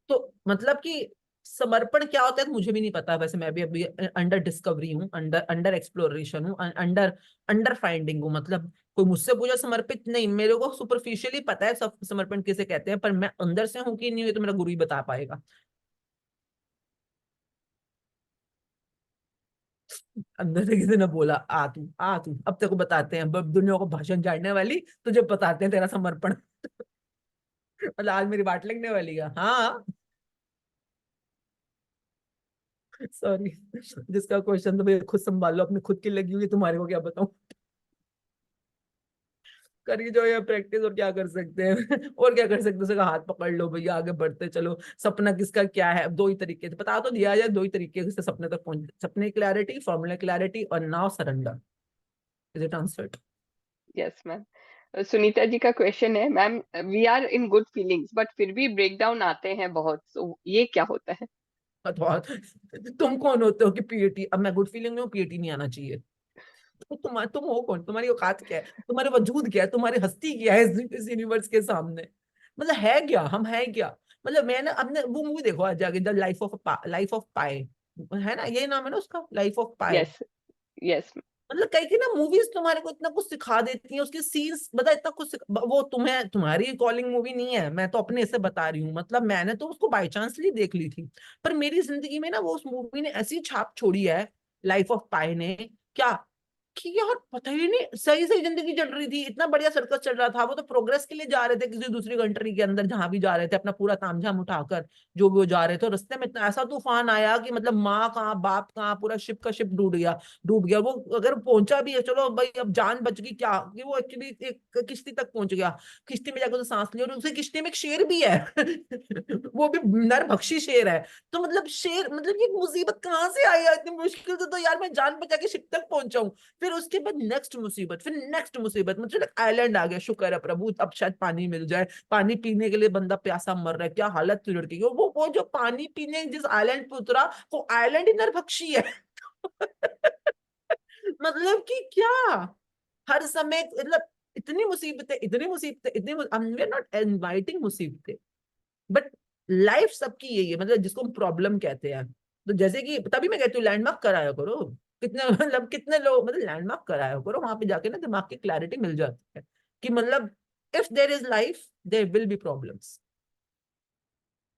तो मतलब कि समर्पण क्या होता है तो मुझे भी नहीं पता, वैसे मैं भी अभी अंडर डिस्कवरी हूँ, अंडर अंडर एक्सप्लोरेशन हूँ, अंडर अंडर फाइंडिंग हूँ। मतलब कोई मुझसे पूछा समर्पित, नहीं, मेरे को सुपरफिशियली पता है सब समर्पण किसे कहते हैं, पर मैं अंदर से हूँ कि नहीं हुई तो मेरा गुरु ही बता पाएगा। अंदर से किसी ने बोला आ तू अब तेरे को बताते हैं, अब दुनिया को भाषण झाड़ने वाली, तुझे बताते हैं तेरा समर्पण मतलब आज मेरी बाट लगने वाली है। हाँ सॉरी, जिसका क्वेश्चन तो भैया खुद संभालो, अपने खुद की लगी हुई, तुम्हारे को क्या बताऊं। करिए जो ये प्रैक्टिस, और क्या कर सकते हैं और क्या कर सकते हैं, उसका हाथ पकड़ लो भैया, आगे बढ़ते चलो। सपना किसका क्या है, अब दो ही तरीके से बता तो दिया जाए, दो ही तरीके से सपने तक पहुंच, सपने क्लैरिटी, फॉर्मूला क्लैरिटी, और now surrender. Is it answered? Yes ma'am. Sunita ji का क्वेश्चन है, ma'am we are in good feelings but फिर भी ब्रेक डाउन आते हैं बहुत, so ये क्या होता है? बहुत तुम कौन होते हो कि पीएटी, अब मैं गुड फीलिंग में हूँ, पीएटी नहीं आना चाहिए। तो तुम हो कौन, तुम्हारी औकात क्या है, तुम्हारे वजूद क्या है, तुम्हारी हस्ती क्या है इस यूनिवर्स के सामने, मतलब है क्या, हम है क्या? मतलब मैंने अपने वो मूवी देखो आज जाके, द लाइफ ऑफ पाई, है ना, ये नाम है ना उसका, life of pi. Yes. Yes. मतलब कई की ना मूवीज तुम्हारे को इतना कुछ सिखा देती हैं, उसके सीन्स बता इतना कुछ वो तुम्हें, तुम्हारी कॉलिंग मूवी नहीं है, मैं तो अपने से बता रही हूँ, मतलब मैंने तो उसको बाई चांसली देख ली थी, पर मेरी जिंदगी में ना वो उस मूवी ने ऐसी छाप छोड़ी है, लाइफ ऑफ पाई ने। क्या कि यार पता ही नहीं, सही सही जिंदगी चल रही थी, इतना बढ़िया सर्कस चल रहा था, वो तो प्रोग्रेस के लिए जा रहे थे किसी दूसरी कंट्री के अंदर, जहां भी जा रहे थे अपना पूरा तामझाम उठाकर, जो भी वो जा रहे थे। और रास्ते में इतना ऐसा तूफान आया कि मतलब माँ कहाँ बाप कहाँ, पूरा शिप का शिप डूब गया। वो अगर पहुंचा भी है चलो भाई अब जान बच गई, क्या कि वो एक्चुअली एक किश्ती तक पहुंच गया, किश्ती में जाकर उसे सांस लिया, और उसे किश्ती में एक शेर भी है वो भी नरभक्षी शेर है। तो मतलब शेर, मतलब ये मुसीबत कहाँ से आई है इतनी मुश्किल से, तो यार मैं जान बचा के शिप तक पहुंचा हूँ। फिर उसके बाद नेक्स्ट मुसीबत, फिर नेक्स्ट मुसीबत, मतलब आइलैंड आ गया, शुक्र है प्रभु अब शायद पानी मिल जाए, पानी पीने के लिए बंदा प्यासा मर रहा है, क्या हालत थी लड़की की। वो जो पानी पीने जिस आइलैंड पे उतरा, वो आइलैंड ही नरभक्षी है मतलब कि क्या, हर समय मतलब इतनी मुसीबतें, इतनी मुसीबतें, इतनी, वी आर नॉट इनवाइटिंग मुसीबतें, बट लाइफ सबकी यही है, मतलब जिसको हम प्रॉब्लम कहते हैं। तो जैसे कि तभी मैं कहती हूँ लैंडमार्क कराया करो, कितने मतलब कितने लोग, मतलब लैंडमार्क कराया करो, वहां पे जाके ना दिमाग की क्लैरिटी मिल जाती है कि मतलब if there is life there will be problems.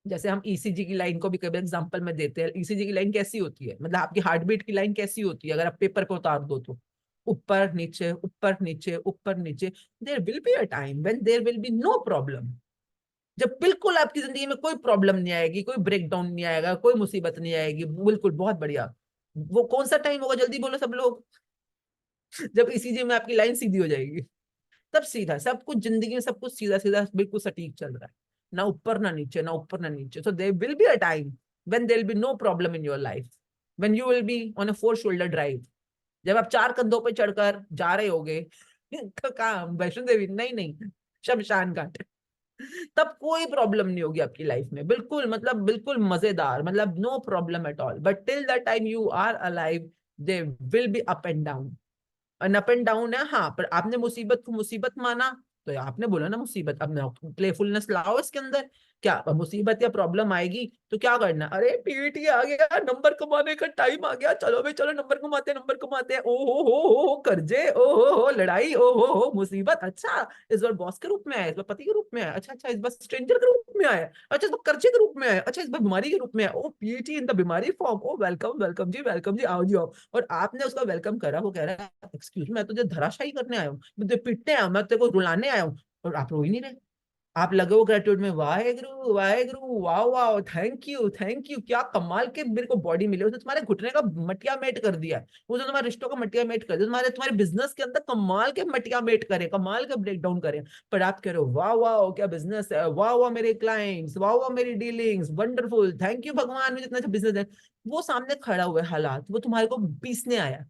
जैसे हम ईसीजी की लाइन को भी कभी एग्जांपल में देते हैं, ईसीजी की लाइन कैसी होती है, मतलब आपकी हार्ट बीट की लाइन कैसी होती है, अगर आप पेपर पे उतार दो तो ऊपर नीचे ऊपर नीचे ऊपर नीचे। There will be a time when there will be no problem, जब बिल्कुल आपकी जिंदगी में कोई प्रॉब्लम नहीं आएगी, कोई ब्रेक डाउन नहीं आएगा, कोई मुसीबत नहीं आएगी, बिल्कुल बहुत बढ़िया। वो कौन सा टाइम होगा, जल्दी बोलो सब लोग जब ईसीजी में आपकी लाइन सीधी हो जाएगी, तब सीधा सब कुछ जिंदगी में, सब कुछ सीधा सीधा बिल्कुल सटीक चल रहा है, ना ऊपर ना नीचे, ना ऊपर ना नीचे। So there will be a time when there will be no problem in your life, when you will be on a 4 shoulder drive, जब आप 4 कंधों पे चढ़कर जा रहे होगे कहाँ, वैष्णो देवी नहीं नहीं, शमशान घाट, तब कोई प्रॉब्लम नहीं होगी आपकी लाइफ में, बिल्कुल मतलब बिल्कुल मजेदार, मतलब no problem at all. But till the time you are alive there will be up and down, up and down है हाँ, पर आपने मुसीबत को मुसीबत माना, तो आपने बोला ना मुसीबत, अब प्लेफुलनेस लाओ इसके अंदर। क्या मुसीबत या प्रॉब्लम आएगी तो क्या करना, अरे पीटी आ गया, नंबर कमाने का टाइम आ गया, चलो भाई चलो नंबर कमाते हैं, ओ हो कर्जे, ओ हो लड़ाई, ओ हो मुसीबत, अच्छा इस बार बॉस के रूप में आया, इस बार पति के रूप में आया, अच्छा अच्छा इस बार स्ट्रेंजर के रूप में आया, अच्छा इस बार कर्जे के रूप में आया, अच्छा इस बार बीमारी के रूप में आया, ओ पीटी इन द बीमारी फॉर्म, ओ वेलकम वेलकम जी आओ जी आओ। और आपने उसका वेलकम करा, वो कह रहा है एक्सक्यूज मैं तुझे धराशायी करने आया हूँ, मैं तुझे पीटने आया हूँ, मैं तेरे को रुलाने आया हूँ, और आप रो ही नहीं रहे, आप लगे हो ग्रेटिट्यूड में, वाहेगुरु वाहेगुरु वाह वाह थैंक यू, क्या कमाल के मेरे को बॉडी मिली, उसने तुम्हारे घुटने का मटिया मेट कर दिया है, उसने तुम्हारे रिश्तों का मटिया मेट कर दिया, तुम्हारे बिजनेस के अंदर कमाल के मटिया मेट करे, कमाल के ब्रेक डाउन करे, पर आप कह रहे हो वाह वाह क्या बिजनेस है, वाह वाह मेरे क्लाइंट्स, वाह वाह मेरी डीलिंग्स वंडरफुल, थैंक यू भगवान मुझे इतना अच्छा बिजनेस है। वो सामने खड़ा हुआ है हालात, वो तुम्हारे को पीसने आया,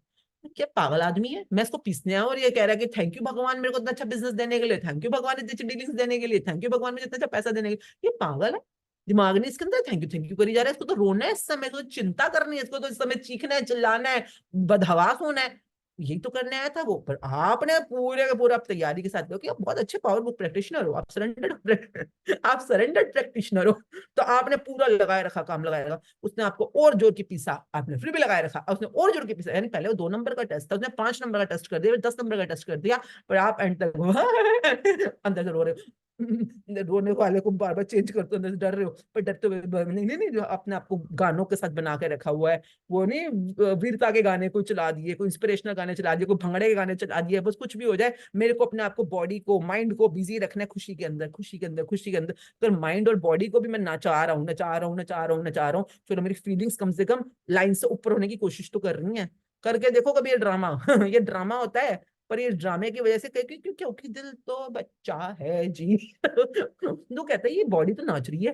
क्या पागल आदमी है, मैं इसको पीसने आया और ये कह रहा है कि थैंक यू भगवान मेरे को इतना अच्छा बिजनेस देने के लिए, थैंक यू भगवान इतनी अच्छी डीलिंग्स देने के लिए, थैंक यू भगवान मुझे इतना अच्छा पैसा देने के लिए। ये पागल है, दिमाग नहीं इसके अंदर, थैंक यू करी जा रहा है, इसको तो रोना है इस समय, इसको तो चिंता करनी है, इसको तो इस समय चीखना है, चिल्लाना है, बदहवास होना है, यही तो करने आया था वो। पर आपने पूरे का पूरा तैयारी के साथ कि आप बहुत अच्छे पावर बुक प्रैक्टिशनर हो, आप सरेंडर्ड प्रैक्टिशनर हो, तो आपने पूरा लगाए रखा, काम लगाया रखा, उसने आपको और जोर की पीसा, आपने फिर भी लगाए रखा, उसने और जोर की पीसा, यानी पहले वो 2 नंबर का टेस्ट था, उसने 5 नंबर का टेस्ट कर दिया, 10 नंबर का टेस्ट कर दिया, पर आप एंड तक अंदर से रो रहे हो रोने वाले को बार बार चेंज करते अंदर से डर रहे हो, पर डरते हुए नहीं नहीं नहीं, जो अपने आपको गानों के साथ बना के रखा हुआ है, वो नहीं वीरता के गाने कोई चला दिए, कोई इंस्पिरेशनल गाने चला दिए, कोई भंगड़े के गाने चला दिए, बस कुछ भी हो जाए, मेरे को अपने आप को, बॉडी को, माइंड को बिजी रखना है खुशी के अंदर, खुशी के अंदर, खुशी के अंदर। तो माइंड और बॉडी को भी मैं नचा रहा हूँ, नचा रहा हूँ, नचा रहा हूँ, नचा रहा हूँ, चलो मेरी फीलिंग्स कम से कम लाइन से ऊपर होने की कोशिश तो कर रही है, करके देखो कभी ये ड्रामा ये ड्रामा होता है, पर ये ड्रामे की वजह से क्योंकि दिल तो बच्चा है जी तो कहता है ये बॉडी तो नाच रही है,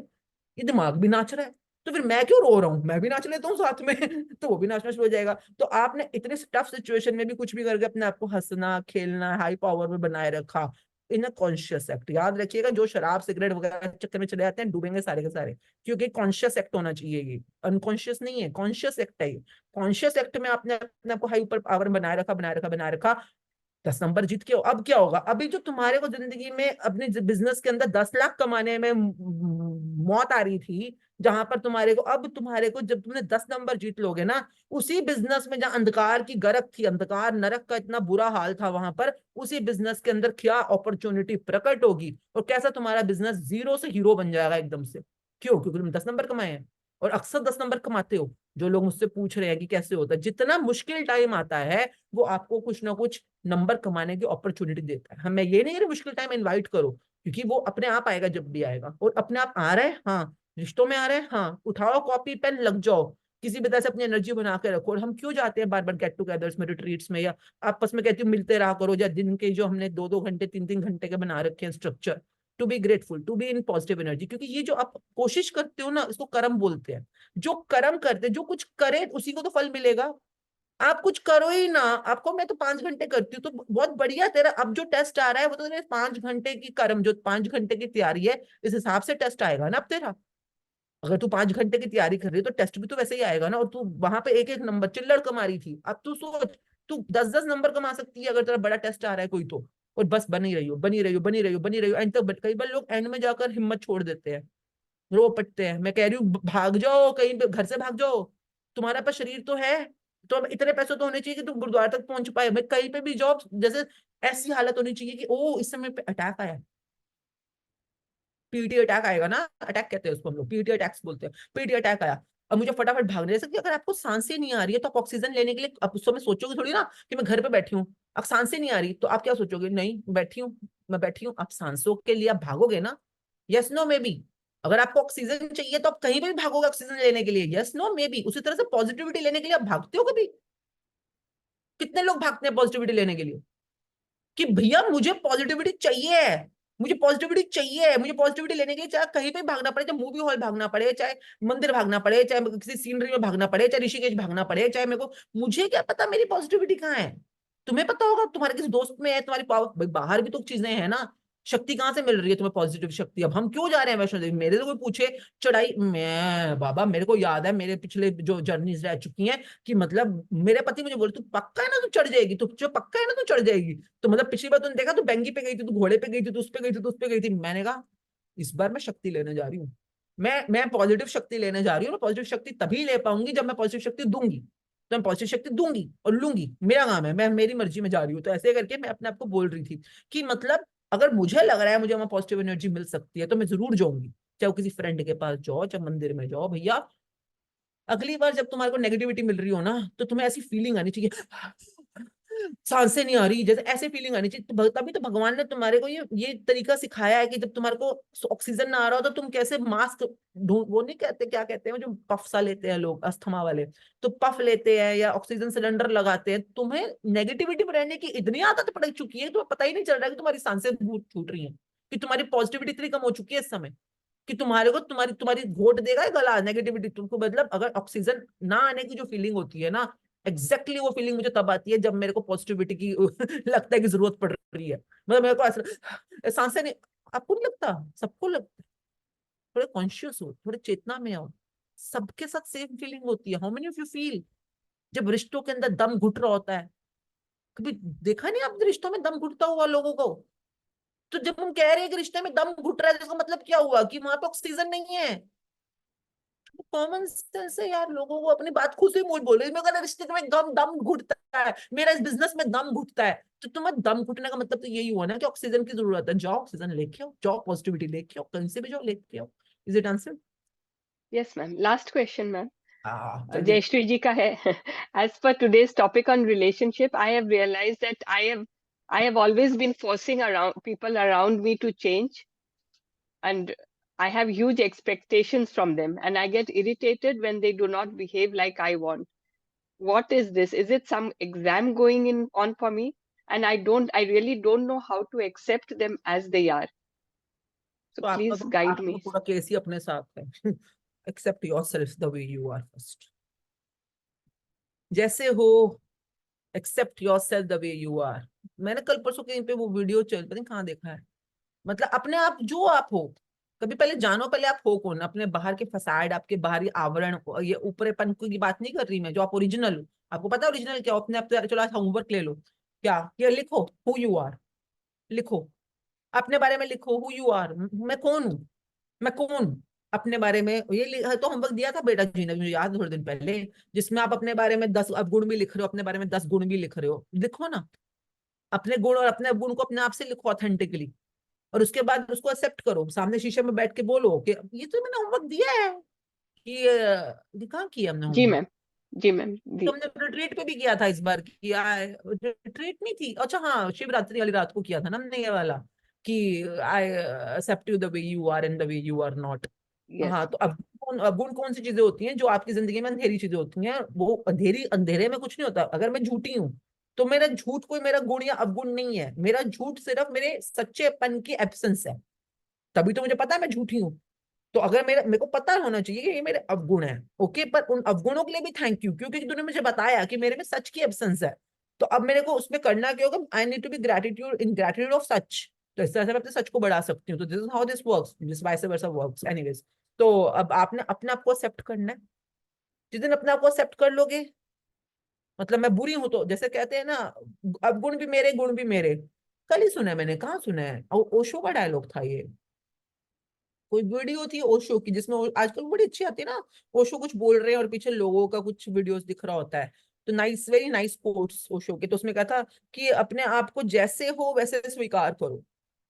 ये दिमाग भी नाच रहा है, तो फिर मैं क्यों रो रहा हूँ, मैं भी नाच लेता हूँ साथ में तो वो भी नाचना शुरू हो जाएगा। तो आपने इतने टफ सिचुएशन में भी कुछ भी करके अपने आप को हंसना खेलना हाई पावर में बनाए रखा, इन अ कॉन्शियस एक्ट। याद रखिएगा जो शराब सिगरेट वगैरह चक्कर में चले जाते हैं डूबेंगे सारे के सारे, क्योंकि कॉन्शियस एक्ट होना चाहिए, ये अनकॉन्शियस नहीं है, कॉन्शियस एक्ट है ये। कॉन्शियस एक्ट में आपने अपने आप को हाई ऊपर पावर बनाए रखा, बनाए रखा, बनाए रखा, 10 नंबर जीत के हो। अब क्या होगा, अभी जो तुम्हारे को जिंदगी में अपने बिजनेस के अंदर 10 लाख कमाने में मौत आ रही थी, जहां पर तुम्हारे को, अब तुम्हारे को जब तुमने 10 नंबर जीत लोगे ना, उसी बिजनेस में जहां अंधकार की गरक थी, अंधकार नरक का इतना बुरा हाल था, वहां पर उसी बिजनेस के अंदर क्या अपॉर्चुनिटी प्रकट होगी, और कैसा तुम्हारा बिजनेस जीरो से हीरो बन जाएगा एकदम से। क्यों? क्योंकि तुमने 10 नंबर कमाए हैं। और अक्सर 10 नंबर कमाते हो। जो लोग मुझसे पूछ रहे हैं कि कैसे होता है, जितना मुश्किल टाइम आता है वो आपको कुछ ना कुछ नंबर कमाने की अपॉर्चुनिटी देता है। मैं ये नहीं कह रही मुश्किल टाइम इनवाइट करो, क्योंकि वो अपने आप आएगा जब भी आएगा, और अपने आप आ रहा है। हाँ, रिश्तों में आ रहे हैं, हाँ, उठाओ कॉपी पेन लग जाओ, किसी भी तरह से अपनी एनर्जी बना के रखो। और हम क्यों जाते हैं बार बार गेट टुगेदर्स में, रिट्रीट्स में, या आपस में कहती हूँ मिलते रहा करो, या दिन के जो हमने 2-2 घंटे 3-3 घंटे के बना रखे हैं structure, to be grateful, to be in positive energy. क्योंकि ये जो आप कोशिश करते हो ना, इसको कर्म बोलते हैं। जो कर्म करते, जो कुछ करे उसी को तो फल मिलेगा। आप कुछ करो ही ना, आपको मैं तो 5 घंटे करती हूँ तो बहुत बढ़िया, तेरा अब जो टेस्ट आ रहा है वो तो तेरे 5 घंटे की कर्म, जो 5 घंटे की तैयारी है, इस हिसाब से टेस्ट आएगा ना अब तेरा। अगर तू 5 घंटे की तैयारी कर रही है तो टेस्ट भी तो वैसे ही आएगा ना। और तू वहां पे एक एक नंबर चिल्लड़ कमा रही थी, अब तू सोच, तू 10-10 नंबर कमा सकती है अगर तेरा बड़ा टेस्ट आ रहा है कोई तो। और बस बनी रही हो, बनी रही हो, बनी रही हो, बनी रही हो, एंड तक। कई बार लोग एंड में जाकर हिम्मत छोड़ देते हैं, रो पड़ते हैं। मैं कह रही हूँ भाग जाओ कहीं पे, घर से भाग जाओ। तुम्हारे पास शरीर तो है, तो अब इतने पैसे तो होने चाहिए कि तुम गुरुद्वारा तक पहुंच पाए। मैं कहीं पे भी जाओ, जैसे ऐसी हालत होनी चाहिए कि ओ इस समय पे अटैक आया, पीटी अटैक आएगा ना, अटैक कहते हैं उसको हम लोग, पीटी अटैक्स बोलते हैं। पीटी अटैक आया, अब मुझे फटाफट भागने, जैसे कि अगर आपको सांसें नहीं आ रही है तो आप ऑक्सीजन लेने के लिए अब उस समय सोचोगे थोड़ी ना कि मैं घर पे बैठी हूँ। अब सांसें नहीं आ रही तो आप क्या सोचोगे, नहीं बैठी हूँ, मैं बैठी हूँ। आप सांसों के लिए आप भागोगे ना, यस नो मे बी। अगर आपको ऑक्सीजन चाहिए तो आप कहीं पे भी भागोगे ऑक्सीजन लेने के लिए, यस नो मे बी। उसी तरह से पॉजिटिविटी लेने के लिए आप भागते हो कभी? कितने लोग भागते हैं पॉजिटिविटी लेने के लिए कि भैया मुझे पॉजिटिविटी चाहिए, मुझे पॉजिटिविटी चाहिए, मुझे पॉजिटिविटी लेने के लिए चाहे कहीं पे भागना पड़े, चाहे मूवी हॉल भागना पड़े, चाहे मंदिर भागना पड़े, चाहे किसी सीनरी में भागना पड़े, चाहे ऋषिकेश भागना पड़े, चाहे मेरे को, मुझे क्या पता मेरी पॉजिटिविटी कहाँ है। तुम्हें पता होगा, तुम्हारे किसी दोस्त में है, तुम्हारी पावर भाई, बाहर भी तो चीजें हैं ना। शक्ति कहाँ से मिल रही है तुम्हें, पॉजिटिव शक्ति? अब हम क्यों जा रहे हैं वैष्णो देवी? मेरे से कोई पूछे चढ़ाई, मैं बाबा मेरे को याद है मेरे पिछले जो जर्नीज रह चुकी हैं, कि मतलब मेरे पति मुझे बोले तू पक्का है ना तू चढ़ जाएगी, तू जो पक्का है ना तू चढ़ जाएगी। तो मतलब पिछली बार तूने देखा तू बेंगी पे गई थी, तू घोड़े पे गई थी, तू उस पे गई थी, तू उस पे गई थी। मैंने कहा इस बार मैं शक्ति लेने जा रही हूँ, मैं पॉजिटिव शक्ति लेने जा रही हूँ। मैं पॉजिटिव शक्ति तभी ले पाऊंगी जब मैं पॉजिटिव शक्ति दूंगी। तो मैं पॉजिटिव शक्ति दूंगी और लूंगी, मेरा काम है, मैं मेरी मर्जी में जा रही हूँ। तो ऐसे करके मैं अपने आप को बोल रही थी कि मतलब अगर मुझे लग रहा है मुझे वहां पॉजिटिव एनर्जी मिल सकती है तो मैं जरूर जाऊंगी। चाहे वो किसी फ्रेंड के पास जाओ, चाहे मंदिर में जाओ, भैया अगली बार जब तुम्हारे को नेगेटिविटी मिल रही हो ना तो तुम्हें ऐसी फीलिंग आनी चाहिए, सांसें नहीं आ रही, जैसे ऐसे फीलिंग आनी चाहिए। तो तभी तो भगवान ने तुम्हारे को ये तरीका सिखाया है कि जब तुम्हारे को ऑक्सीजन ना आ रहा हो तो तुम कैसे मास्क ढूंढ, वो नहीं कहते क्या कहते हैं जो पफ सा लेते हैं लोग अस्थमा वाले, तो पफ लेते हैं या ऑक्सीजन सिलेंडर लगाते हैं। तुम्हें नेगेटिविटी में रहने की इतनी आदत पड़ चुकी है, तुम्हें पता ही नहीं चल रहा है कि तुम्हारी सांसें छूट रही हैं, कि तुम्हारी पॉजिटिविटी इतनी कम हो चुकी है इस समय कि तुम्हारे को तुम्हारी तुम्हारी घोट देगा गला नेगेटिविटी तुमको। मतलब अगर ऑक्सीजन ना आने की जो फीलिंग होती है ना, एग्जैक्टली वो फीलिंग मुझे तब आती है जब मेरे को पॉजिटिविटी की लगता है कि जरूरत पड़ रही है। मतलब मेरे को ऐसा सांसें नहीं, आपको नहीं लगता? सबको लगता है। थोड़े कॉन्शियस हो, थोड़े चेतना में आओ, सबके साथ सेम फीलिंग होती है। How many of you feel जब रिश्तों के अंदर दम घुट रहा होता है? कभी देखा नहीं आपने रिश्तों में दम घुटता हुआ लोगों को? तो जब हम कह रहे हैं कि रिश्ते में दम घुट रहा है, तो इसका मतलब क्या हुआ कि वहां पे ऑक्सीजन नहीं है। कॉमन सेंस है यार, लोगों को अपनी बात खुद से बोल बोले। मैं कहता रिश्ते में दम दम घुटता है, मेरा इस बिजनेस में दम घुटता है, तो तुम्हें दम घुटने का मतलब तो यही हुआ ना कि ऑक्सीजन की जरूरत है। जाओ ऑक्सीजन लेके आओ, जाओ पॉजिटिविटी लेके आओ, कहीं से भी जाओ लेके आओ। Is it answer? Yes, ma'am. Last question, ma'am. जल्दी। Jayashree ji ka hai. As per today's topic on relationship, I have realized that I have always been forcing around people around me to change, and I have huge expectations from them, and I get irritated when they do not behave like I want. What is this? Is it some exam going on for me? And I really don't know how to accept them as they are. So तो आपका please तो guide आपका तो me. पूरा केस ही अपने साथ है। Accept yourself the way you are first, जैसे हो। Accept yourself the way you are. मैंने कल परसों कहीं पे वो वीडियो चल, पता नहीं कहाँ देखा है। मतलब अपने आप जो आप हो, कभी पहले जानो पहले आप हो कौन। अपने बाहर के फसाड, आपके बाहरी आवरण, ये ऊपरेपन की बात नहीं कर रही मैं, जो आप ओरिजिनल हो। आपको पता है ओरिजिनल क्या हो? अपने आप तो चलो आज होमवर्क ले लो, क्या ये लिखो हु यू आर, लिखो अपने बारे में, लिखो हु यू आर, मैं कौन हूँ, मैं कौन हूँ अपने बारे में। ये तो होमवर्क दिया था बेटा जी ने, मुझे याद है थोड़े दिन पहले, जिसमें आप अपने बारे में 10 गुण भी लिख रहे हो, अपने बारे में 10 गुण भी लिख रहे हो। लिखो ना अपने गुण, और अपने गुण को अपने आप से लिखो ऑथेंटिकली, और उसके बाद उसको एक्सेप्ट करो। सामने शीशे में बैठ के बोलो कि ये तो मैंने होमवर्क दिया है, कि ये कहाँ किया हमने जी होमवर्क? मैम, जी मैम, दी। तो हमने रिट्रीट पे भी किया था इस बार कि रिट्रीट नहीं थी, अच्छा हाँ शिवरात्रि वाली रात को किया था ना हमने ये वाला कि I accept you the way you are and the way you are not. हाँ, यस। तो अब अवगुण कौन सी चीजें होती हैं जो आपकी जिंदगी में अंधेरी चीजें होती हैं? वो अंधेरी, अंधेरे में कुछ नहीं होता। अगर मैं झूठी हूँ तो मेरा झूठ कोई मेरा गुण या अवगुण नहीं है, मेरा झूठ सिर्फ मेरे सच्चेपन की एब्सेंस है, तभी तो मुझे पता है मैं झूठी हूँ। तो अगर मेरे को पता होना चाहिए कि ये मेरे अवगुण है, ओके, पर उन अवगुणों के लिए भी थैंक यू, क्योंकि तूने मुझे बताया कि मेरे में सच की एब्सेंस है। तो अब मेरे को उसमें करना क्या होगा? I need to be gratitude, in gratitude of such. तो इस तरह से मैं अपने सच को बढ़ा सकती हूँ। तो this is how this works, this vice versa works anyways. तो अब आपने अपने आप को एक्सेप्ट करना है। जिस दिन अपने आप को एक्सेप्ट कर लोगे, मतलब मैं बुरी हूं तो जैसे कहते हैं ना, अवगुण भी मेरे गुण भी मेरे। कल ही सुना है मैंने, कहाँ सुना है, ओशो का डायलॉग था ये, कोई वीडियो थी ओशो की जिसमें आजकल बड़ी अच्छी आती है ना, ओशो कुछ बोल रहे हैं और पीछे लोगों का कुछ वीडियोस दिख रहा होता है। तो nice, very nice quotes Osho के। तो उसमें कहा था कि अपने आप को जैसे हो वैसे स्वीकार करो।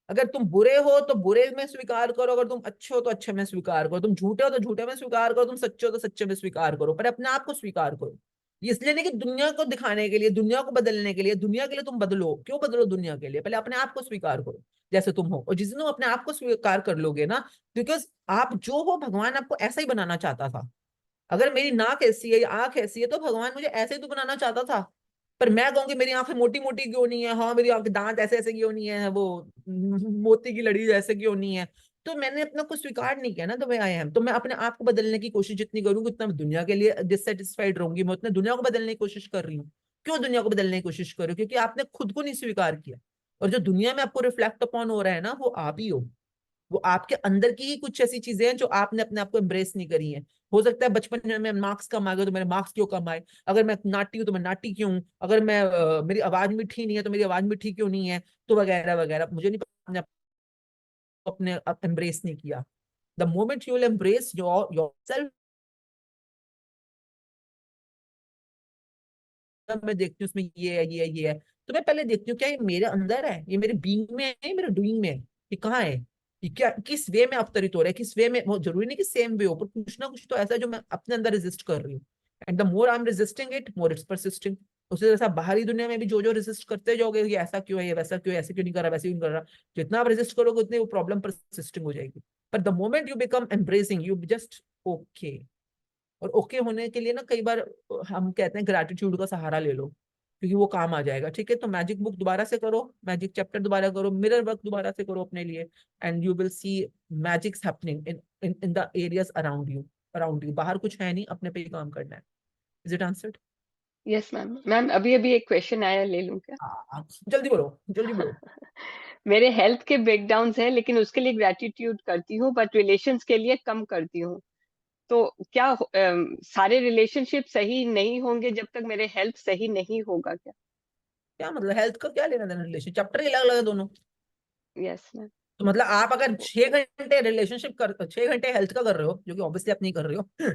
अगर तुम बुरे हो तो बुरे में स्वीकार करो, अगर तुम अच्छे हो तो अच्छे में स्वीकार करो, तुम झूठे हो तो झूठे में स्वीकार करो, तुम सच्चे हो तो सच्चे में स्वीकार करो, पर अपने आप को स्वीकार करो। ये इसलिए नहीं कि दुनिया को दिखाने के लिए, दुनिया को बदलने के लिए, दुनिया के लिए तुम बदलो, क्यों बदलो दुनिया के लिए? पहले अपने आप को स्वीकार करो जैसे तुम हो। और जिस दिन तुम अपने आप को स्वीकार कर लोगे ना, बिकॉज आप जो हो भगवान आपको ऐसा ही बनाना चाहता था। अगर मेरी नाक ऐसी है, आंख ऐसी है, तो भगवान मुझे ऐसे ही तो बनाना चाहता था। पर मैं कहूंगी मेरी आंखें मोटी मोटी क्यों नहीं है, हाँ मेरी आंख दांत ऐसे ऐसे क्यों नहीं है, वो मोती की लड़ी जैसे क्यों नहीं है? तो मैंने अपना कुछ स्वीकार नहीं किया ना, द वे आई एम। तो मैं अपने आप को बदलने की कोशिश जितनी करूंगी उतना मैं दुनिया के लिए डिससेटिस्फाइड रहूंगी, मैं उतना दुनिया को बदलने की कोशिश कर रही हूँ। क्यों दुनिया को बदलने की कोशिश कर रही हूँ? क्योंकि आपने खुद को नहीं स्वीकार किया। और जो दुनिया में आपको रिफ्लेक्ट अपॉन हो रहा है ना, वो आप ही हो। वो आपके अंदर की ही कुछ ऐसी चीजें हैं जो आपने अपने आप को एम्ब्रेस नहीं करी हैं। हो सकता है बचपन में मैं मार्क्स कम आ गए तो मेरे मार्क्स क्यों कम आए, अगर मैं नाटी हूं तो मैं नाटी क्यों हूं, अगर मैं मेरी आवाज मीठी नहीं है तो मेरी आवाज मीठी क्यों नहीं है, तो वगैरह वगैरह। मुझे नहीं पता, मैंने अपने एम्ब्रेस नहीं किया। The moment you will embrace your self, मैं देखती हूँ उसमें ये है, ये है, ये है। तो मैं पहले देखती हूँ क्या ये मेरे अंदर है, ये मेरे बीइंग में है, ये मेरे डूइंग में है, ये कहाँ है, ये क्या, किस वे में अवतरित हो रहा है, किस वे में। वो जरूरी नहीं कि सेम वे हो, पर कुछ ना कुछ तो ऐसा है जो मैं अपने अंदर रेजिस्ट कर रही हूँ। And the more I am resisting it, more it's persisting. उसी जैसा बाहरी दुनिया में भी जो जो रेजिस्ट करते जाओगे, ये ऐसा क्यों है, ये वैसा क्यों है, ऐसे क्यों नहीं कर रहा, वैसे क्यों नहीं कर रहा, जितना आप रेजिस्ट करोगे उतनी वो प्रॉब्लम परसिस्टिंग हो जाएगी। पर the moment you become embracing, you just okay. और ओके होने के लिए ना कई बार हम कहते हैं ग्रेटिट्यूड का सहारा ले लो, क्योंकि वो काम आ जाएगा। ठीक है, तो मैजिक बुक दोबारा से करो, मैजिक चैप्टर दोबारा करो, मिरर वर्क दोबारा से करो अपने लिए, and you will see magics happening in in the areas around you. Around you बाहर कुछ है नहीं, अपने पे ही काम करना है। Is it answered? Yes ma'am. Ma'am अभी अभी एक क्वेश्चन आया, ले लूं क्या? जल्दी बोलो, जल्दी बोलो। मेरे हेल्थ के ब्रेकडाउन्स हैं, लेकिन उसके लिए ग्रेटिट्यूड करती हूँ, बट रिलेशंस के लिए कम करती हूँ। तो क्या सारे रिलेशनशिप सही नहीं होंगे जब तक मेरे हेल्थ सही नहीं होगा क्या? क्या मतलब हेल्थ का क्या लेना देना, रिलेशन चैप्टर ही अलग अलग है दोनों। Yes ma'am. तो मतलब आप अगर 6 घंटे रिलेशनशिप कर, 6 घंटे हेल्थ का कर रहे हो, जो कि ऑब्वियसली आप नहीं कर रहे हो,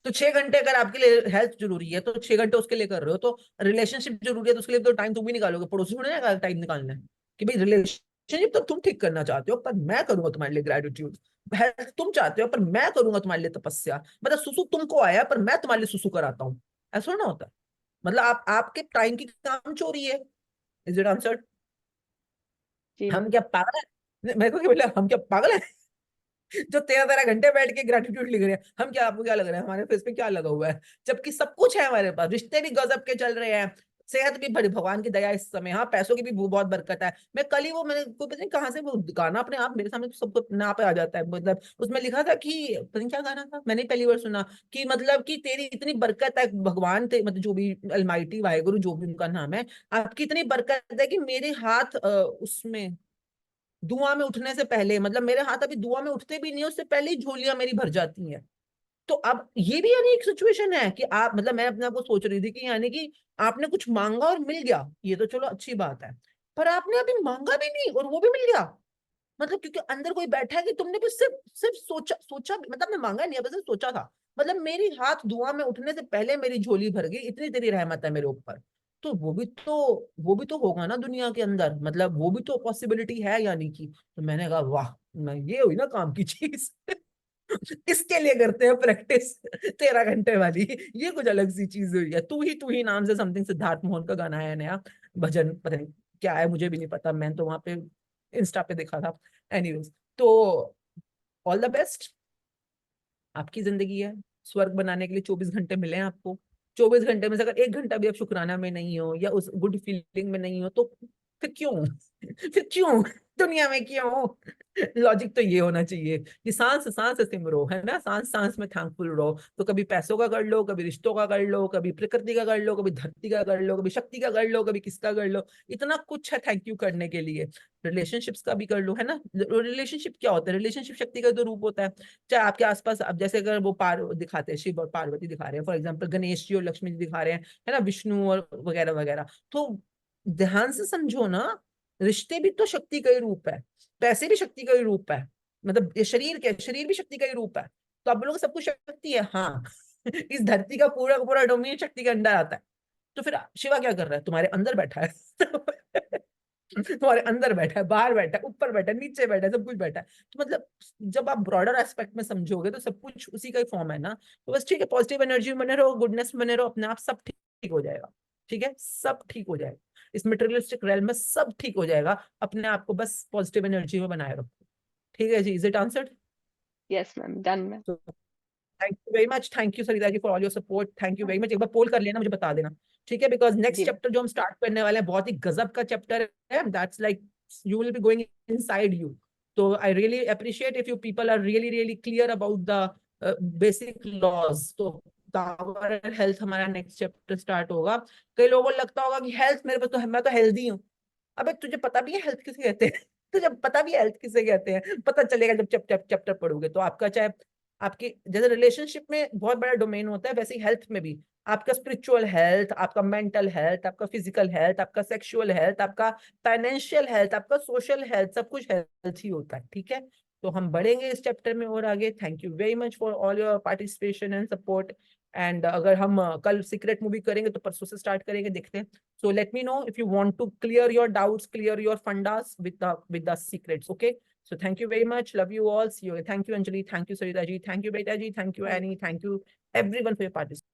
तो 6 घंटे अगर आपके लिए हेल्थ जरूरी है तो 6 घंटे उसके लिए कर रहे हो। तो रिलेशनशिप जरूरी है तो उसके लिए तो टाइम तुम भी निकालोगे, पड़ोसी थोड़ी ना टाइम निकालना है। कि भाई रिलेशनशिप तो तुम ठीक करना चाहते हो, पर मैं करूंगा तुम्हारे लिए ग्रेटिट्यूड। हेल्थ तुम चाहते हो पर मैं करूंगा तुम्हारे लिए तपस्या। मतलब सुसु तुमको आया पर मैं तुम्हारे लिए सुसु कराता हूँ, ऐसा ना होता है। मतलब आप आपके टाइम की काम चोरी है। Is it answer? जी हम मैम। क्या पागल है? मेरे को क्या बोला, हम क्या पागल है जो 13 13 घंटे बैठ के ग्रेटिट्यूड लिख रहे हैं? हम क्या, आपको क्या लग रहा है हमारे फेस पे क्या लगा हुआ है? जबकि सब कुछ है हमारे पास, रिश्ते भी गजब के चल रहे हैं, सेहत भी बड़ी भगवान की दया इस समय, हाँ पैसों की भी बहुत बरकत है। मैं कल ही वो मैंने को पता नहीं कहाँ से वो गाना अपने आप मेरे सामने तो सबको ना पे आ जाता है। मतलब उसमें लिखा था कि पता नहीं क्या गाना था, मैंने पहली बार सुना कि मतलब कि तेरी इतनी बरकत है भगवान, मतलब जो भी अलमाइटी वाहेगुरु जो भी उनका नाम है, आपकी इतनी बरकत है कि मेरे हाथ उसमें धुआं में उठने से पहले, मतलब मेरे हाथ अभी धुआं में उठते भी नहीं, उससे पहले ही झोलियां मेरी भर जाती हैं। तो अब ये भी यानी एक सिचुएशन है कि आप, मतलब मैं अपने आप को सोच रही थी कि यानी कि आपने कुछ मांगा और मिल गया, ये तो चलो अच्छी बात है, पर आपने अभी मांगा भी नहीं और वो भी मिल गया। मतलब क्योंकि अंदर कोई बैठा है कि तुमने भी सिर्फ सिर्फ सोचा सोचा, मतलब मैं मांगा नहीं, बस सोचा था। मतलब मेरी हाथ धुआं में उठने से पहले मेरी झोली भर गई, इतनी तेरी रहमत है मेरे ऊपर। तो वो भी तो होगा ना दुनिया के अंदर, मतलब वो भी तो पॉसिबिलिटी है यानी कि। तो मैंने कहा वाह, मैं ये हुई ना काम की चीज इसके लिए करते हैं प्रैक्टिस 13 घंटे वाली। ये कुछ अलग सी चीज हुई है। तू ही नाम से समथिंग सिद्धार्थ मोहन का गाना है नया भजन, पता नहीं क्या है, मुझे भी नहीं पता, मैं तो वहां पे इंस्टा पे देखा था। एनीवेज, तो ऑल द बेस्ट, आपकी जिंदगी है, स्वर्ग बनाने के लिए 24 घंटे मिले हैं आपको। 24 घंटे में से अगर 1 घंटा भी आप शुक्राना में नहीं हो या उस गुड फीलिंग में नहीं हो तो फिर क्यों? फिर क्यों दुनिया में क्यों? लॉजिक तो ये होना चाहिए कि सांस सांस सिमरो, है ना, सांस सांस में थैंकफुल रहो। तो कभी पैसों का कर लो, कभी रिश्तों का कर लो, कभी प्रकृति का कर लो, कभी धरती का कर लो, कभी शक्ति का कर लो, कभी किसका कर लो। इतना कुछ है थैंक यू करने के लिए। रिलेशनशिप्स का भी कर लो, है ना। रिलेशनशिप क्या होता है? रिलेशनशिप शक्ति का तो रूप होता है। चाहे आपके आसपास, अब जैसे अगर वो दिखाते हैं, शिव और पार्वती दिखा रहे हैं, फॉर एग्जाम्पल गणेश जी और लक्ष्मी जी दिखा रहे हैं, है ना, विष्णु और वगैरह वगैरह, तो ध्यान से समझो ना, रिश्ते भी तो शक्ति का ही रूप है, पैसे भी शक्ति का ही रूप है, मतलब ये शरीर भी शक्ति का ही रूप है। तो आप लोग सब कुछ शक्ति है, हाँ। इस धरती का पूरा डोमिनियन शक्ति के अंदर आता है। तो फिर शिवा क्या कर रहा है? तुम्हारे अंदर बैठा है। तुम्हारे अंदर बैठा है, बाहर बैठा है, ऊपर बैठा है, नीचे बैठा है, सब कुछ बैठा है। तो मतलब जब आप ब्रॉडर एस्पेक्ट में समझोगे तो सब कुछ उसी का ही फॉर्म है ना। तो बस ठीक है, पॉजिटिव एनर्जी में बने रहो, गुडनेस में बने रहो, अपने आप सब ठीक हो जाएगा। ठीक है, सब ठीक हो जाएगा, इस मटेरियलिस्टिक रेल में सब ठीक हो जाएगा। अपने आप को बस पॉजिटिव एनर्जी में बनाए रखो। ठीक है जी, is it answered? Yes ma'am, done ma'am. Thank you very much, thank you Sarita ji for all your support, thank you very much. एक बार पोल कर लेना, मुझे बता देना, ठीक है, बिकॉज नेक्स्ट जी चैप्टर जो हम स्टार्ट करने वाले हैं बहुत ही गजब का चैप्टर है। That's like you will be going inside you. तो I really appreciate if you people are really clear about the basic laws. तो पावर हेल्थ हमारा नेक्स्ट चैप्टर स्टार्ट होगा। कई लोगों को लगता होगा कि हेल्थ मेरे पास तो है, मैं तो हेल्दी हूँ। अबे तुझे पता भी है हेल्थ किसे कहते हैं? तुझे पता भी है हेल्थ किसे कहते हैं? पता चलेगा जब चैप्टर पढ़ोगे। तो आपका चाहे आपके जैसे रिलेशनशिप में बहुत बड़ा डोमेन होता है, वैसे ही हेल्थ में भी आपका स्पिरिचुअल हेल्थ, आपका मेंटल हेल्थ, आपका फिजिकल हेल्थ, आपका सेक्सुअल हेल्थ, आपका फाइनेंशियल हेल्थ, आपका सोशल हेल्थ, सब कुछ हेल्थ ही होता है। ठीक है, तो हम बढ़ेंगे इस चैप्टर में और आगे। Thank you very much for all your participation and support. And अगर हम कल सीक्रेट मूवी करेंगे तो परसों से स्टार्ट करेंगे, देखते हैं। So let me know if you want to clear your doubts, clear your fundas with the secrets. Okay. So thank you very much. Love you all. See you. Thank you, Anjali. Thank you, Sarita ji. Thank you, Beta ji. Thank you, Annie. Thank you, everyone, for your participation.